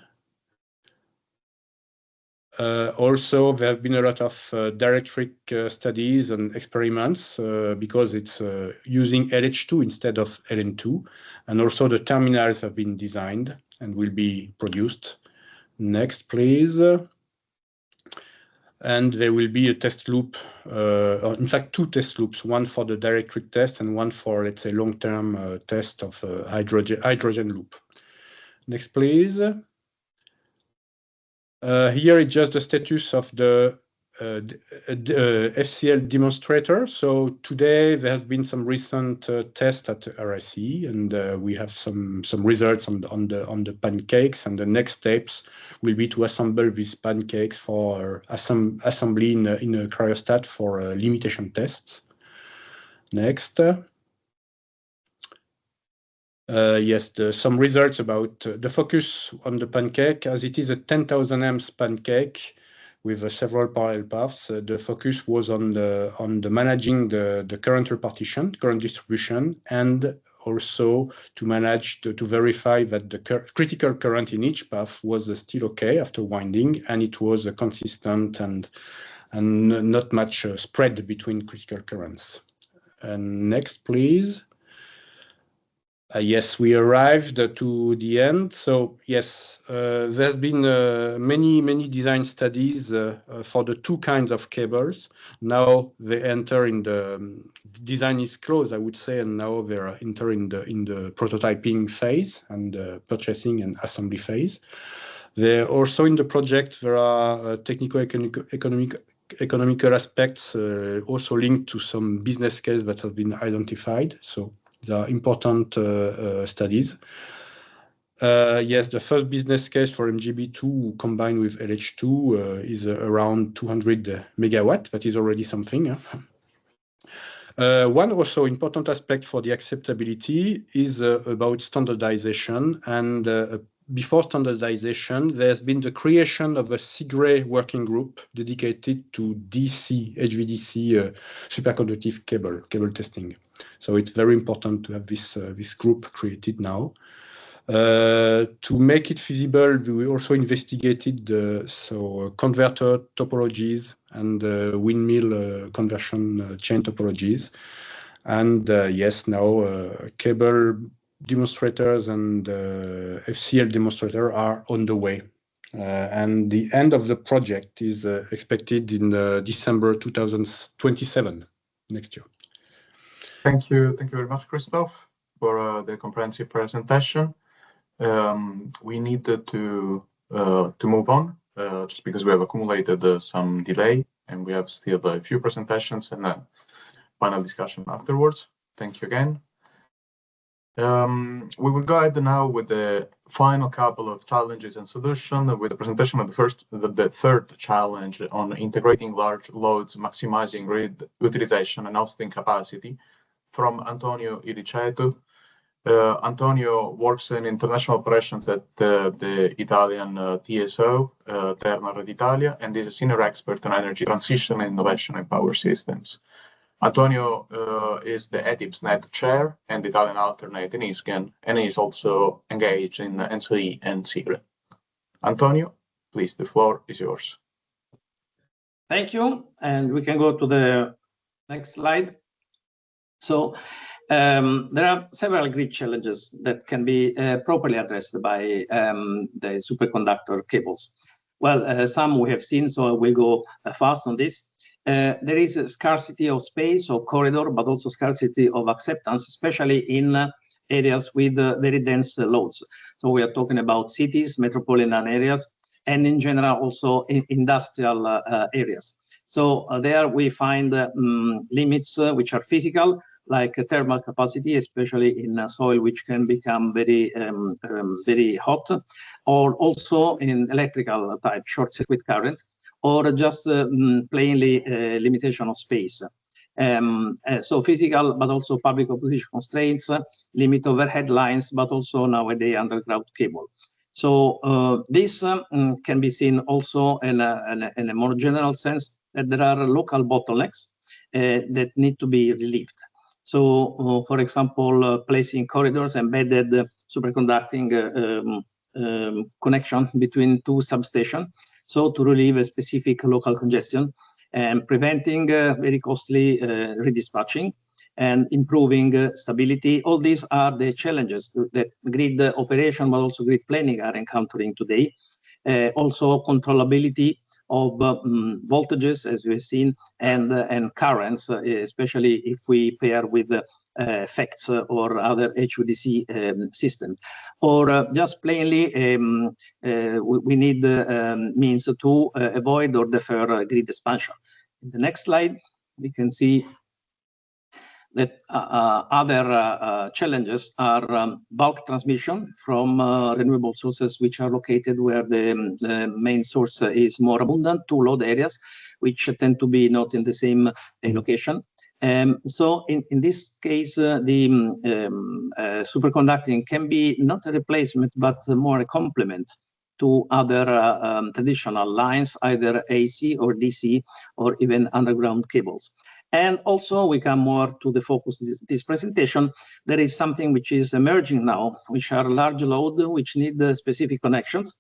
Also, there have been a lot of dielectric studies and experiments because it's using LH2 instead of LN2. And also the terminals have been designed and will be produced. Next, please. And there will be a test loop, in fact, 2 test loops, one for the dielectric test and one for, let's say, long-term test of hydrogen loop. Next, please. Here it's just the status of the FCL demonstrator. So today there has been some recent tests at RSE, and we have some results on the pancakes. And the next steps will be to assemble these pancakes for assembly in a cryostat for limitation tests. Next. Yes, some results about the focus on the pancake, as it is a 10,000 amps pancake with several parallel paths. The focus was on the managing the current repartition, current distribution, and also to manage to verify that the critical current in each path was still okay after winding, and it was consistent and not much spread between critical currents. And next, please. Yes, we arrived to the end. So yes, there's been many design studies for the two kinds of cables. Now they enter in the design is closed, I would say, and now they're entering in the prototyping phase and purchasing and assembly phase. They're also in the project. There are economical aspects also linked to some business case that have been identified. So these are important studies. Yes, the first business case for MGB2 combined with LH2 is around 200 megawatt. That is already something. One also important aspect for the acceptability is about standardization. And before standardization, there's been the creation of a SIGRE working group dedicated to DC, HVDC superconductive cable testing. So it's very important to have this group created now. To make it feasible, we also investigated converter topologies and windmill conversion chain topologies. And yes, now cable demonstrators and FCL demonstrator are on the way. And the end of the project is expected in December 2027, next year. Thank you very much, Christoph, for the comprehensive presentation. We needed to move on just because we have accumulated some delay, and we have still a few presentations and a final discussion afterwards. Thank you again. We will go ahead now with the final couple of challenges and solutions, with the presentation of the third challenge on integrating large loads, maximizing grid utilization and hosting capacity, from Antonio Iriceto. Antonio works in international operations at the Italian TSO, Terna Red Italia, and is a senior expert on energy transition, innovation, and power systems. Antonio is the EDIPSNet chair and Italian alternate in ISGAN, and is also engaged in NSOE and SIGRE. Antonio, please, the floor is yours. Thank you, and we can go to the next slide. So there are several grid challenges that can be properly addressed by the superconductor cables. Well, some we have seen, so we'll go fast on this. There is a scarcity of space, of corridor, but also scarcity of acceptance, especially in areas with very dense loads. So we are talking about cities, metropolitan areas, and in general also in industrial areas. So there we find limits which are physical, like thermal capacity, especially in soil which can become very hot, or also in electrical type short circuit current, or just plainly limitation of space. So physical, but also public opposition constraints, limit overhead lines, but also nowadays underground cable. So this can be seen also in a more general sense, that there are local bottlenecks that need to be relieved. So, for example, placing corridors, embedded superconducting connection between two substations, so to relieve a specific local congestion, and preventing very costly redispatching, and improving stability. All these are the challenges that grid operation, but also grid planning are encountering today. Also controllability of voltages, as we have seen, and currents, especially if we pair with effects or other HVDC system. Or just plainly, we need means to avoid or defer grid expansion. In the next slide, we can see that other challenges are bulk transmission from renewable sources, which are located where the main source is more abundant, to load areas, which tend to be not in the same location. So in this case, the superconducting can be not a replacement, but more a complement to other traditional lines, either AC or DC, or even underground cables. And also, we come more to the focus of this presentation. There is something which is emerging now, which are large load, which need specific connections.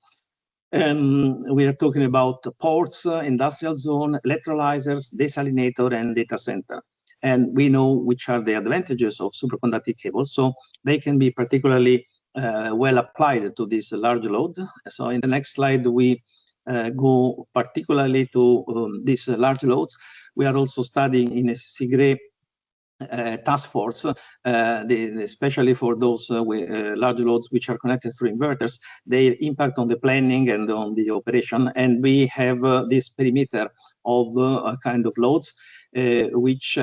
And we are talking about ports, industrial zone, electrolyzers, desalinator, and data center. And we know which are the advantages of superconducting cables. So they can be particularly well applied to this large load. So in the next slide, we go particularly to these large loads. We are also studying in a SIGRE task force, especially for those large loads which are connected through inverters, their impact on the planning and on the operation. And we have this perimeter of kind of loads, which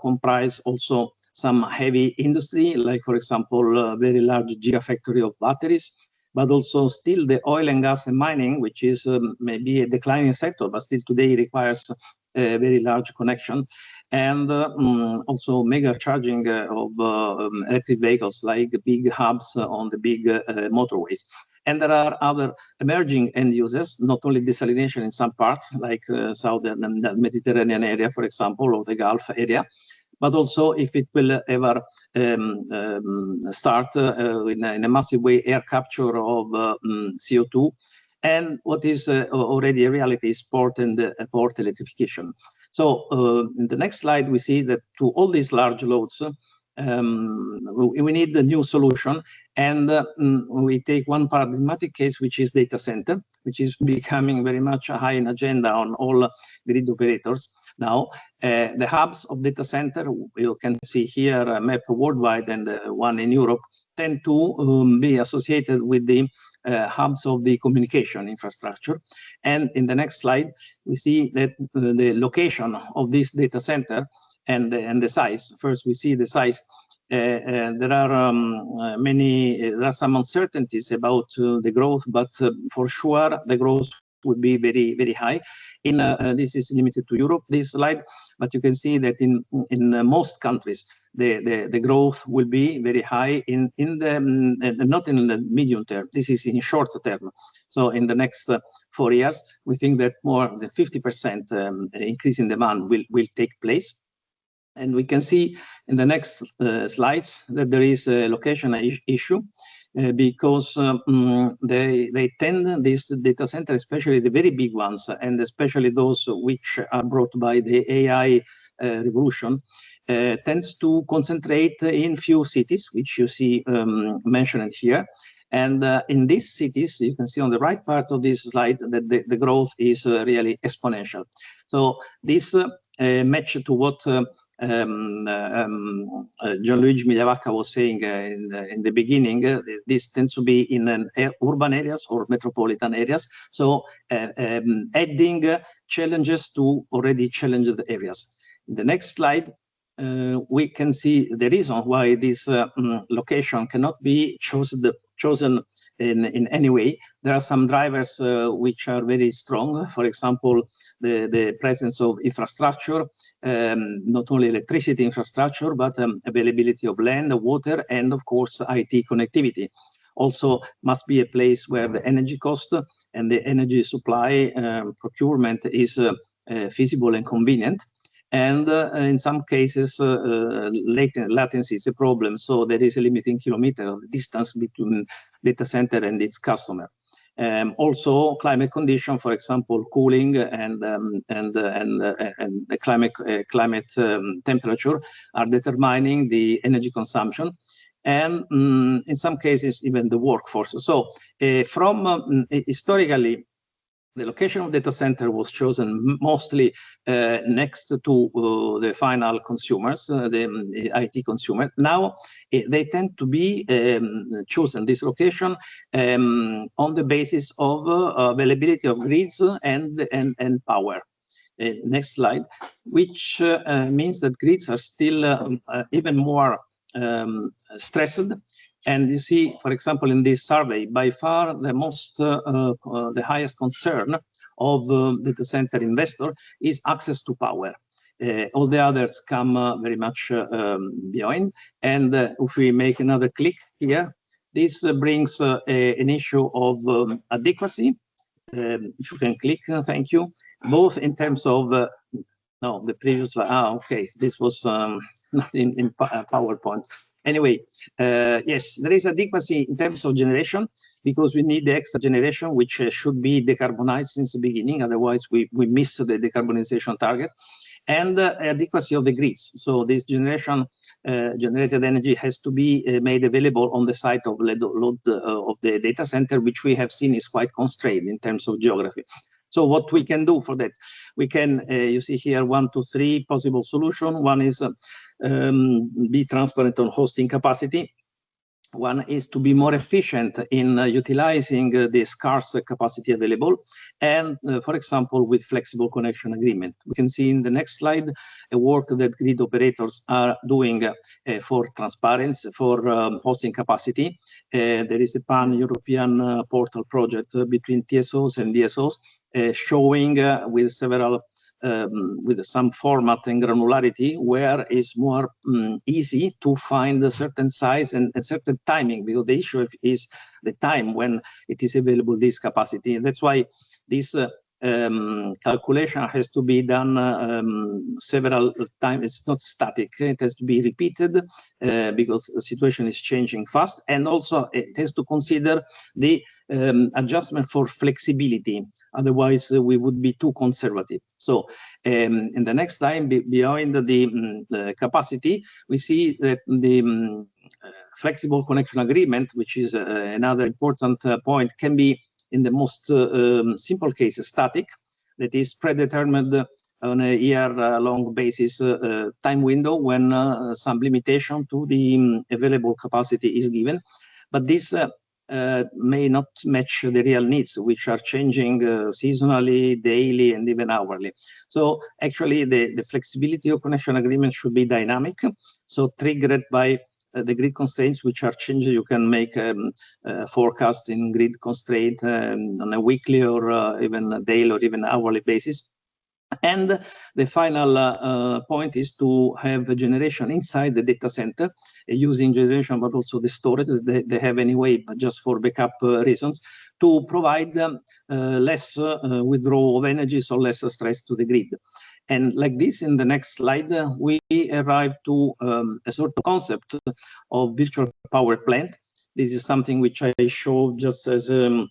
comprise also some heavy industry, like, for example, a very large gigafactory of batteries, but also still the oil and gas and mining, which is maybe a declining sector, but still today requires a very large connection. And also mega charging of electric vehicles, like big hubs on the big motorways. And there are other emerging end users, not only desalination in some parts, like southern Mediterranean area, for example, or the Gulf area, but also if it will ever start in a massive way, air capture of CO2. And what is already a reality is port and port electrification. So in the next slide, we see that to all these large loads, we need a new solution. And we take one paradigmatic case, which is data center, which is becoming very much high in agenda on all grid operators now. The hubs of data center, you can see here a map worldwide and one in Europe, tend to be associated with the hubs of the communication infrastructure. And in the next slide, we see that the location of this data center and the size. First, we see the size. There are some uncertainties about the growth, but for sure the growth would be very, very high. This is limited to Europe, this slide, but you can see that in most countries the growth will be very high not in the medium term. This is in short term. So in the next 4 years, we think that more than 50% increase in demand will take place. And we can see in the next slides that there is a location issue because they tend, this data center, especially the very big ones, and especially those which are brought by the AI revolution, tends to concentrate in few cities, which you see mentioned here. And in these cities, you can see on the right part of this slide that the growth is really exponential. So this match to what Gianluigi Migliavacca was saying in the beginning. This tends to be in urban areas or metropolitan areas. So adding challenges to already challenged areas. In the next slide, we can see the reason why this location cannot be chosen in any way. There are some drivers which are very strong. For example, the presence of infrastructure, not only electricity infrastructure, but availability of land, water, and of course, IT connectivity. Also must be a place where the energy cost and the energy supply procurement is feasible and convenient. And in some cases, latency is a problem. So there is a limiting kilometer distance between data center and its customer. Also, climate condition, for example, cooling and the climate temperature are determining the energy consumption. And in some cases, even the workforce. So from historically, the location of data center was chosen mostly next to the final consumers, the IT consumer. Now they tend to be chosen this location on the basis of availability of grids and power. Next slide, which means that grids are still even more stressed. And you see, for example, in this survey, by far the highest concern of data center investor is access to power. All the others come very much behind. And if we make another click here, this brings an issue of adequacy. If you can click, thank you. Both in terms of, no, the previous, okay, this was not in PowerPoint. Anyway, yes, there is adequacy in terms of generation because we need the extra generation, which should be decarbonized since the beginning. Otherwise, we miss the decarbonization target. And adequacy of the grids. So this generated energy has to be made available on the site of load of the data center, which we have seen is quite constrained in terms of geography. So what we can do for that? We can, you see here, 1, 2, 3 possible solutions. One is be transparent on hosting capacity. One is to be more efficient in utilizing the scarce capacity available, and for example, with flexible connection agreement. We can see in the next slide a work that grid operators are doing for transparency, for hosting capacity. There is a pan-European portal project between TSOs and DSOs showing with several with some format and granularity where it's more easy to find a certain size and a certain timing, because the issue is the time when it is available, this capacity. And that's why this calculation has to be done several times. It's not static. It has to be repeated because the situation is changing fast. And also it has to consider the adjustment for flexibility. Otherwise, we would be too conservative. So in the next time, behind the capacity, we see that the flexible connection agreement, which is another important point, can be in the most simple case static, that is predetermined on a year-long basis time window when some limitation to the available capacity is given. But this may not match the real needs, which are changing seasonally, daily, and even hourly. So actually, the flexibility of connection agreement should be dynamic, so triggered by the grid constraints, which are changing. You can make forecast in grid constraint on a weekly or even a daily or even hourly basis. And the final point is to have a generation inside the data center using generation, but also the storage they have anyway, but just for backup reasons, to provide less withdrawal of energy, so less stress to the grid. And like this, in the next slide, we arrive to a sort of concept of virtual power plant. This is something which I show just as a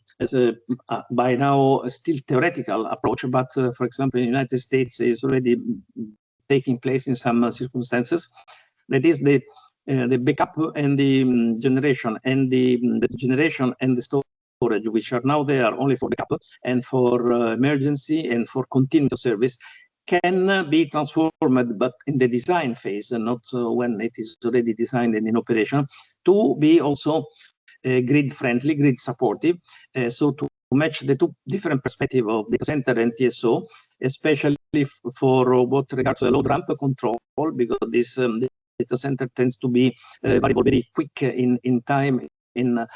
by now still theoretical approach, but for example, in the United States is already taking place in some circumstances. That is the backup and the generation and the generation and the storage, which are now there only for backup and for emergency and for continuity of service, can be transformed, but in the design phase, and not when it is already designed and in operation, to be also grid friendly, grid supportive. So to match the two different perspectives of data center and TSO, especially for what regards load ramp control, because this data center tends to be variable very quick in time, and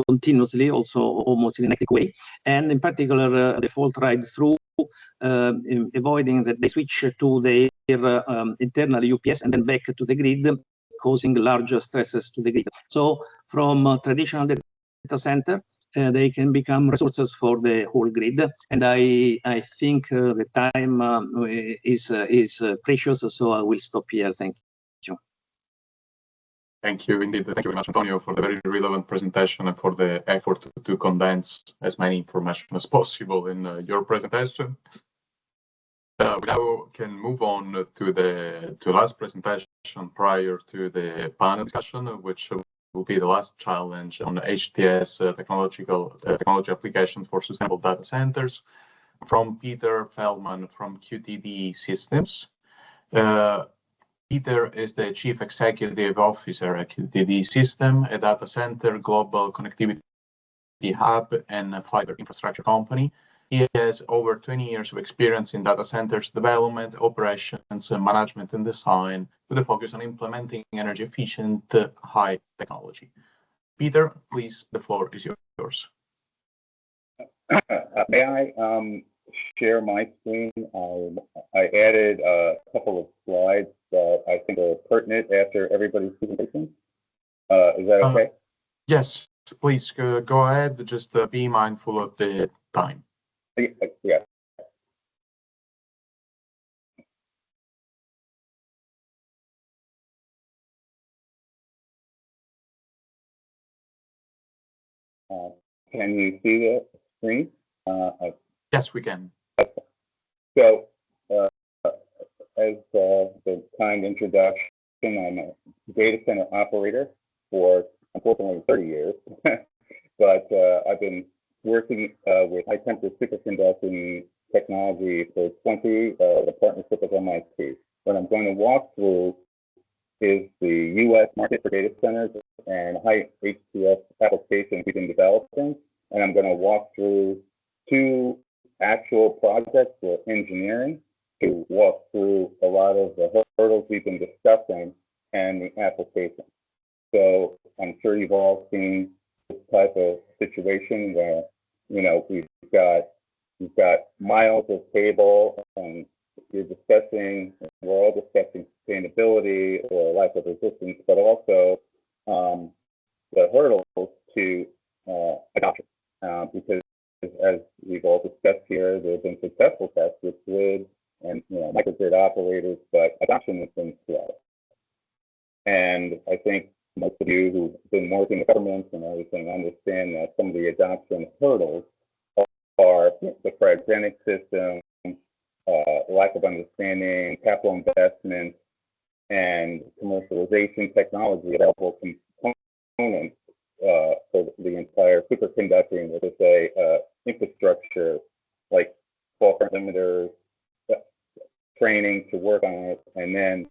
continuously, also almost in an electric way, and in particular the fault ride through, avoiding that they switch to their internal UPS and then back to the grid, causing larger stresses to the grid. So from traditional data center, they can become resources for the whole grid. And I think the time is precious, so I will stop here. Thank you. Thank you indeed. Thank you very much, Antonio, for the very relevant presentation and for the effort to condense as many information as possible in your presentation. We now can move on to the last presentation prior to the panel discussion, which will be the last challenge on the HTS technology applications for sustainable data centers, from Peter Feldman from QTD Systems. Peter is the Chief Executive Officer at QTD System, a data center, global connectivity hub, and a fiber infrastructure company. He has over 20 years of experience in data centers development, operations, management, and design, with a focus on implementing energy efficient, high technology. Peter, please, the floor is yours. May I share my screen? I added a couple of slides that I think are pertinent after everybody's presentation. Is that okay? Yes, please go ahead. Just be mindful of the time. Yeah. Can you see the screen? Yes, we can. So, as the kind introduction, I'm a data center operator for, unfortunately, 30 years, but I've been working with high temperature superconducting technology for 20, the partnership with MIT. What I'm going to walk through is the US market for data centers and high HTS applications we've been developing. And I'm going to walk through 2 actual projects for engineering to walk through a lot of the hurdles we've been discussing and the application. So I'm sure you've all seen this type of situation where, you know, we've got miles of cable, and we're all discussing sustainability or lack of resistance, but also the hurdles to adoption, because as we've all discussed here, there have been successful tests with grid and microgrid operators, but adoption has been slow. And I think most of you who've been working with governments and everything understand that some of the adoption hurdles are the cryogenic system, lack of understanding, capital investments, and commercialization technology available components for the entire superconducting, let's say, infrastructure like fault limiters, training to work on it. And then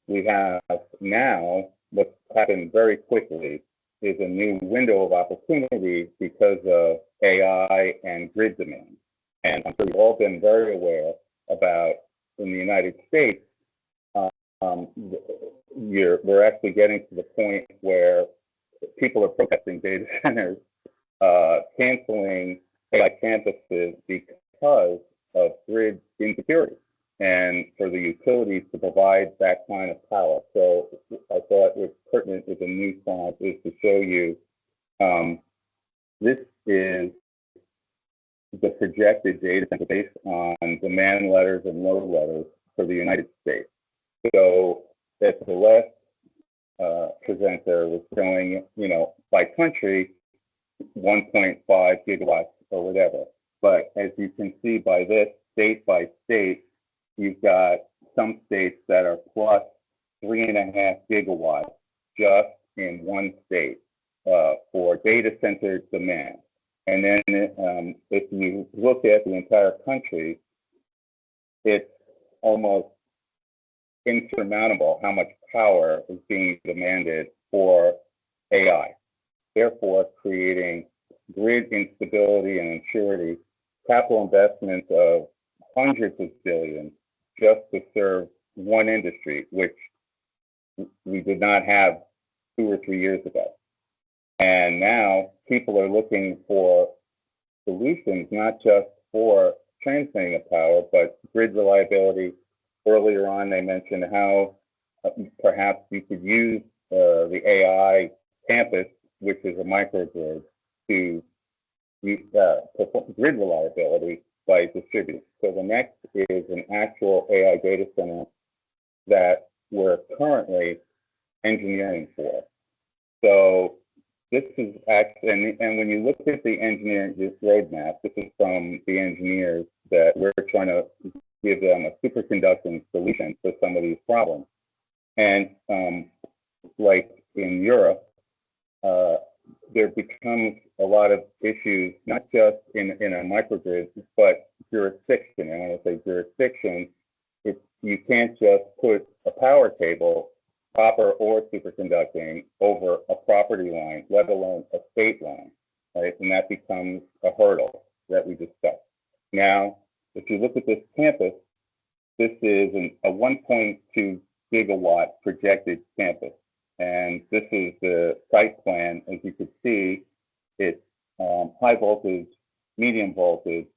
we have now what's happened very quickly is a new window of opportunity because of AI and grid demand. And I'm sure you've all been very aware about, in the United States, we're actually getting to the point where people are protesting data centers, canceling AI campuses because of grid insecurity and for the utilities to provide that kind of power. So I thought what's pertinent with the new slide is to show you this is the projected data center based on demand letters and load letters for the United States. So at the left presenter was showing, by country, 1.5 gigawatts or whatever. But as you can see by this, state by state, you've got some states that are plus 3.5 gigawatts just in one state for data center demand. And then if you look at the entire country, it's almost insurmountable how much power is being demanded for AI, therefore creating grid instability and insurity, capital investments of hundreds of billions just to serve one industry, which we did not have 2 or 3 years ago. And now people are looking for solutions, not just for transmitting of power, but grid reliability. Earlier on, they mentioned how perhaps you could use the AI campus, which is a microgrid, to perform grid reliability by distributing. So the next is an actual AI data center that we're currently engineering for. So this is actually, and when you look at the engineering roadmap, this is from the engineers that we're trying to give them a superconducting solution for some of these problems. And like in Europe, there becomes a lot of issues, not just in a microgrid, but jurisdiction. And when I say jurisdiction, you can't just put a power cable, copper or superconducting, over a property line, let alone a state line, right? And that becomes a hurdle that we discussed. Now, if you look at this campus, this is a 1.2 gigawatt projected campus. And this is the site plan. As you can see, it's high voltage, medium voltage.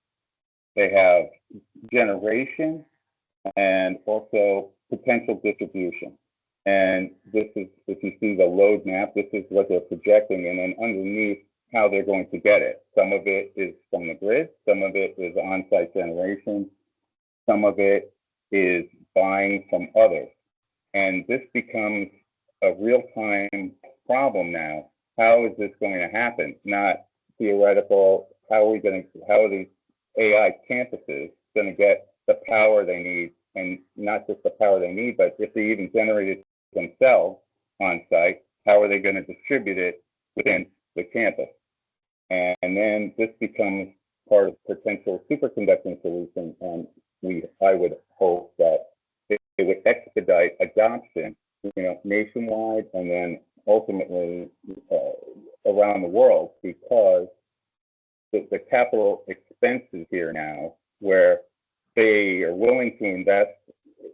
They have generation and also potential distribution. And this is, if you see the load map, this is what they're projecting, and then underneath how they're going to get it. Some of it is from the grid, some of it is on-site generation, some of it is buying from others. And this becomes a real-time problem now. How is this going to happen? Not theoretical. How are these AI campuses going to get the power they need, and not just the power they need, but if they even generate it themselves on site, how are they going to distribute it within the campus? And then this becomes part of potential superconducting solution, and I would hope that it would expedite adoption, nationwide, and then ultimately around the world, because the capital expenses here now, where they are willing to invest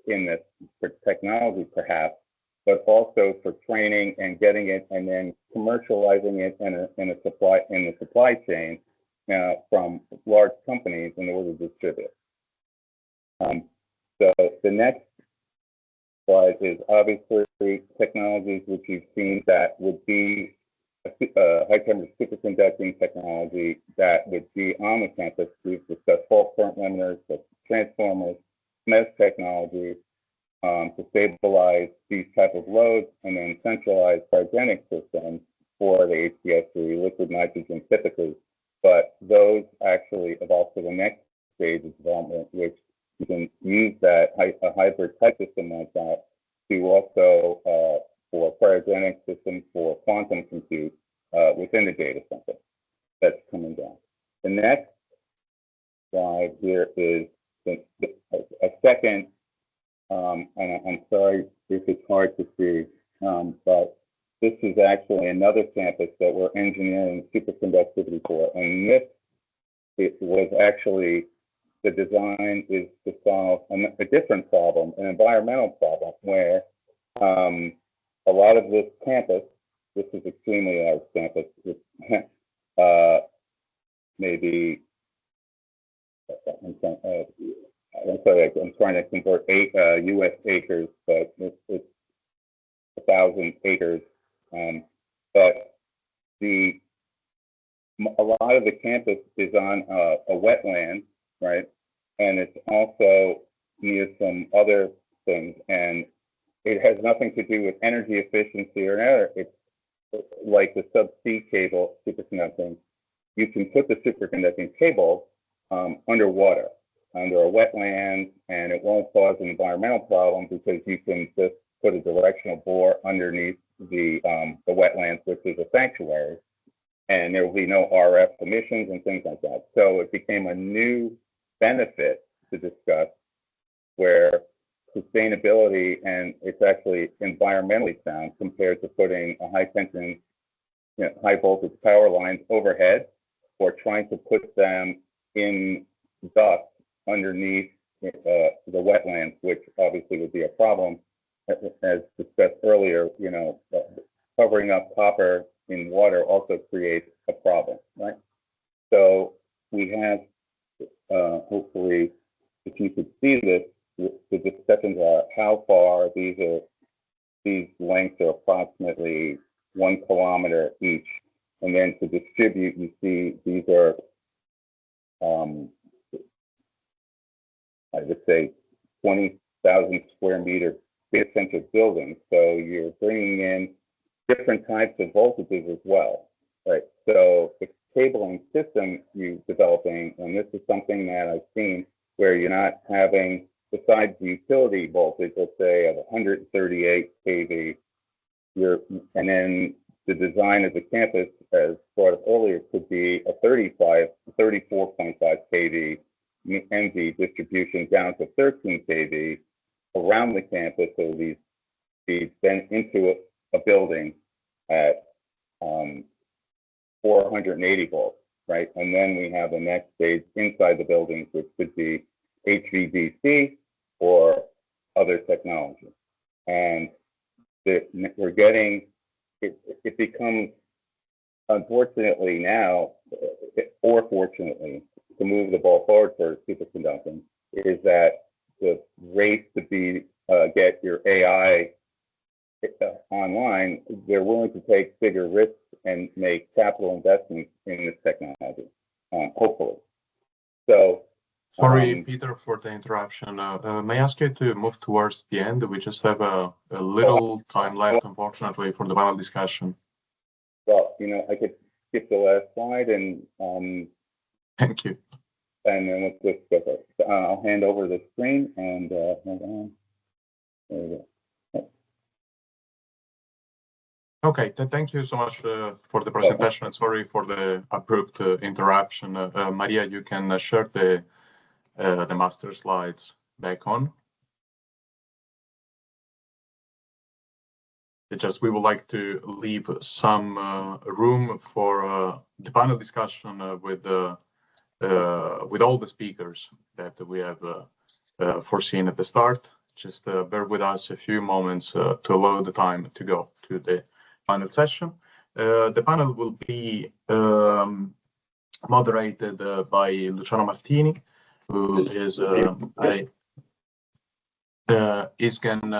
in this for technology perhaps, but also for training and getting it and then commercializing it in the supply chain from large companies in order to distribute. So the next slide is obviously technologies which you've seen that would be a high temperature superconducting technology that would be on the campus. We've discussed fault current limiters, transformers, CEST technology to stabilize these type of loads, and then centralized cryogenic systems for the HTS3, liquid nitrogen typically. But those actually evolve to the next stage of development, which you can use that a hybrid type system like that to also for cryogenic systems for quantum compute within the data center. That's coming down. The next slide here is a second, and I'm sorry if it's hard to see, but this is actually another campus that we're engineering superconductivity for. And it was actually, the design is to solve a different problem, an environmental problem, where a lot of this campus, this is extremely large campus, maybe, I'm sorry, I'm trying to convert 8 US acres, but it's 1,000 acres. But a lot of the campus is on a wetland, right? And it's also near some other things, and it has nothing to do with energy efficiency or another. It's like the subsea cable superconducting. You can put the superconducting cable underwater, under a wetland, and it won't cause an environmental problem because you can just put a directional bore underneath the wetlands, which is a sanctuary, and there will be no RF emissions and things like that. So it became a new benefit to discuss, where sustainability, and it's actually environmentally sound compared to putting a high tension, high voltage power lines overhead, or trying to put them in duct underneath the wetlands, which obviously would be a problem. As discussed earlier, covering up copper in water also creates a problem, right? So we have, hopefully, if you could see this, the discussions are how far these lengths are approximately 1 kilometer each. And then to distribute, you see these are, I would say, 20,000 square meter data center buildings. So you're bringing in different types of voltages as well, right? So the cabling system you're developing, and this is something that I've seen where you're not having, besides the utility voltage, let's say of 138 kV, and then the design of the campus, as brought up earlier, could be a 34.5 kV MV distribution down to 13 kV around the campus, so these feeds then into a building at 480 volts, right? And then we have the next stage inside the buildings, which could be HVDC or other technology. And we're getting, it becomes, unfortunately now, or fortunately, to move the ball forward for superconducting, is that the race to get your AI online, they're willing to take bigger risks and make capital investments in this technology, hopefully. So, sorry, Peter, for the interruption. May I ask you to move towards the end? We just have a little time left, unfortunately, for the panel discussion. Well, I could skip the last slide and thank you. And then let's just go first. I'll hand over the screen and hold on. There we go. Okay, thank you so much for the presentation, and sorry for the abrupt interruption. Maria, you can share the master slides back on. We would like to leave some room for the panel discussion with all the speakers that we have foreseen at the start. Just bear with us a few moments to allow the time to go to the final session. The panel will be moderated by Luciano Martini, who is ISGAN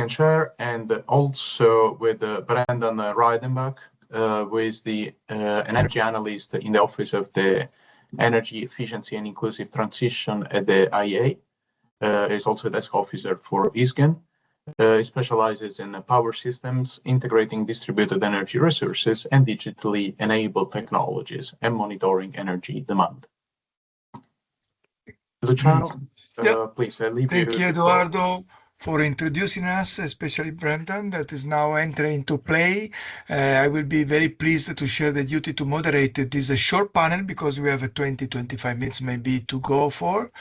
chair, and also with Brendan Reidenbach, who is the an energy analyst in the Office of the Energy Efficiency and Inclusive Transition at the IEA. Is also a desk officer for ISGAN. He specializes in power systems, integrating distributed energy resources and digitally enabled technologies and monitoring energy demand. Luciano, please, I leave you. Thank you, Eduardo, for introducing us, especially Brendan, that is now entering into play. I will be very pleased to share the duty to moderate it. This is a short panel because we have a 20-25 minutes maybe to go for.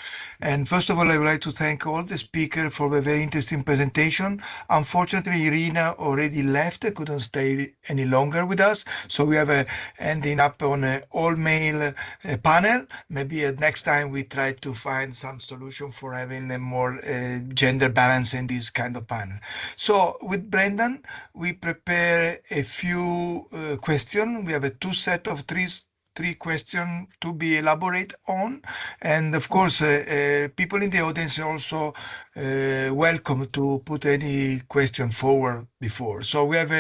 And first of all, I would like to thank all the speakers for a very interesting presentation. Unfortunately, Irina already left, couldn't stay any longer with us. So we have ending up on an all-male panel. Maybe next time we try to find some solution for having a more gender balance in this kind of panel. So with Brendan, we prepare a few questions. We have a two set of three questions to be elaborated on, and of course people in the audience are also welcome to put any question forward before. So we have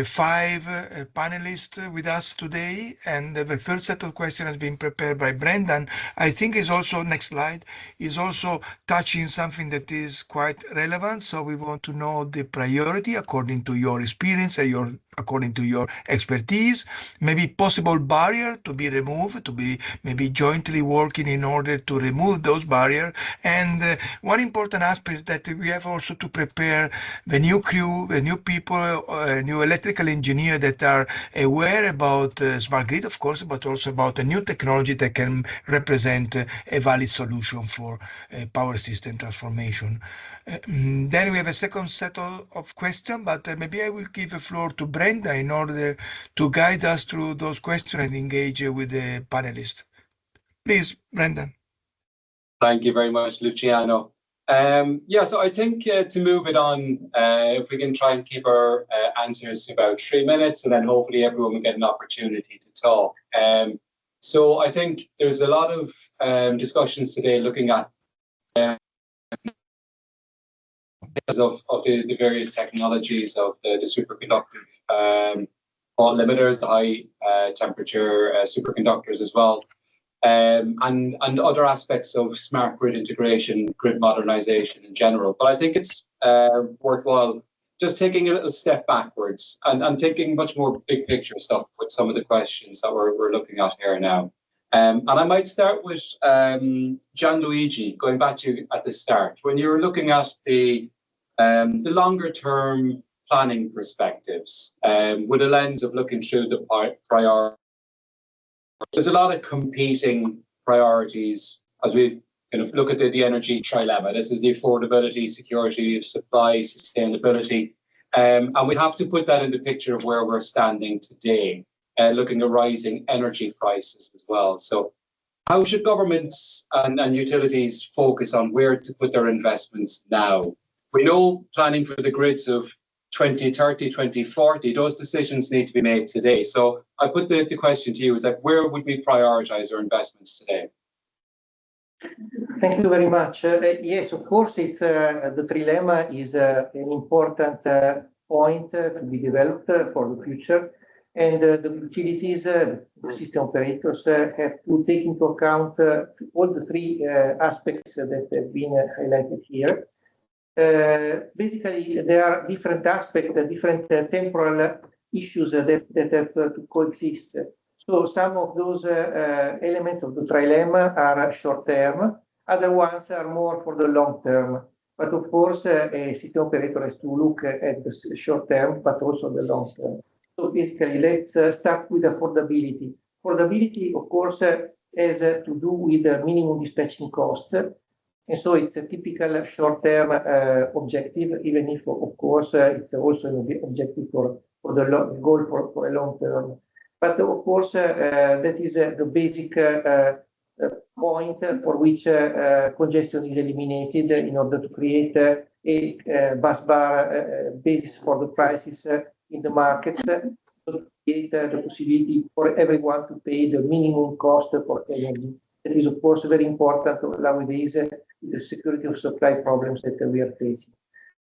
five panelists with us today, and the first set of questions has been prepared by Brendan. I think is also, next slide, is also touching something that is quite relevant. So we want to know the priority according to your experience and according to your expertise, maybe possible barrier to be removed, to be maybe jointly working in order to remove those barriers. And one important aspect is that we have also to prepare the new crew, the new people, new electrical engineer that are aware about smart grid, of course, but also about a new technology that can represent a valid solution for power system transformation. Then we have a second set of questions, but maybe I will give the floor to Brenda in order to guide us through those questions and engage with the panelists. Please, Brendan. Thank you very much, Luciano. So I think to move it on, if we can try and keep our answers to about 3 minutes, and then hopefully everyone will get an opportunity to talk. So I think there's a lot of discussions today looking at of the various technologies of the superconductive fault limiters, the high temperature superconductors as well, and other aspects of smart grid integration, grid modernization in general. But I think it's worthwhile just taking a little step backwards and taking much more big picture stuff with some of the questions that we're looking at here now. And I might start with Gianluigi, going back to you at the start. When you were looking at the longer term planning perspectives, with a lens of looking through the priorities. There's a lot of competing priorities as we kind of look at the energy trilemma. This is the affordability, security of supply, sustainability. And we have to put that in the picture of where we're standing today, looking at rising energy prices as well. So how should governments and utilities focus on where to put their investments now? We know planning for the grids of 2030, 2040, those decisions need to be made today. So I put the question to you, is that where would we prioritize our investments today? Thank you very much. Yes, of course, it's the trilemma is an important point to be developed for the future. And the utilities, the system operators have to take into account all the three aspects that have been highlighted here. Basically, there are different aspects, different temporal issues that have to coexist. So some of those elements of the trilemma are short-term, other ones are more for the long-term. But of course, a system operator has to look at the short-term, but also the long-term. So basically, let's start with affordability. Affordability, of course, has to do with the minimum dispatching cost. And so it's a typical short-term objective, even if, of course, it's also an objective for the goal for a long-term. But of course, that is the basic point for which congestion is eliminated in order to create a bus bar basis for the prices in the markets, to create the possibility for everyone to pay the minimum cost for energy. That is, of course, very important nowadays with the security of supply problems that we are facing.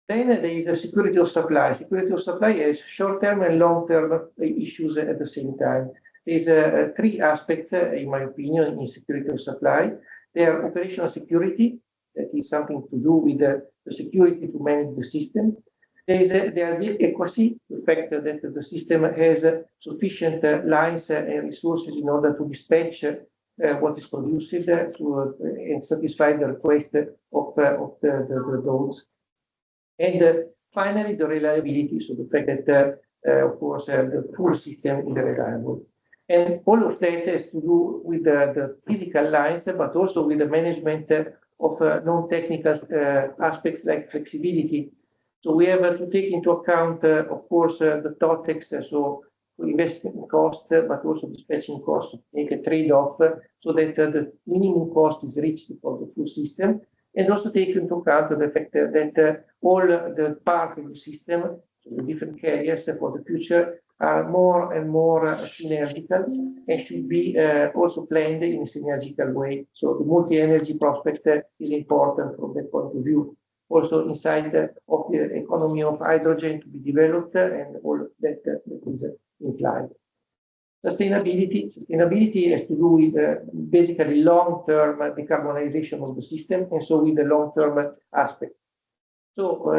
Then there is a security of supply. Security of supply has short-term and long-term issues at the same time. There's three aspects, in my opinion, in security of supply. There are operational security, that is something to do with the security to manage the system. There is the adequacy, the fact that the system has sufficient lines and resources in order to dispatch what is produced and satisfy the request of the loads. And finally, the reliability, so the fact that, of course, the full system is reliable. And all of that has to do with the physical lines, but also with the management of non-technical aspects like flexibility. So we have to take into account, of course, the TOTEX, so investment cost, but also dispatching cost, make a trade-off so that the minimum cost is reached for the full system, and also take into account the fact that all the parts of the system, so the different carriers for the future, are more and more synergical and should be also planned in a synergical way. So the multi-energy prospect is important from that point of view. Also inside of the economy of hydrogen to be developed and all that is implied. Sustainability has to do with basically long-term decarbonization of the system, and so with the long-term aspect. So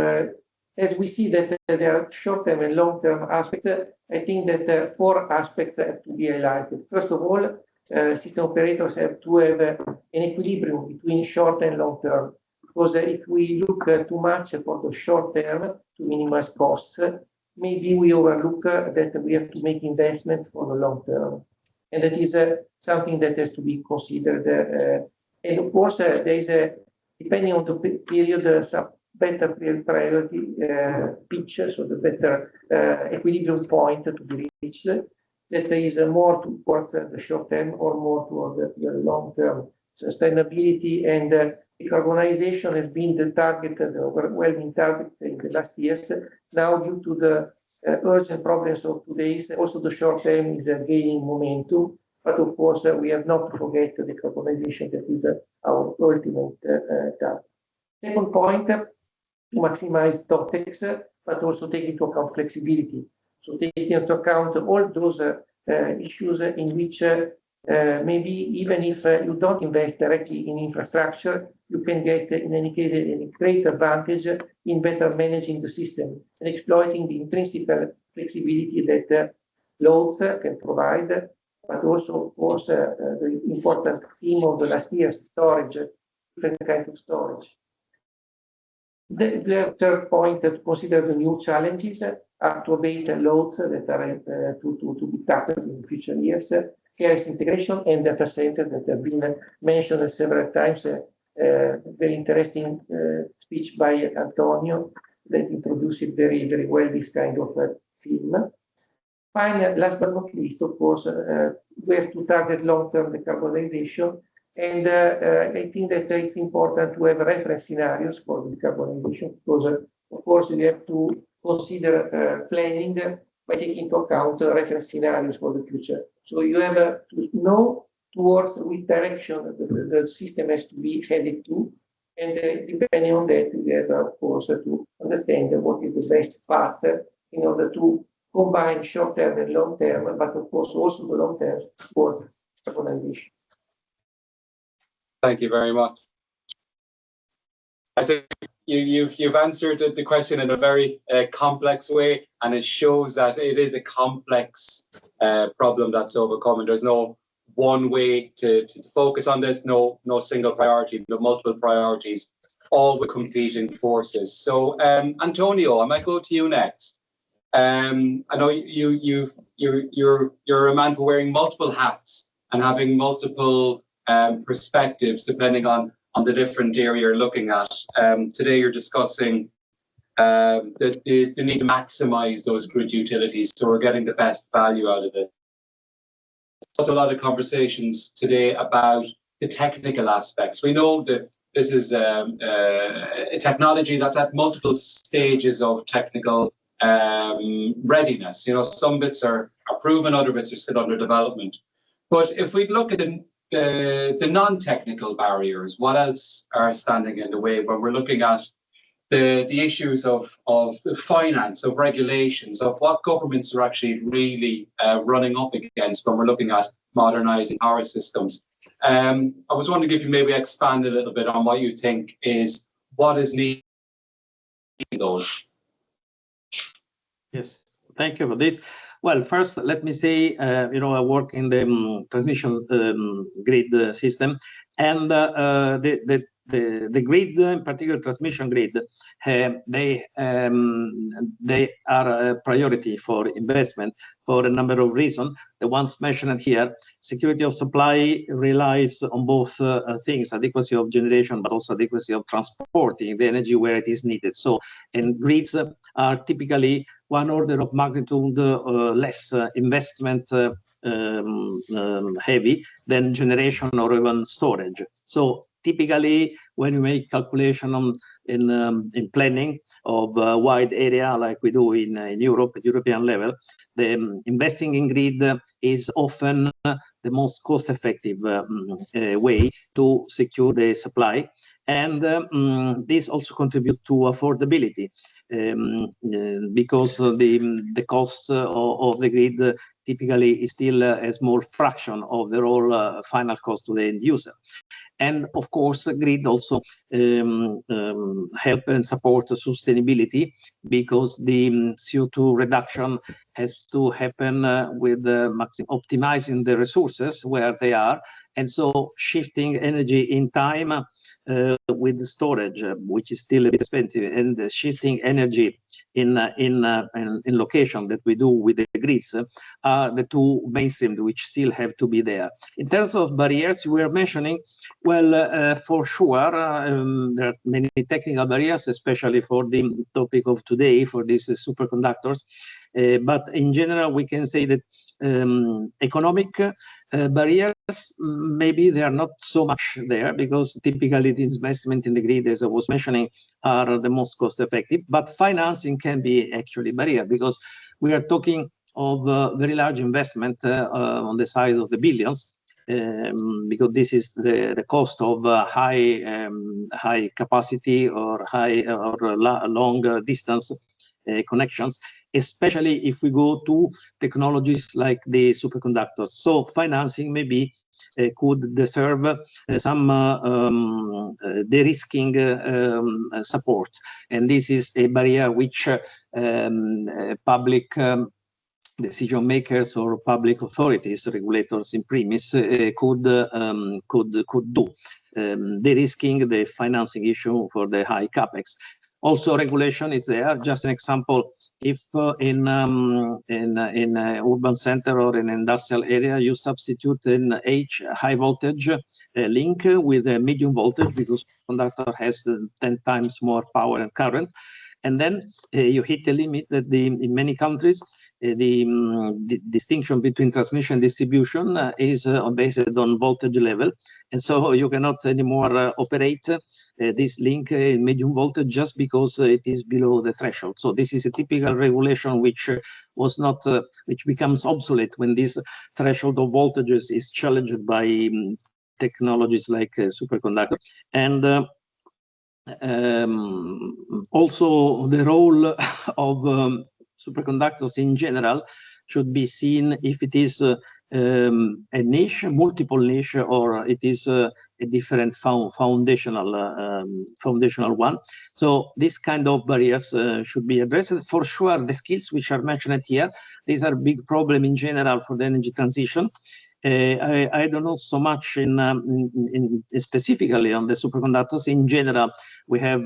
as we see that there are short-term and long-term aspects, I think that four aspects have to be highlighted. First of all, system operators have to have an equilibrium between short and long-term. Because if we look too much for the short term to minimize costs, maybe we overlook that we have to make investments for the long term. And that is something that has to be considered. And of course, there is depending on the period, some better priority picture, so the better equilibrium point to be reached, that there is more towards the short term or more towards the long term. Sustainability and decarbonization has been the target, the overwhelming target in the last years. Now, due to the urgent problems of today, also the short term is gaining momentum. But of course, we have not to forget the decarbonization that is our ultimate target. Second point, to maximize TOTEX, but also take into account flexibility. So taking into account all those issues in which maybe even if you don't invest directly in infrastructure, you can get, in any case, a great advantage in better managing the system and exploiting the intrinsic flexibility that loads can provide, but also, of course, the important theme of the last year's storage, different kinds of storage. The third point to consider the new challenges are to abate the loads that are to be tackled in future years, carrier integration and data centers that have been mentioned several times. Very interesting speech by Antonio that introduced it very well, this kind of film. Finally, last but not least, of course, we have to target long-term decarbonization. And I think that it's important to have reference scenarios for decarbonization because, of course, we have to consider planning by taking into account reference scenarios for the future. So you have to know towards which direction the system has to be headed to. And depending on that, we have, of course, to understand what is the best path in order to combine short-term and long-term, but of course also the long-term towards decarbonization. Thank you very much. I think you've answered the question in a very complex way, and it shows that it is a complex problem that's overcome. And there's no one way to focus on this, no single priority, but multiple priorities, all with competing forces. So Antonio, I might go to you next. I know you're a man for wearing multiple hats and having multiple perspectives depending on the different area you're looking at. Today you're discussing the need to maximize those grid utilities so we're getting the best value out of it. There's also a lot of conversations today about the technical aspects. We know that this is a technology that's at multiple stages of technical readiness. You know, some bits are proven, other bits are still under development. But if we look at the non-technical barriers, what else are standing in the way when we're looking at the issues of the finance, of regulations, of what governments are actually really running up against when we're looking at modernizing power systems? I was wondering if you maybe expand a little bit on what you think is what is needed in those. Yes, thank you for this. Well, first, let me say, I work in the transmission grid system, and the grid, in particular transmission grid, they are a priority for investment for a number of reasons. The ones mentioned here, security of supply relies on both things, adequacy of generation, but also adequacy of transporting the energy where it is needed. So, and grids are typically one order of magnitude less investment heavy than generation or even storage. So typically, when you make calculation in planning of a wide area like we do in Europe, at European level, the investing in grid is often the most cost-effective way to secure the supply. And this also contributes to affordability because the cost of the grid typically is still a small fraction of the overall final cost to the end user. And of course, grid also help and support sustainability because the CO2 reduction has to happen with optimizing the resources where they are. And so shifting energy in time with the storage, which is still a bit expensive, and shifting energy in location that we do with the grids are the two mainstream which still have to be there. In terms of barriers we are mentioning, well, for sure, there are many technical barriers, especially for the topic of today, for these superconductors. But in general, we can say that economic barriers, maybe they are not so much there because typically the investment in the grid, as I was mentioning, are the most cost effective. But financing can be actually a barrier because we are talking of very large investment on the size of the billions. Because this is the cost of high capacity or long distance connections, especially if we go to technologies like the superconductors. So financing maybe could deserve some de-risking support, and this is a barrier which public decision makers or public authorities, regulators in premise, could do, de-risking the financing issue for the high capex. Also, regulation is there. Just an example: if in urban center or in industrial area, you substitute an high voltage link with a medium voltage, because conductor has 10 times more power and current, and then you hit a limit that in many countries the distinction between transmission and distribution is based on voltage level, and so you cannot anymore operate this link in medium voltage just because it is below the threshold. So this is a typical regulation which was not, which becomes obsolete when this threshold of voltages is challenged by technologies like superconductor. And also the role of superconductors in general should be seen if it is a niche, multiple niche, or it is a different foundational one. So this kind of barriers should be addressed. For sure, the skills which are mentioned here, these are a big problem in general for the energy transition. I don't know so much in specifically on the superconductors. In general, we have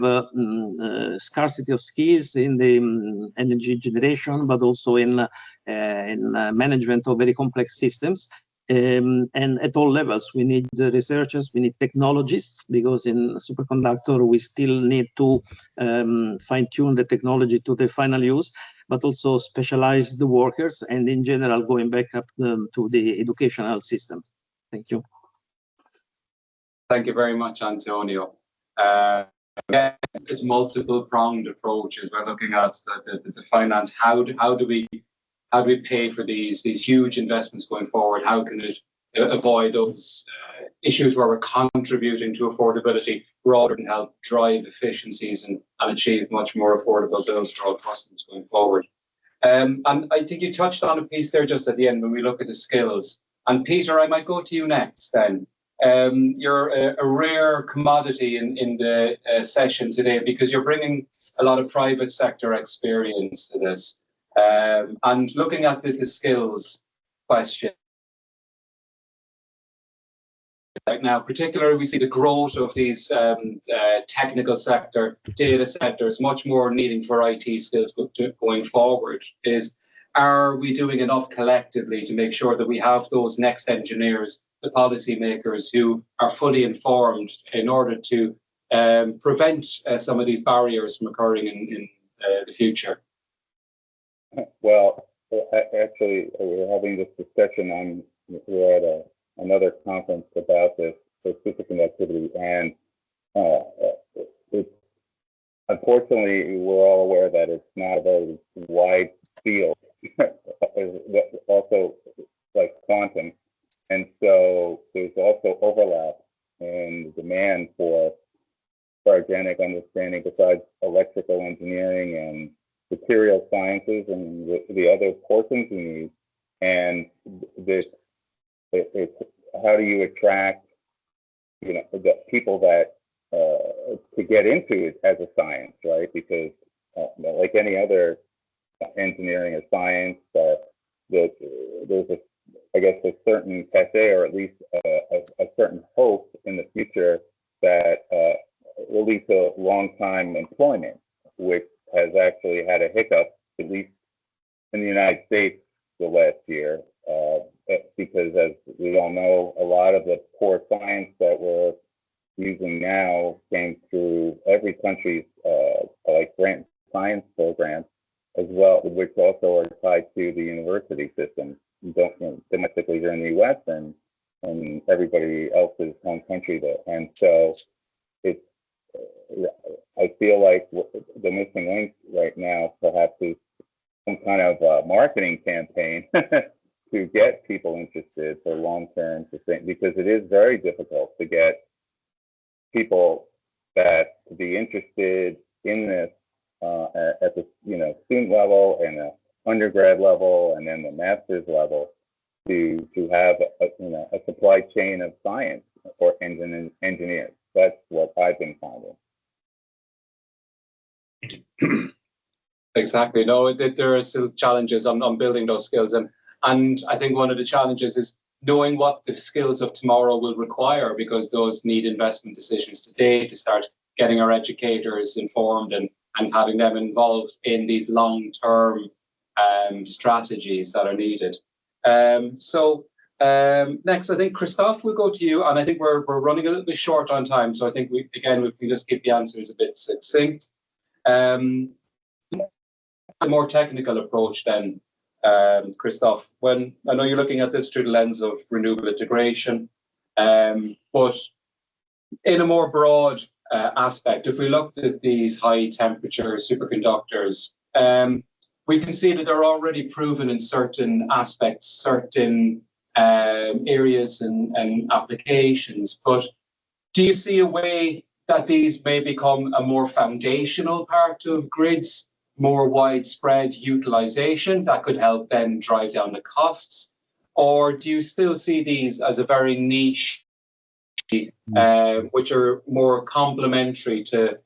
scarcity of skills in the energy generation, but also in management of very complex systems. And at all levels, we need researchers, we need technologists, because in superconductor we still need to fine-tune the technology to the final use, but also specialize the workers, and in general going back up to the educational system. Thank you. Thank you very much, Antonio. Again, it's multiple-pronged approach as we're looking at the finance. How do we pay for these huge investments going forward? How can it avoid those issues where we're contributing to affordability rather than help drive efficiencies and achieve much more affordable bills for all customers going forward? And I think you touched on a piece there just at the end when we look at the skills. And Peter, I might go to you next then. You're a rare commodity in the session today, because you're bringing a lot of private sector experience to this. And looking at the skills question right now, particularly we see the growth of these technical sector, data centers, much more needing for IT skills going forward. Are we doing enough collectively to make sure that we have those next engineers, the policymakers, who are fully informed in order to prevent some of these barriers from occurring in the future? Well, actually, we're having this discussion we're at another conference about this for superconductivity, and it's, unfortunately, we're all aware that it's not a very wide field, also like quantum, and so there's also overlap in demand for organic understanding besides electrical engineering and material sciences and the other portions we need. And it's how do you attract, the people that to get into it as a science, right? Because like any other engineering or science, there's a certain cachet, or at least a certain hope in the future that will lead to long-time employment, which has actually had a hiccup, at least in the United States, the last year, because as we all know, a lot of the core science that we're using now came through every country's like grant science programs as well, which also are tied to the university system, domestically here in the U.S. and everybody else's home country there. And so it's, I feel like the missing link right now perhaps is some kind of marketing campaign to get people interested for long-term sustain, because it is very difficult to get people that to be interested in this at the student level and the undergrad level and then the master's level to have a supply chain of science for engineers. That's what I've been finding. Exactly. No, there are still challenges on building those skills, and I think one of the challenges is knowing what the skills of tomorrow will require, because those need investment decisions today to start getting our educators informed and and having them involved in these long-term strategies that are needed. Next, I think Christophe will go to you, and I think we're running a little bit short on time, so I think we can just keep the answers a bit succinct. A more technical approach then, Christophe. When I know you're looking at this through the lens of renewable integration, but in a more broad aspect, if we looked at these high temperature superconductors, we can see that they're already proven in certain aspects, certain areas and applications. But do you see a way that these may become a more foundational part of grids, more widespread utilization that could help then drive down the costs? Or do you still see these as a very niche, which are more complementary to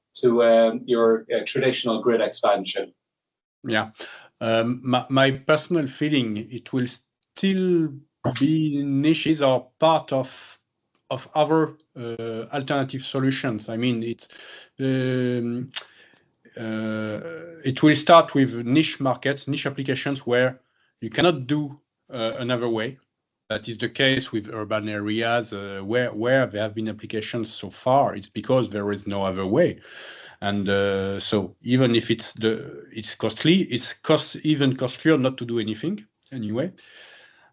your traditional grid expansion? Yeah, my personal feeling, it will still be niches or part of other alternative solutions. I mean, it will start with niche markets, niche applications where you cannot do another way. That is the case with urban areas where there have been applications so far. It's because there is no other way. And so even if it's costly, it's even costlier not to do anything anyway.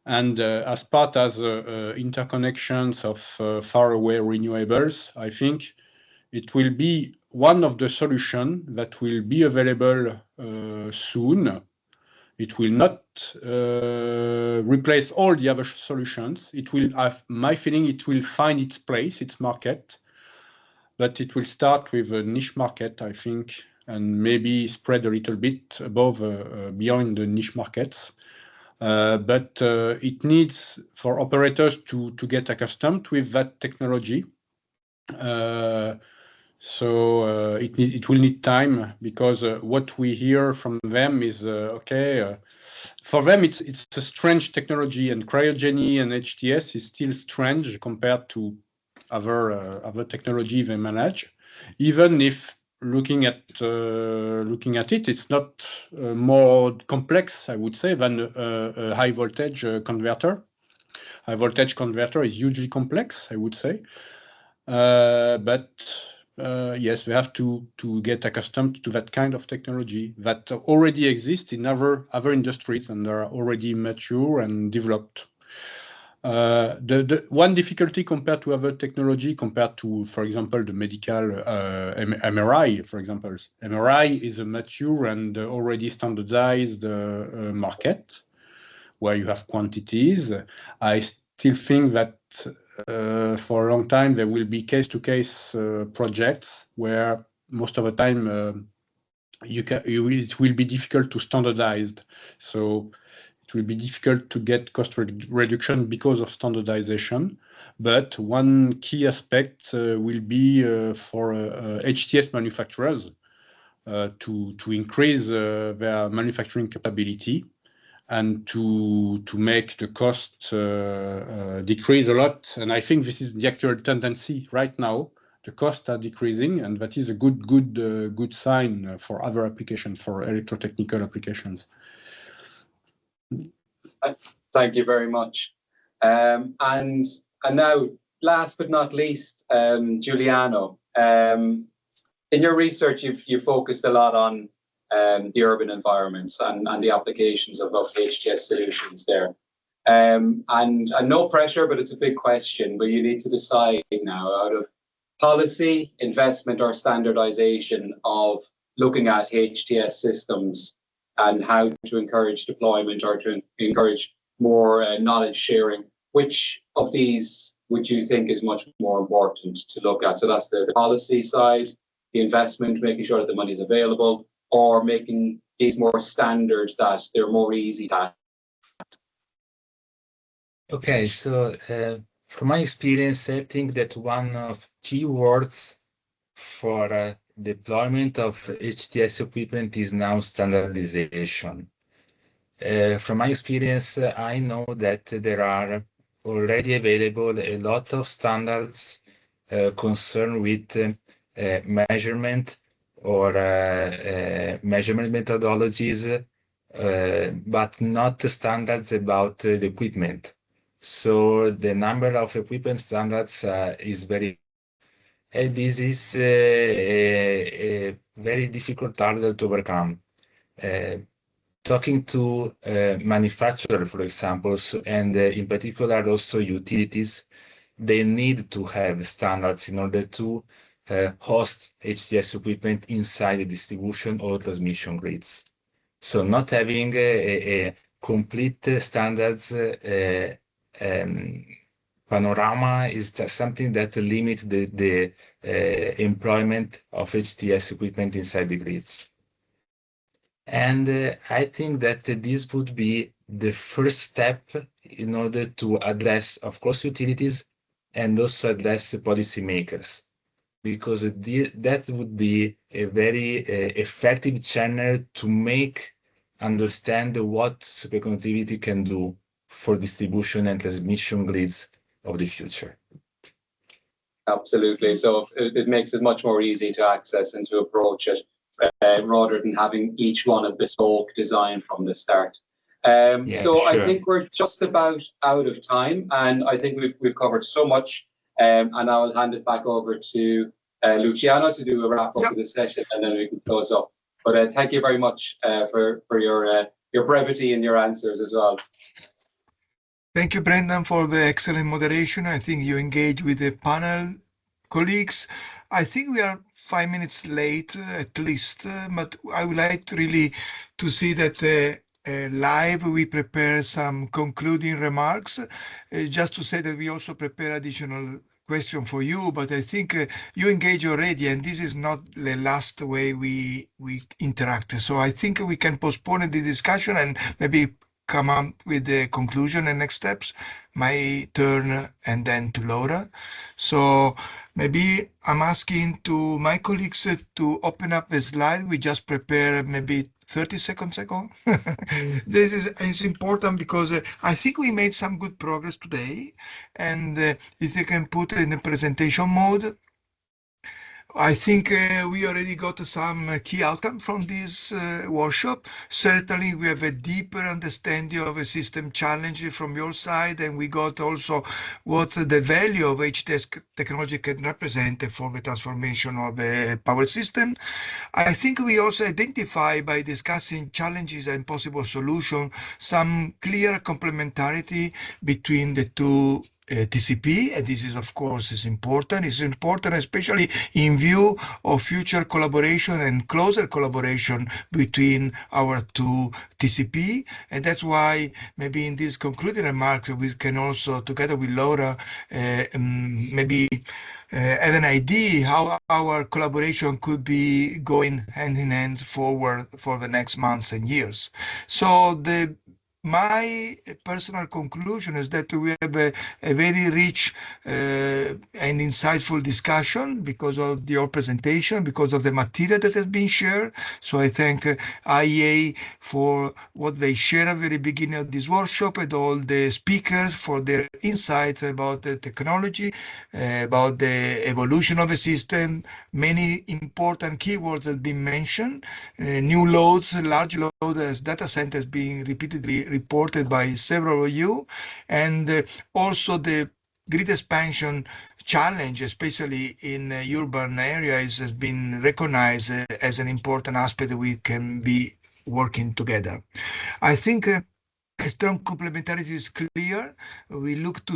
And as part as interconnections of faraway renewables, I think it will be one of the solutions that will be available soon. It will not replace all the other solutions. It will have, my feeling, it will find its place, its market, but it will start with a niche market, I think, and maybe spread a little bit above, beyond the niche markets. But it needs for operators to get accustomed with that technology. So it will need time, because what we hear from them is okay. For them, it's a strange technology, and cryogeny and HTS is still strange compared to other technology they manage. Even if looking at it, it's not more complex, I would say, than a high voltage converter. High voltage converter is hugely complex, I would say. But yes, we have to get accustomed to that kind of technology that already exists in other industries and are already mature and developed. The one difficulty compared to other technology, compared to, for example, the medical MRI, for example, MRI is a mature and already standardized market where you have quantities. I still think that for a long time there will be case-to-case projects where most of the time it will be difficult to standardize. So it will be difficult to get cost reduction because of standardization. But one key aspect will be for HTS manufacturers to increase their manufacturing capability and to make the cost decrease a lot. And I think this is the actual tendency right now. The costs are decreasing, and that is a good sign for other applications, for electrotechnical applications. Thank you very much. And now, last but not least, Giuliano, in your research, you focused a lot on the urban environments and the applications of HTS solutions there. And no pressure, but it's a big question. But you need to decide now, out of policy, investment, or standardization of looking at HTS systems and how to encourage deployment or to encourage more knowledge sharing, which of these would you think is much more important to look at? So that's the policy side, the investment, making sure that the money is available, or making these more standard, that they're more easy to access. Okay, so from my experience, I think that one of key words for deployment of HTS equipment is now standardization. From my experience, I know that there are already available a lot of standards concerned with measurement or measurement methodologies, but not standards about the equipment. So the number of equipment standards is very, and this is a very difficult hurdle to overcome. Talking to manufacturers, for example, and in particular also utilities, they need to have standards in order to host HTS equipment inside the distribution or transmission grids. So not having a complete standards panorama is just something that limits the employment of HTS equipment inside the grids. And I think that this would be the first step in order to address, of course, utilities and also address policymakers, because that would be a very effective channel to make understand what superconductivity can do for distribution and transmission grids of the future. Absolutely. So it makes it much more easy to access and to approach it rather than having each one a bespoke design from the start. Yeah, so sure. I think we're just about out of time, and I think we've covered so much. And I'll hand it back over to Luciano to do a wrap up of the session, and then we can close up. But thank you very much for your brevity and your answers as well. Thank you, Brendan, for the excellent moderation. I think you engage with the panel colleagues. I think we are 5 minutes late at least, but I would like to see that live we prepare some concluding remarks. Just to say that we also prepare additional question for you, but I think you engage already, and this is not the last way we interact. So I think we can postpone the discussion and maybe come up with the conclusion and next steps. My turn, and then to Laura. So maybe I'm asking to my colleagues to open up a slide. We just prepared maybe 30 seconds ago. This is important because I think we made some good progress today. And if you can put it in the presentation mode, I think we already got some key outcome from this workshop. Certainly, we have a deeper understanding of a system challenge from your side, and we got also what the value of HTS technology can represent for the transformation of a power system. I think we also identify, by discussing challenges and possible solutions, some clear complementarity between the two TCP, and this is, of course, is important. It's important, especially in view of future collaboration and closer collaboration between our two TCP. And that's why maybe in this concluding remarks, we can also, together with Laura, maybe have an idea how our collaboration could be going hand in hand forward for the next months and years. So my personal conclusion is that we have a very rich and insightful discussion because of your presentation, because of the material that has been shared. So I thank IEA for what they shared at the very beginning of this workshop, and all the speakers for their insights about the technology, about the evolution of the system. Many important keywords have been mentioned. New loads, large loads as data centers being repeatedly reported by several of you, and also the grid expansion challenge, especially in urban areas, has been recognized as an important aspect that we can be working together. I think a strong complementarity is clear. We look to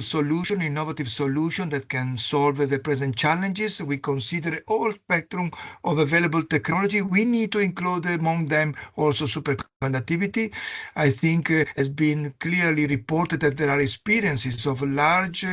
innovative solutions that can solve the present challenges. We consider all spectrum of available technology. We need to include among them also superconductivity. I think has been clearly reported that there are experiences of large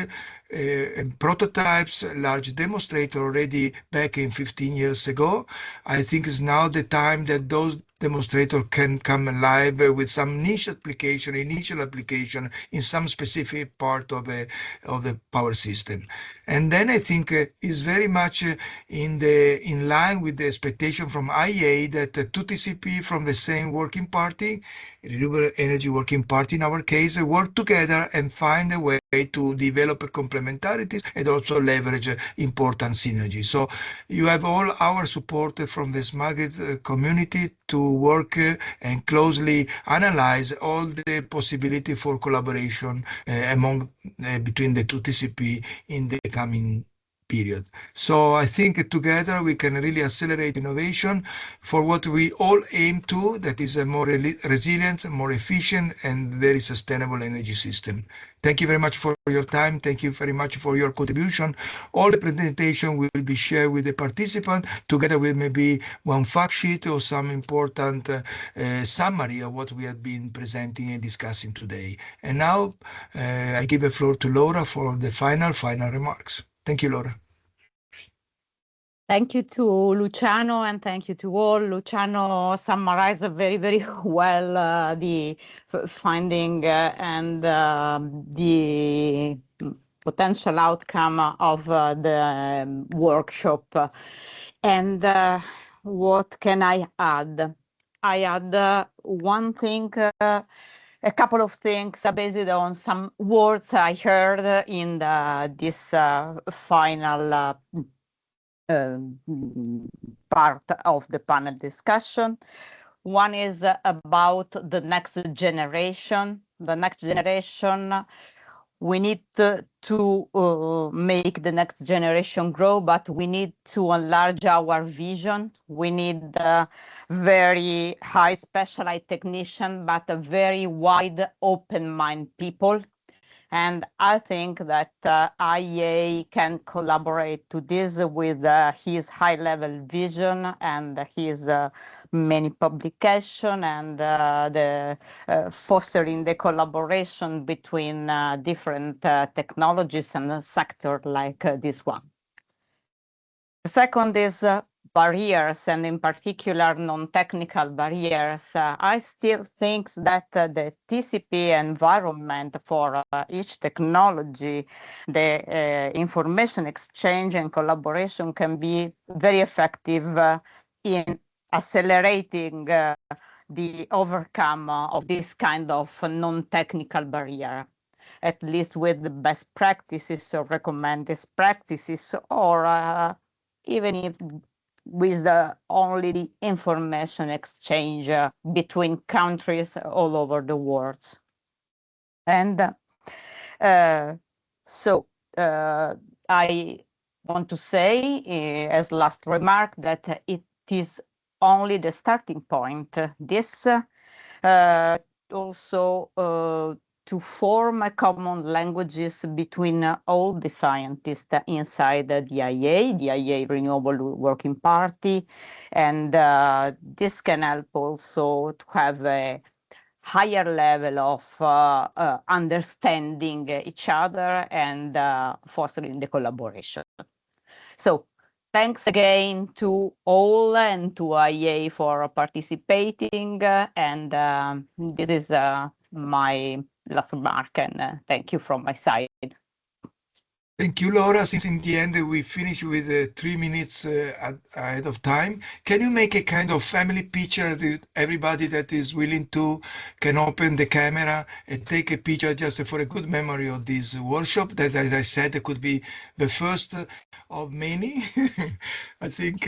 prototypes, large demonstrator already back in 15 years ago. I think it's now the time that those demonstrator can come alive with some niche application, initial application in some specific part of the power system. And then I think is very much in line with the expectation from IEA that two TCP from the same working party, renewable energy working party in our case, work together and find a way to develop complementarities and also leverage important synergy. So you have all our support from the smart grid community to work and closely analyze all the possibility for collaboration among between the two TCP in the coming period. So I think together we can really accelerate innovation for what we all aim to, that is a more resilient, more efficient, and very sustainable energy system. Thank you very much for your time. Thank you very much for your contribution. All the presentation will be shared with the participant together with maybe one fact sheet or some important summary of what we have been presenting and discussing today. And now I give the floor to Laura for the final remarks. Thank you, Laura. Thank you to Luciano and thank you to all. Luciano summarized very, very well the finding and the potential outcome of the workshop. And what can I add? I add one thing, a couple of things based on some words I heard in this final part of the panel discussion. One is about the next generation. The next generation, we need to make the next generation grow, but we need to enlarge our vision. We need very high specialized technician, but a very wide open mind people. And I think that IEA can collaborate to this with his high-level vision and his many publication and the fostering the collaboration between different technologies and sector like this one. The second is barriers, and in particular non-technical barriers. I still think that the TCP environment for each technology, the information exchange and collaboration can be very effective in accelerating the overcome of this kind of non-technical barrier, at least with the best practices or recommended practices, or even if with only the information exchange between countries all over the world. And so I want to say as last remark that it is only the starting point. This also to form common languages between all the scientists inside the IEA Renewable Working Party, and this can help also to have a higher level of understanding each other and fostering the collaboration. So thanks again to all and to IEA for participating, and this is my last remark, and thank you from my side. Thank you, Laura. Since in the end we finish with 3 minutes ahead of time, can you make a kind of family picture that everybody that is willing to can open the camera and take a picture just for a good memory of this workshop that, as I said, it could be the first of many. I think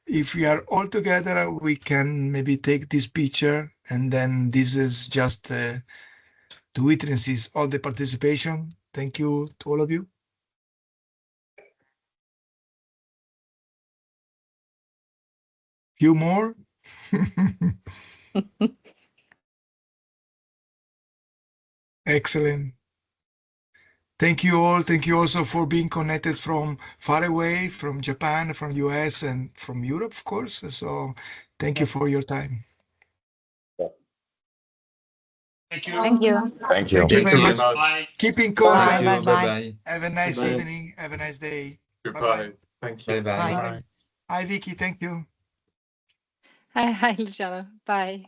if we are all together, we can maybe take this picture, and then this is just to witness all the participation. Thank you to all of you. Few more. Excellent. Thank you all. Thank you also for being connected from far away, from Japan, from US, and from Europe, of course. So thank you for your time. Thank you. Thank you. Thank you. Thank you very much. Bye. Keep in contact. Bye. Bye-bye. Have a nice Bye-bye. evening. Have a nice day. Goodbye. Thank you. Bye-bye. Bye. Hi, Vicky. Thank you. Hi, Luciano. Bye.